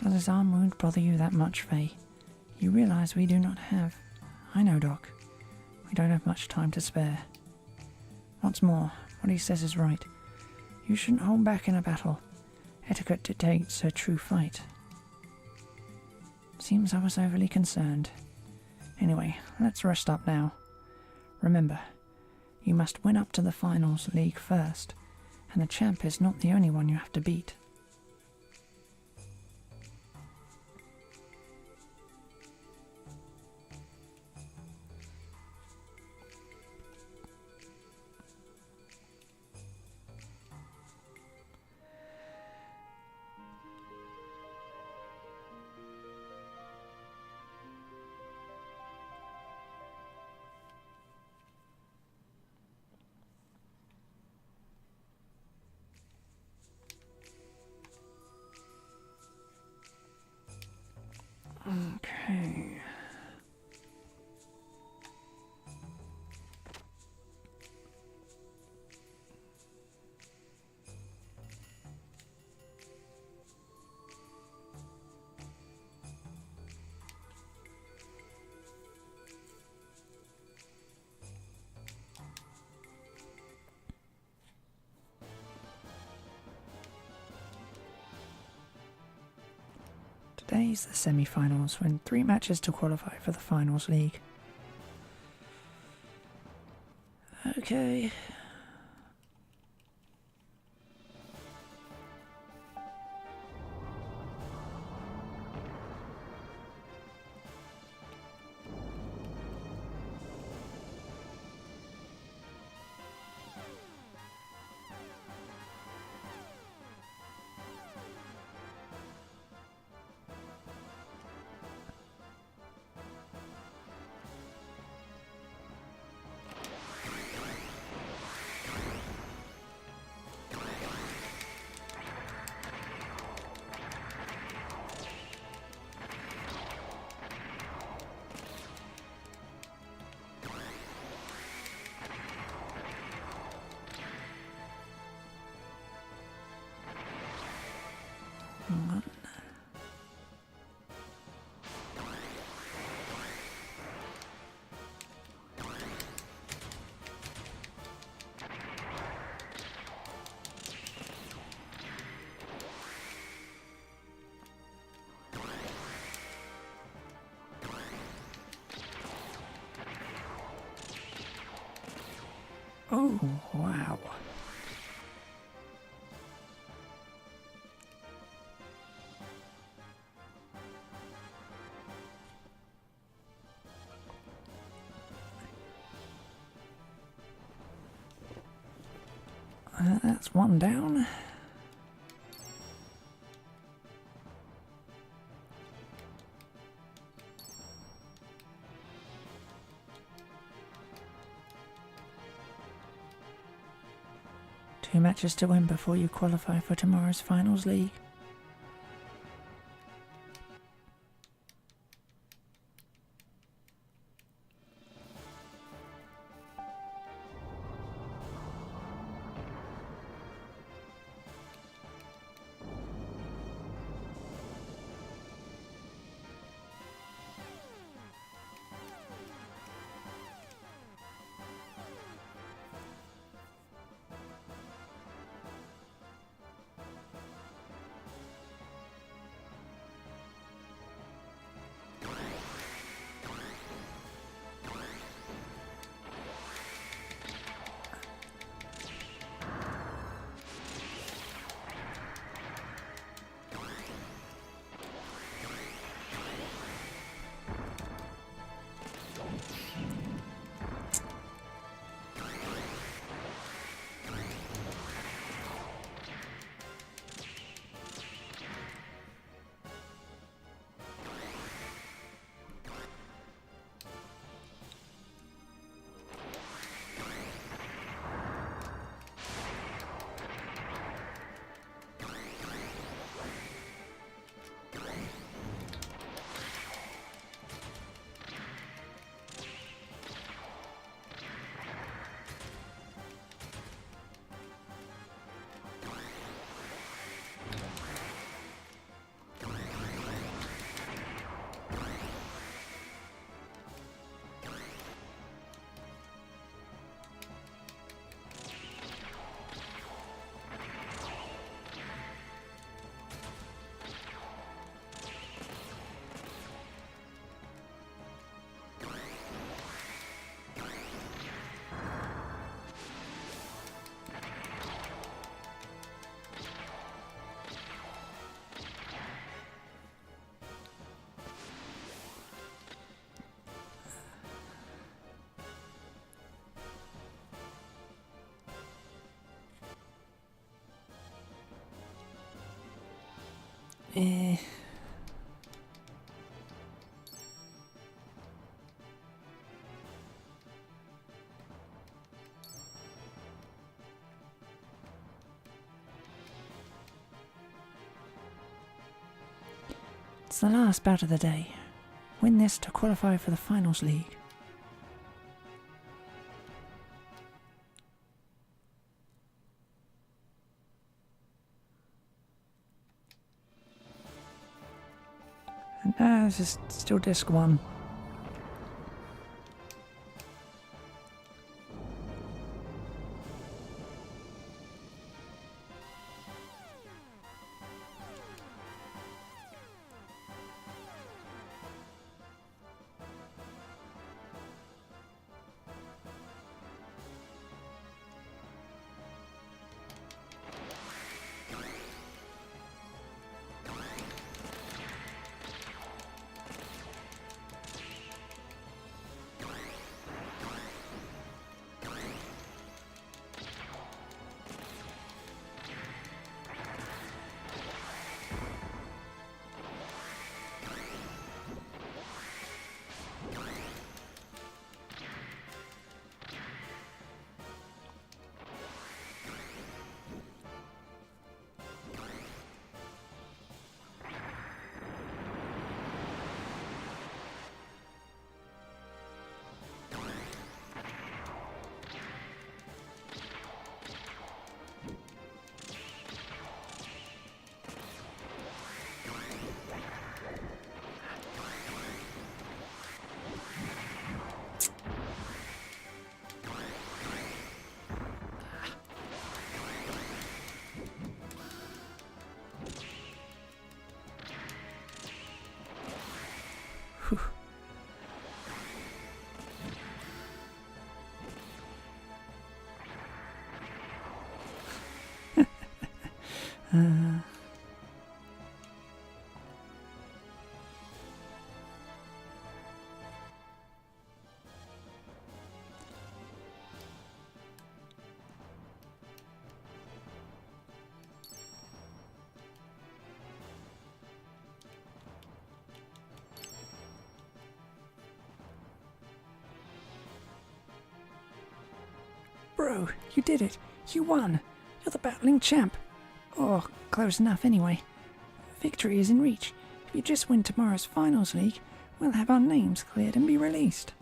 Does his arm wound bother you that much, Faye? You realize we do not have... I know, Doc. We don't have much time to spare. What's more, what he says is right. You shouldn't hold back in a battle. Etiquette dictates a true fight. Seems I was overly concerned. Anyway, let's rest up now. Remember, you must win up to the finals league first, and the champ is not the only one you have to beat. Okay. Today's the semi-finals, win 3 matches to qualify for the finals league. Okay. One. Oh, wow. That's one down. Two matches to win before you qualify for tomorrow's finals league. It's the last bout of the day. Win this to qualify for the finals league. And this is still disc 1. Whew. Bro, you did it. You won. You're the battling champ. Or close enough anyway. Victory is in reach. If you just win tomorrow's finals league, we'll have our names cleared and be released.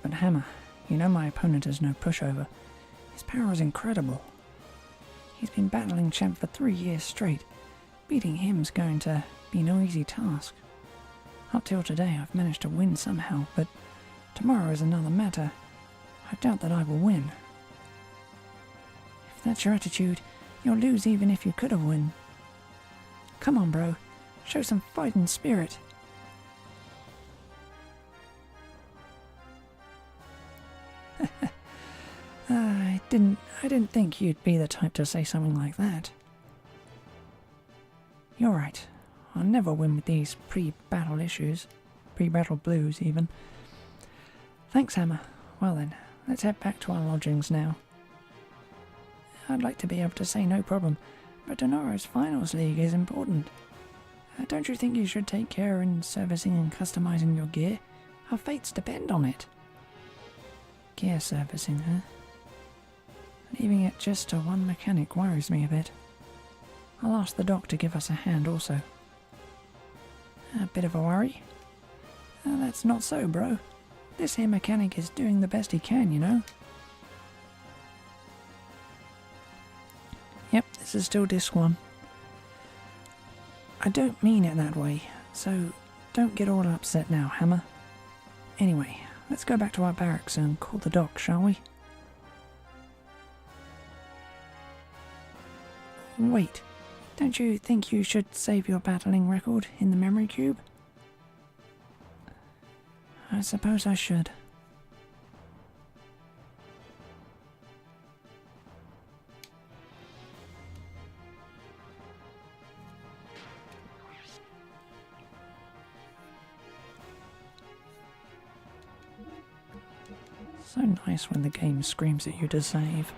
But Hammer, you know my opponent is no pushover. His power is incredible. He's been battling champ for 3 years straight. Beating him's going to be no easy task. Up till today I've managed to win somehow, but tomorrow is another matter. I doubt that I will win. If that's your attitude, you'll lose even if you could have won. Come on, bro. Show some fighting spirit. I didn't think you'd be the type to say something like that. You're right. I'll never win with these pre-battle issues. Pre-battle blues, even. Thanks, Hammer. Well then, let's head back to our lodgings now. I'd like to be able to say no problem, but tomorrow's finals league is important. Don't you think you should take care in servicing and customizing your gear? Our fates depend on it. Gear servicing, huh? Leaving it just to one mechanic worries me a bit. I'll ask the doc to give us a hand also. A bit of a worry? That's not so, bro. This here mechanic is doing the best he can, you know? Yep, this is still disc 1. I don't mean it that way, so don't get all upset now, Hammer. Anyway, let's go back to our barracks and call the doc, shall we? Wait, don't you think you should save your battling record in the memory cube? I suppose I should. So nice when the game screams at you to save.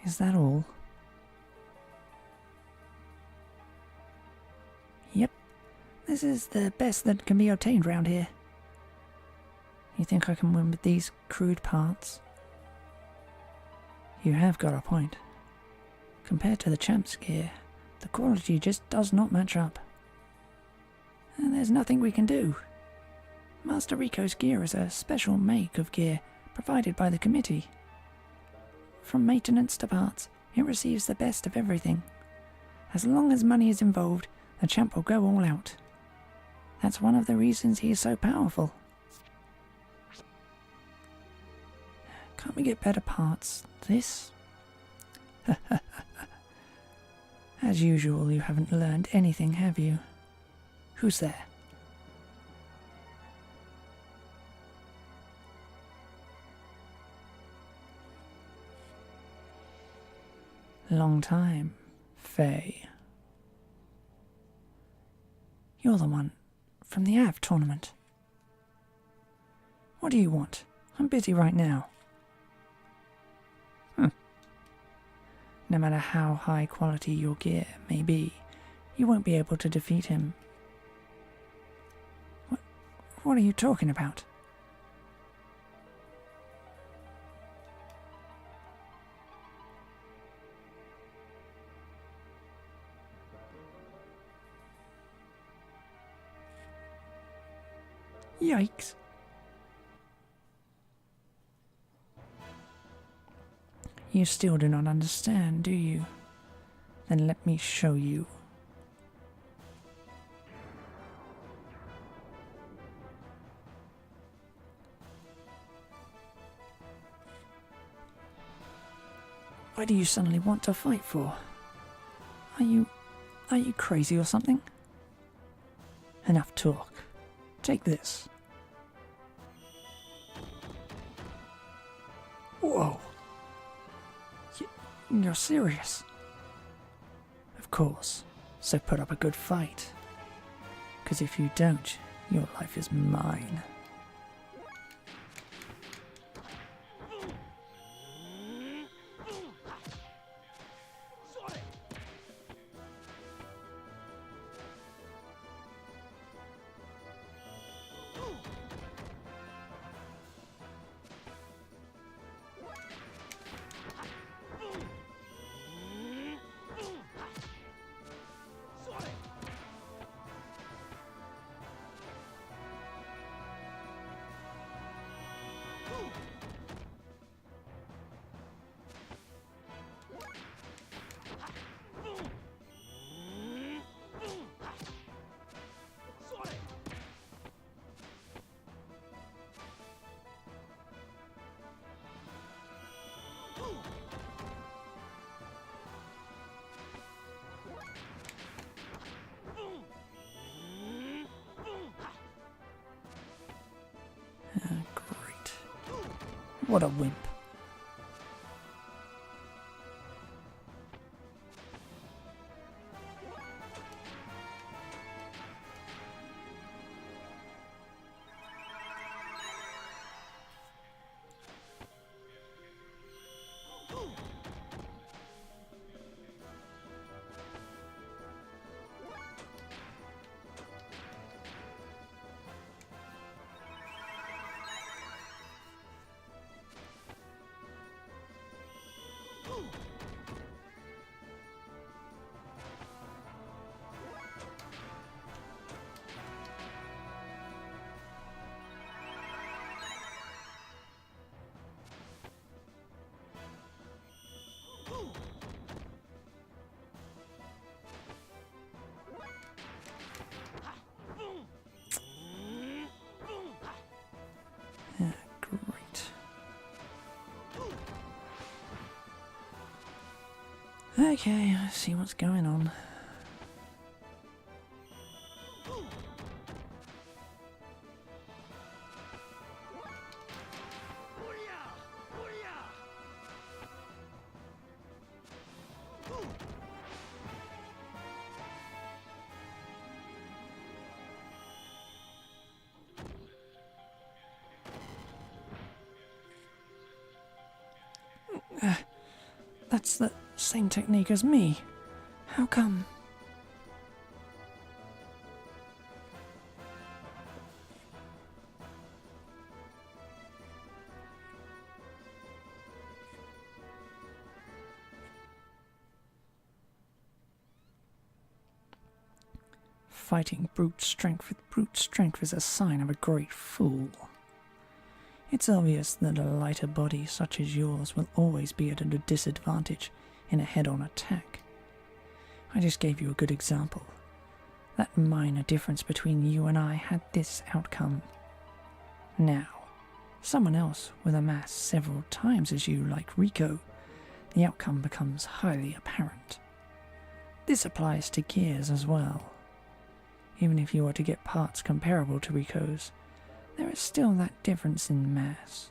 Is that all? Yep, this is the best that can be obtained round here. You think I can win with these crude parts? You have got a point. Compared to the champ's gear, the quality just does not match up. And there's nothing we can do. Master Rico's gear is a special make of gear provided by the committee. From maintenance to parts, it receives the best of everything. As long as money is involved, the champ will go all out. That's one of the reasons he is so powerful. Can't we get better parts? This? As usual, you haven't learned anything, have you? Who's there? Long time, Faye. You're the one from the AV tournament. What do you want? I'm busy right now. No matter how high quality your gear may be, you won't be able to defeat him. What are you talking about? Yikes. You still do not understand, do you? Then let me show you. Why do you suddenly want to fight for? Are you crazy or something? Enough talk. Take this. Whoa. You're serious? Of course. So put up a good fight. 'Cause if you don't, your life is mine. Great. What a wimp. Great. Okay, let's see what's going on. That's the same technique as me. How come? Fighting brute strength with brute strength is a sign of a great fool. It's obvious that a lighter body such as yours will always be at a disadvantage in a head-on attack. I just gave you a good example. That minor difference between you and I had this outcome. Now, someone else with a mass several times as you, like Rico, the outcome becomes highly apparent. This applies to gears as well. Even if you were to get parts comparable to Rico's, there is still that difference in mass.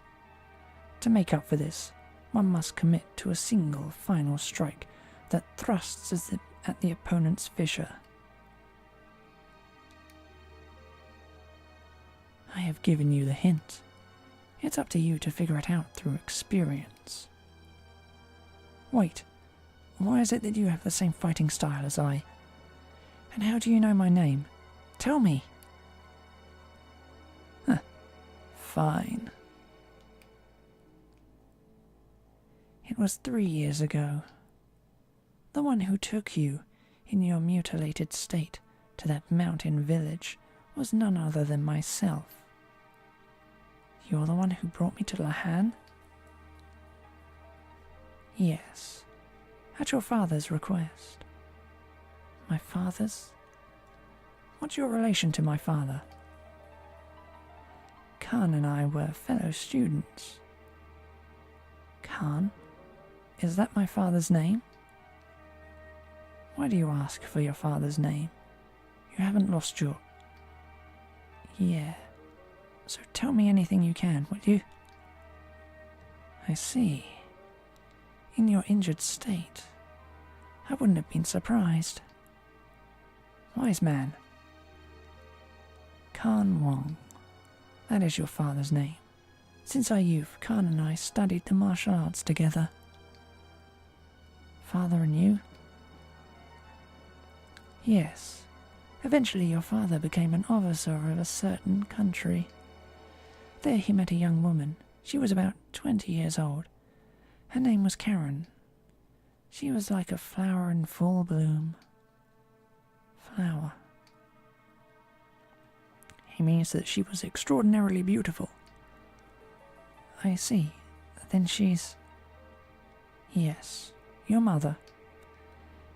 To make up for this, one must commit to a single final strike that thrusts at the opponent's fissure. I have given you the hint. It's up to you to figure it out through experience. Wait, why is it that you have the same fighting style as I? And how do you know my name? Tell me! Fine. It was 3 years ago. The one who took you, in your mutilated state, to that mountain village was none other than myself. You're the one who brought me to Lahan? Yes, at your father's request. My father's? What's your relation to my father? Khan and I were fellow students. Khan? Is that my father's name? Why do you ask for your father's name? You haven't lost your... Yeah. So tell me anything you can, would you? I see. In your injured state, I wouldn't have been surprised. Wise man. Khan Wong. That is your father's name. Since our youth, Khan and I studied the martial arts together. Father and you? Yes. Eventually your father became an officer of a certain country. There he met a young woman. She was about 20 years old. Her name was Karen. She was like a flower in full bloom. Flower. He means that she was extraordinarily beautiful. I see. Then she's... Yes, your mother.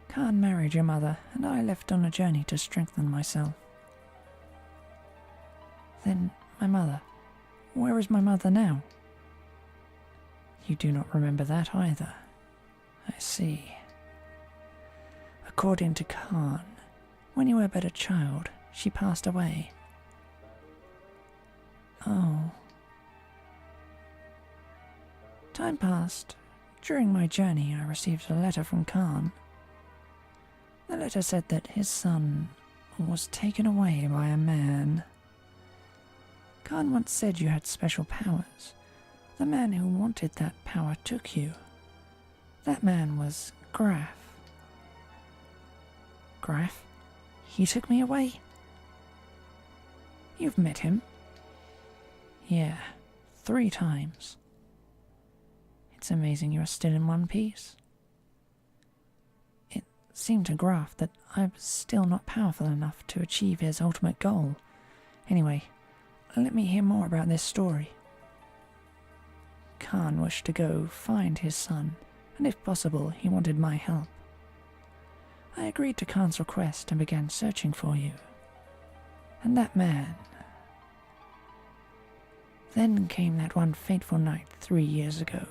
Khan married your mother, and I left on a journey to strengthen myself. Then my mother. Where is my mother now? You do not remember that either. I see. According to Khan, when you were but a child, she passed away. Oh. Time passed. During my journey, I received a letter from Khan. The letter said that his son was taken away by a man. Khan once said you had special powers. The man who wanted that power took you. That man was Graf. Graf? He took me away? You've met him? Yeah, 3 times. It's amazing you are still in one piece. It seemed to Graf that I was still not powerful enough to achieve his ultimate goal. Anyway, let me hear more about this story. Khan wished to go find his son, and if possible, he wanted my help. I agreed to Khan's request and began searching for you. And that man... Then came that one fateful night 3 years ago.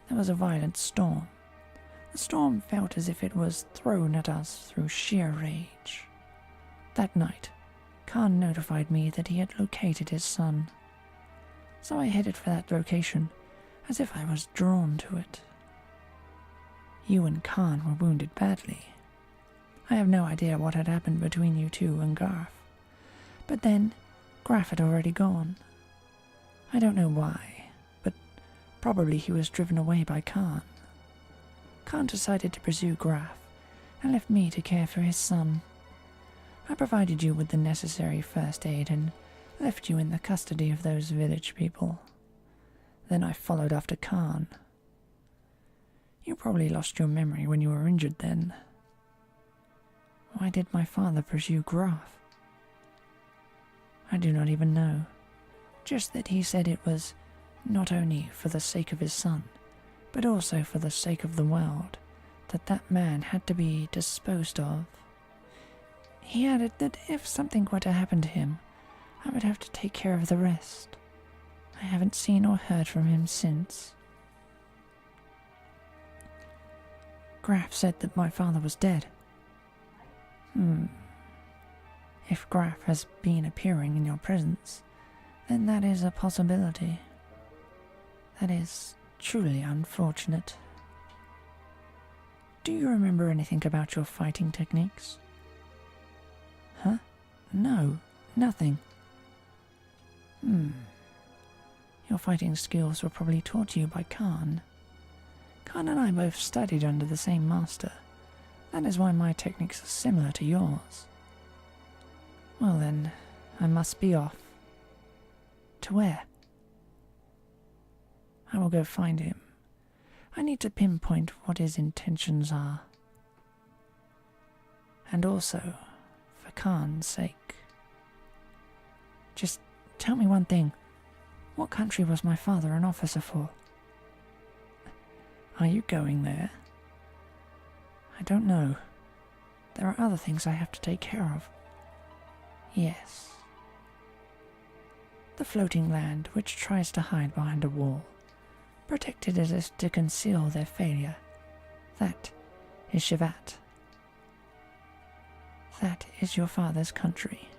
There was a violent storm. The storm felt as if it was thrown at us through sheer rage. That night, Khan notified me that he had located his son. So I headed for that location, as if I was drawn to it. You and Khan were wounded badly. I have no idea what had happened between you two and Garf. But then, Graf had already gone. I don't know why, but probably he was driven away by Khan. Khan decided to pursue Graf, and left me to care for his son. I provided you with the necessary first aid and left you in the custody of those village people. Then I followed after Khan. You probably lost your memory when you were injured then. Why did my father pursue Graf? I do not even know. Just that he said it was not only for the sake of his son, but also for the sake of the world, that that man had to be disposed of. He added that if something were to happen to him, I would have to take care of the rest. I haven't seen or heard from him since. Graf said that my father was dead. If Graf has been appearing in your presence, then that is a possibility. That is truly unfortunate. Do you remember anything about your fighting techniques? Huh? No, nothing. Your fighting skills were probably taught to you by Khan. Khan and I both studied under the same master. That is why my techniques are similar to yours. Well then, I must be off. To where? I will go find him. I need to pinpoint what his intentions are. And also, for Khan's sake. Just tell me one thing. What country was my father an officer for? Are you going there? I don't know. There are other things I have to take care of. Yes. The floating land which tries to hide behind a wall, protected as if to conceal their failure. That is Shivat. That is your father's country.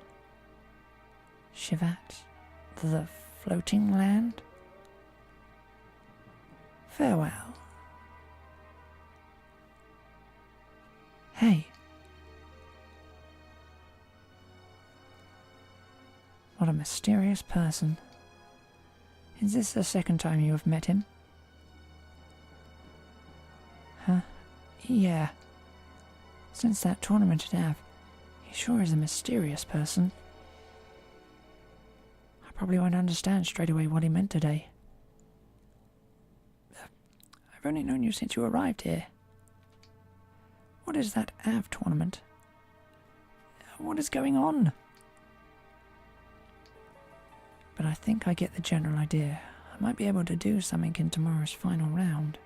Shivat, the floating land? Farewell. Hey. What a mysterious person. Is this the second time you have met him? Huh? Yeah. Since that tournament at Av, he sure is a mysterious person. I probably won't understand straight away what he meant today. I've only known you since you arrived here. What is that Av tournament? What is going on? But I think I get the general idea. I might be able to do something in tomorrow's final round.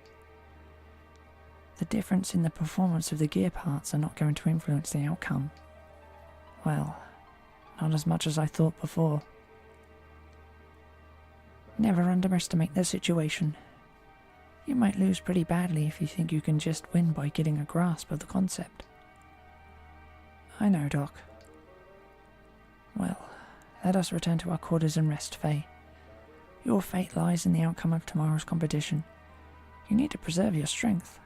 The difference in the performance of the gear parts are not going to influence the outcome. Well, not as much as I thought before. Never underestimate the situation. You might lose pretty badly if you think you can just win by getting a grasp of the concept. I know, Doc. Well, let us return to our quarters and rest, Faye. Your fate lies in the outcome of tomorrow's competition. You need to preserve your strength.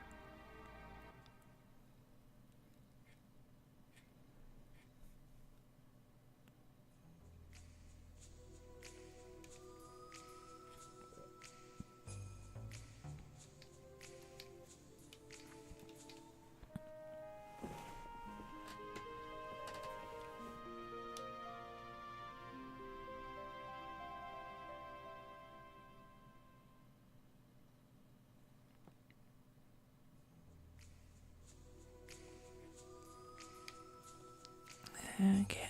Okay.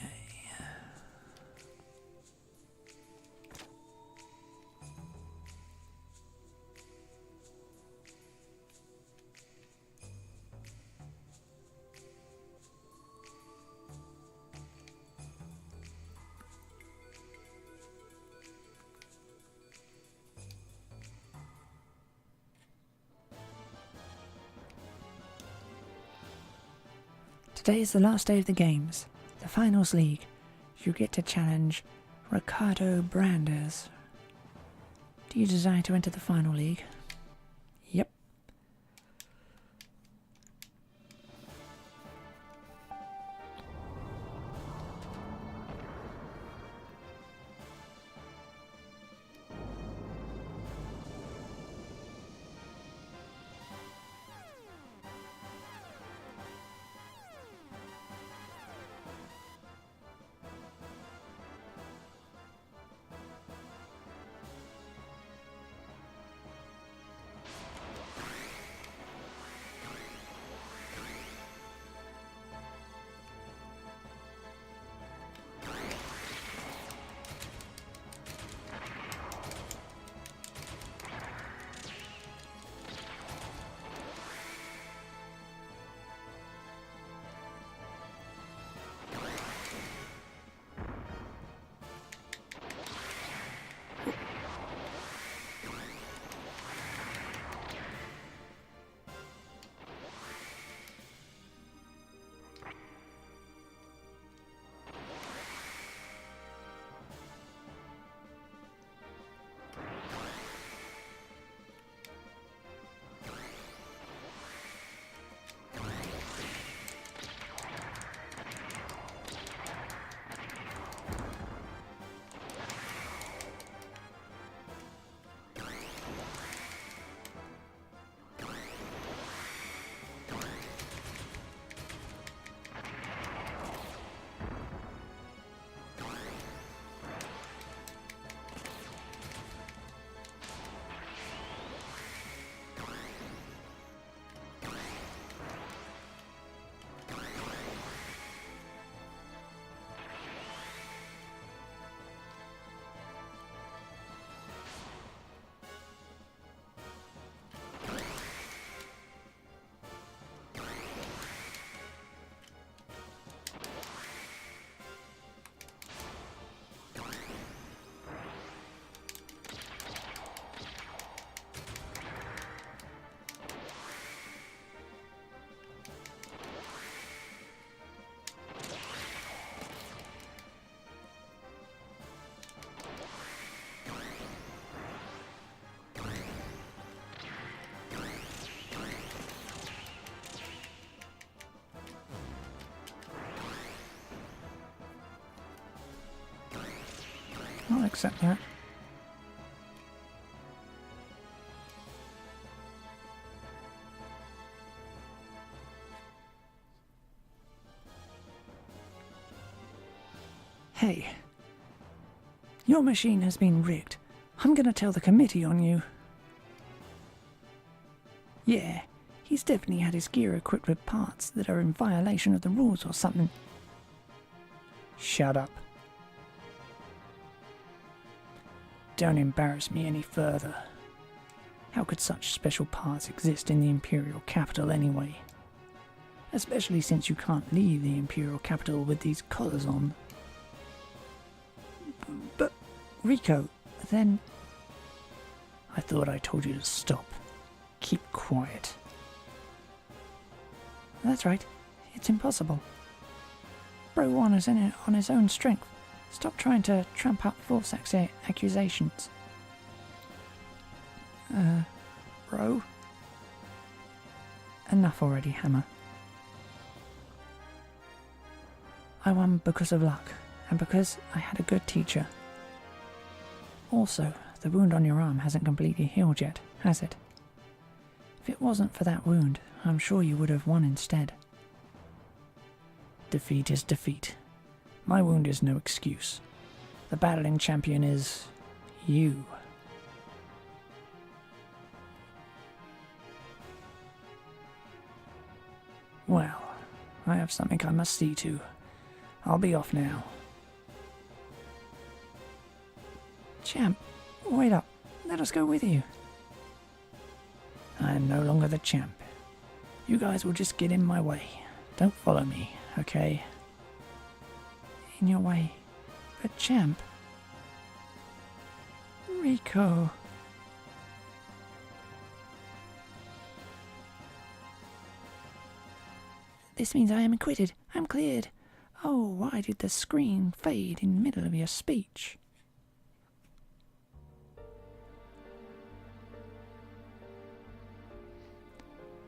Today is the last day of the games, the Finals League. You get to challenge Ricardo Brandes. Do you desire to enter the Final League? Yep. I'll accept that. Hey, your machine has been rigged. I'm gonna tell the committee on you. Yeah, he's definitely had his gear equipped with parts that are in violation of the rules or something. Shut up. Don't embarrass me any further. How could such special parts exist in the Imperial capital anyway? Especially since you can't leave the Imperial capital with these collars on. But, Rico, then... I thought I told you to stop. Keep quiet. That's right. It's impossible. Bro One is in it on his own strength. Stop trying to tramp up false accusations. Bro? Enough already, Hammer. I won because of luck, and because I had a good teacher. Also, the wound on your arm hasn't completely healed yet, has it? If it wasn't for that wound, I'm sure you would have won instead. Defeat is defeat. My wound is no excuse. The battling champion is... you. Well, I have something I must see to. I'll be off now. Champ, wait up. Let us go with you. I am no longer the champ. You guys will just get in my way. Don't follow me, okay? In your way. But champ... Rico... This means I am acquitted. I'm cleared. Oh, why did the screen fade in the middle of your speech?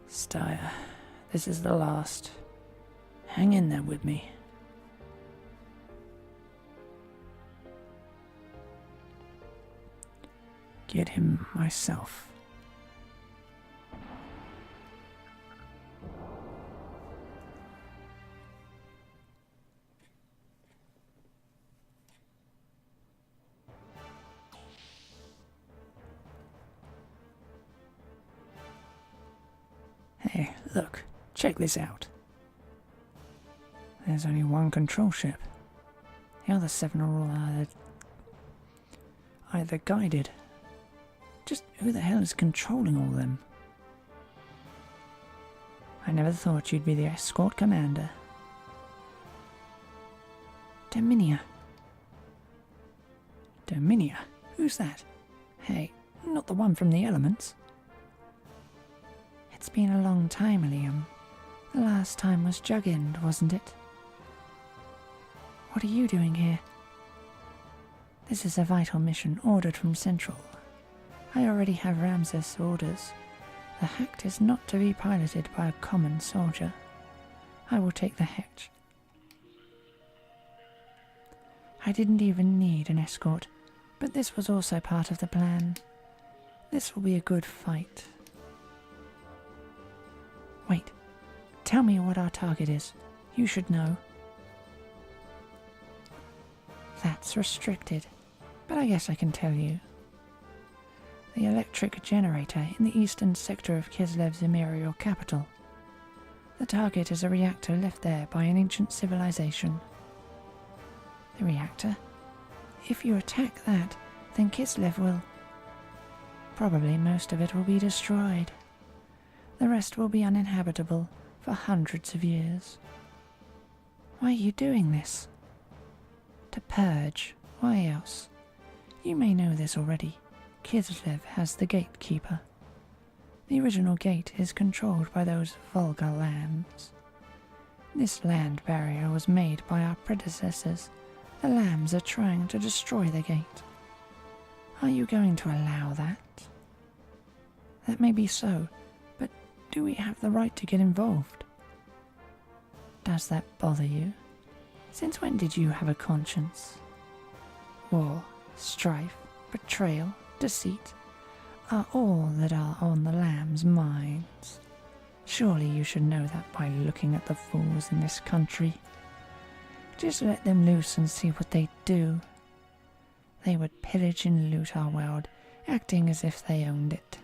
Steyr, this is the last. Hang in there with me. Get him myself. Hey, look, check this out. There's only one control ship. The other 7 are all either guided. Just who the hell is controlling all them? I never thought you'd be the escort commander. Dominia. Dominia? Who's that? Hey, not the one from the elements. It's been a long time, Liam. The last time was Jugend, wasn't it? What are you doing here? This is a vital mission ordered from Central. I already have Ramses' orders. The Hecht is not to be piloted by a common soldier. I will take the Hecht. I didn't even need an escort, but this was also part of the plan. This will be a good fight. Wait, tell me what our target is. You should know. That's restricted, but I guess I can tell you. The electric generator in the eastern sector of Kislev's imperial capital. The target is a reactor left there by an ancient civilization. The reactor? If you attack that, then Kislev will... Probably most of it will be destroyed. The rest will be uninhabitable for hundreds of years. Why are you doing this? To purge. Why else? You may know this already. Kislev has the gatekeeper. The original gate is controlled by those vulgar lambs. This land barrier was made by our predecessors. The lambs are trying to destroy the gate. Are you going to allow that? That may be so, but do we have the right to get involved? Does that bother you? Since when did you have a conscience? Or, strife, betrayal, deceit are all that are on the lamb's minds. Surely you should know that by looking at the fools in this country. Just let them loose and see what they do. They would pillage and loot our world, acting as if they owned it.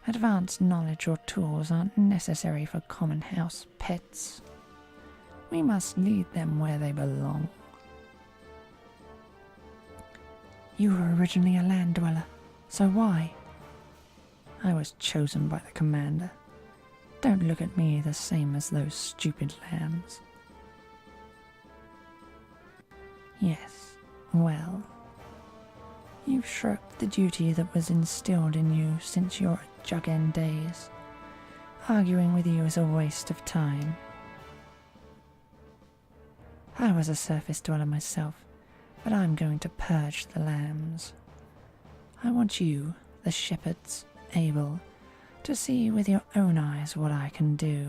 Advanced knowledge or tools aren't necessary for common house pets. We must lead them where they belong. You were originally a land dweller, so why? I was chosen by the commander. Don't look at me the same as those stupid lambs. Yes, well, you've shirked the duty that was instilled in you since your jug-end days. Arguing with you is a waste of time. I was a surface dweller myself, but I'm going to purge the lambs. I want you, the shepherds, able to see with your own eyes what I can do.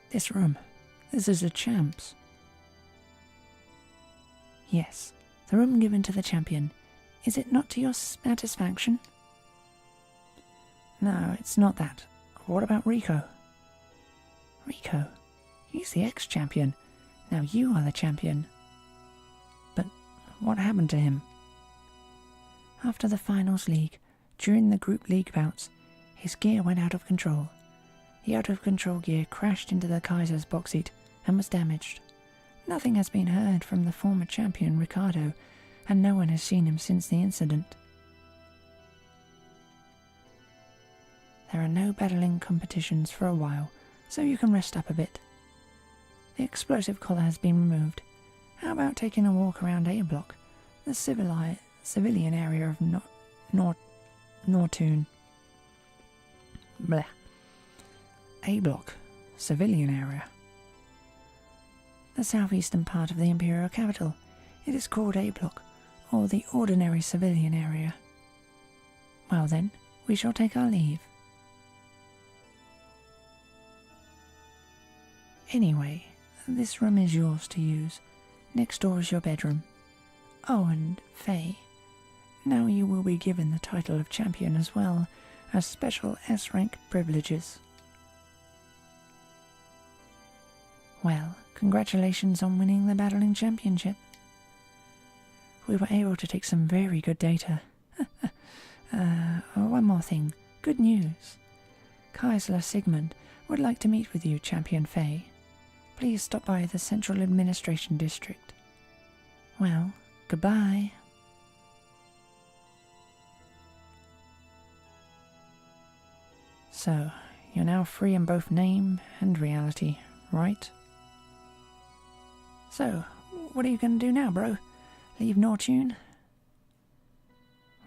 This room. This is the champ's. Yes, the room given to the champion. Is it not to your satisfaction? No, it's not that. What about Rico? Rico? He's the ex-champion. Now you are the champion. But what happened to him? After the finals league, during the group league bouts, his gear went out of control. The out-of-control gear crashed into the Kaiser's box seat and was damaged. Nothing has been heard from the former champion, Ricardo, and no one has seen him since the incident. There are no battling competitions for a while, so you can rest up a bit. The explosive collar has been removed. How about taking a walk around A Block, the civilian area of Nortoon? Bleh. A Block, civilian area. The southeastern part of the Imperial capital. It is called A Block, or the ordinary civilian area. Well then, we shall take our leave. Anyway, this room is yours to use. Next door is your bedroom. Oh, and Faye, now you will be given the title of champion as well as special S-rank privileges. Well, congratulations on winning the battling championship. We were able to take some very good data. One more thing. Good news. Kaisler Sigmund would like to meet with you, Champion Faye. Please stop by the Central Administration District. Well, goodbye. So, you're now free in both name and reality, right? So, what are you going to do now, bro? Leave Nortune?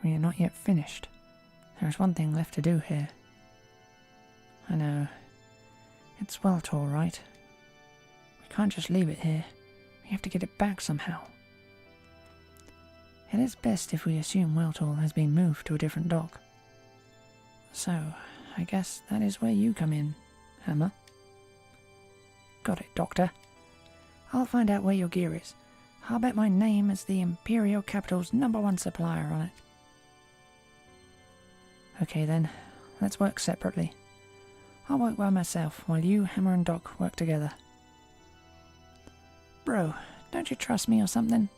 We are not yet finished. There's one thing left to do here. I know. It's Weltor, right? We can't just leave it here. We have to get it back somehow. It is best if we assume Weltor has been moved to a different dock. So, I guess that is where you come in, Hammer. Got it, Doctor. I'll find out where your gear is. I'll bet my name is the Imperial Capital's #1 supplier on it. Okay then, let's work separately. I'll work by myself while you, Hammer and Doc work together. Bro, don't you trust me or something?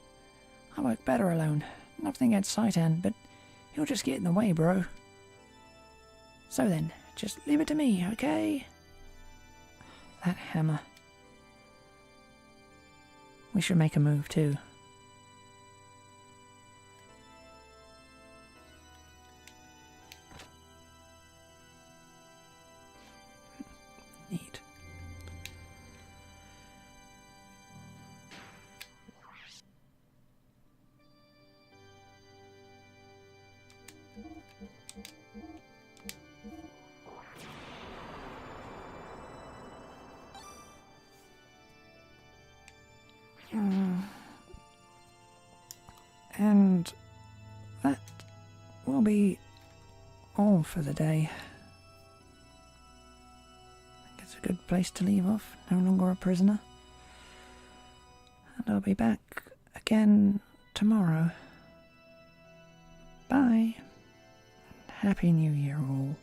I work better alone. Nothing against Saitan, but he'll just get in the way, bro. So then, just leave it to me, okay? That Hammer. We should make a move too. that'll be all for the day. I think it's a good place to leave off, no longer a prisoner. And I'll be back again tomorrow. Bye. Happy New Year all.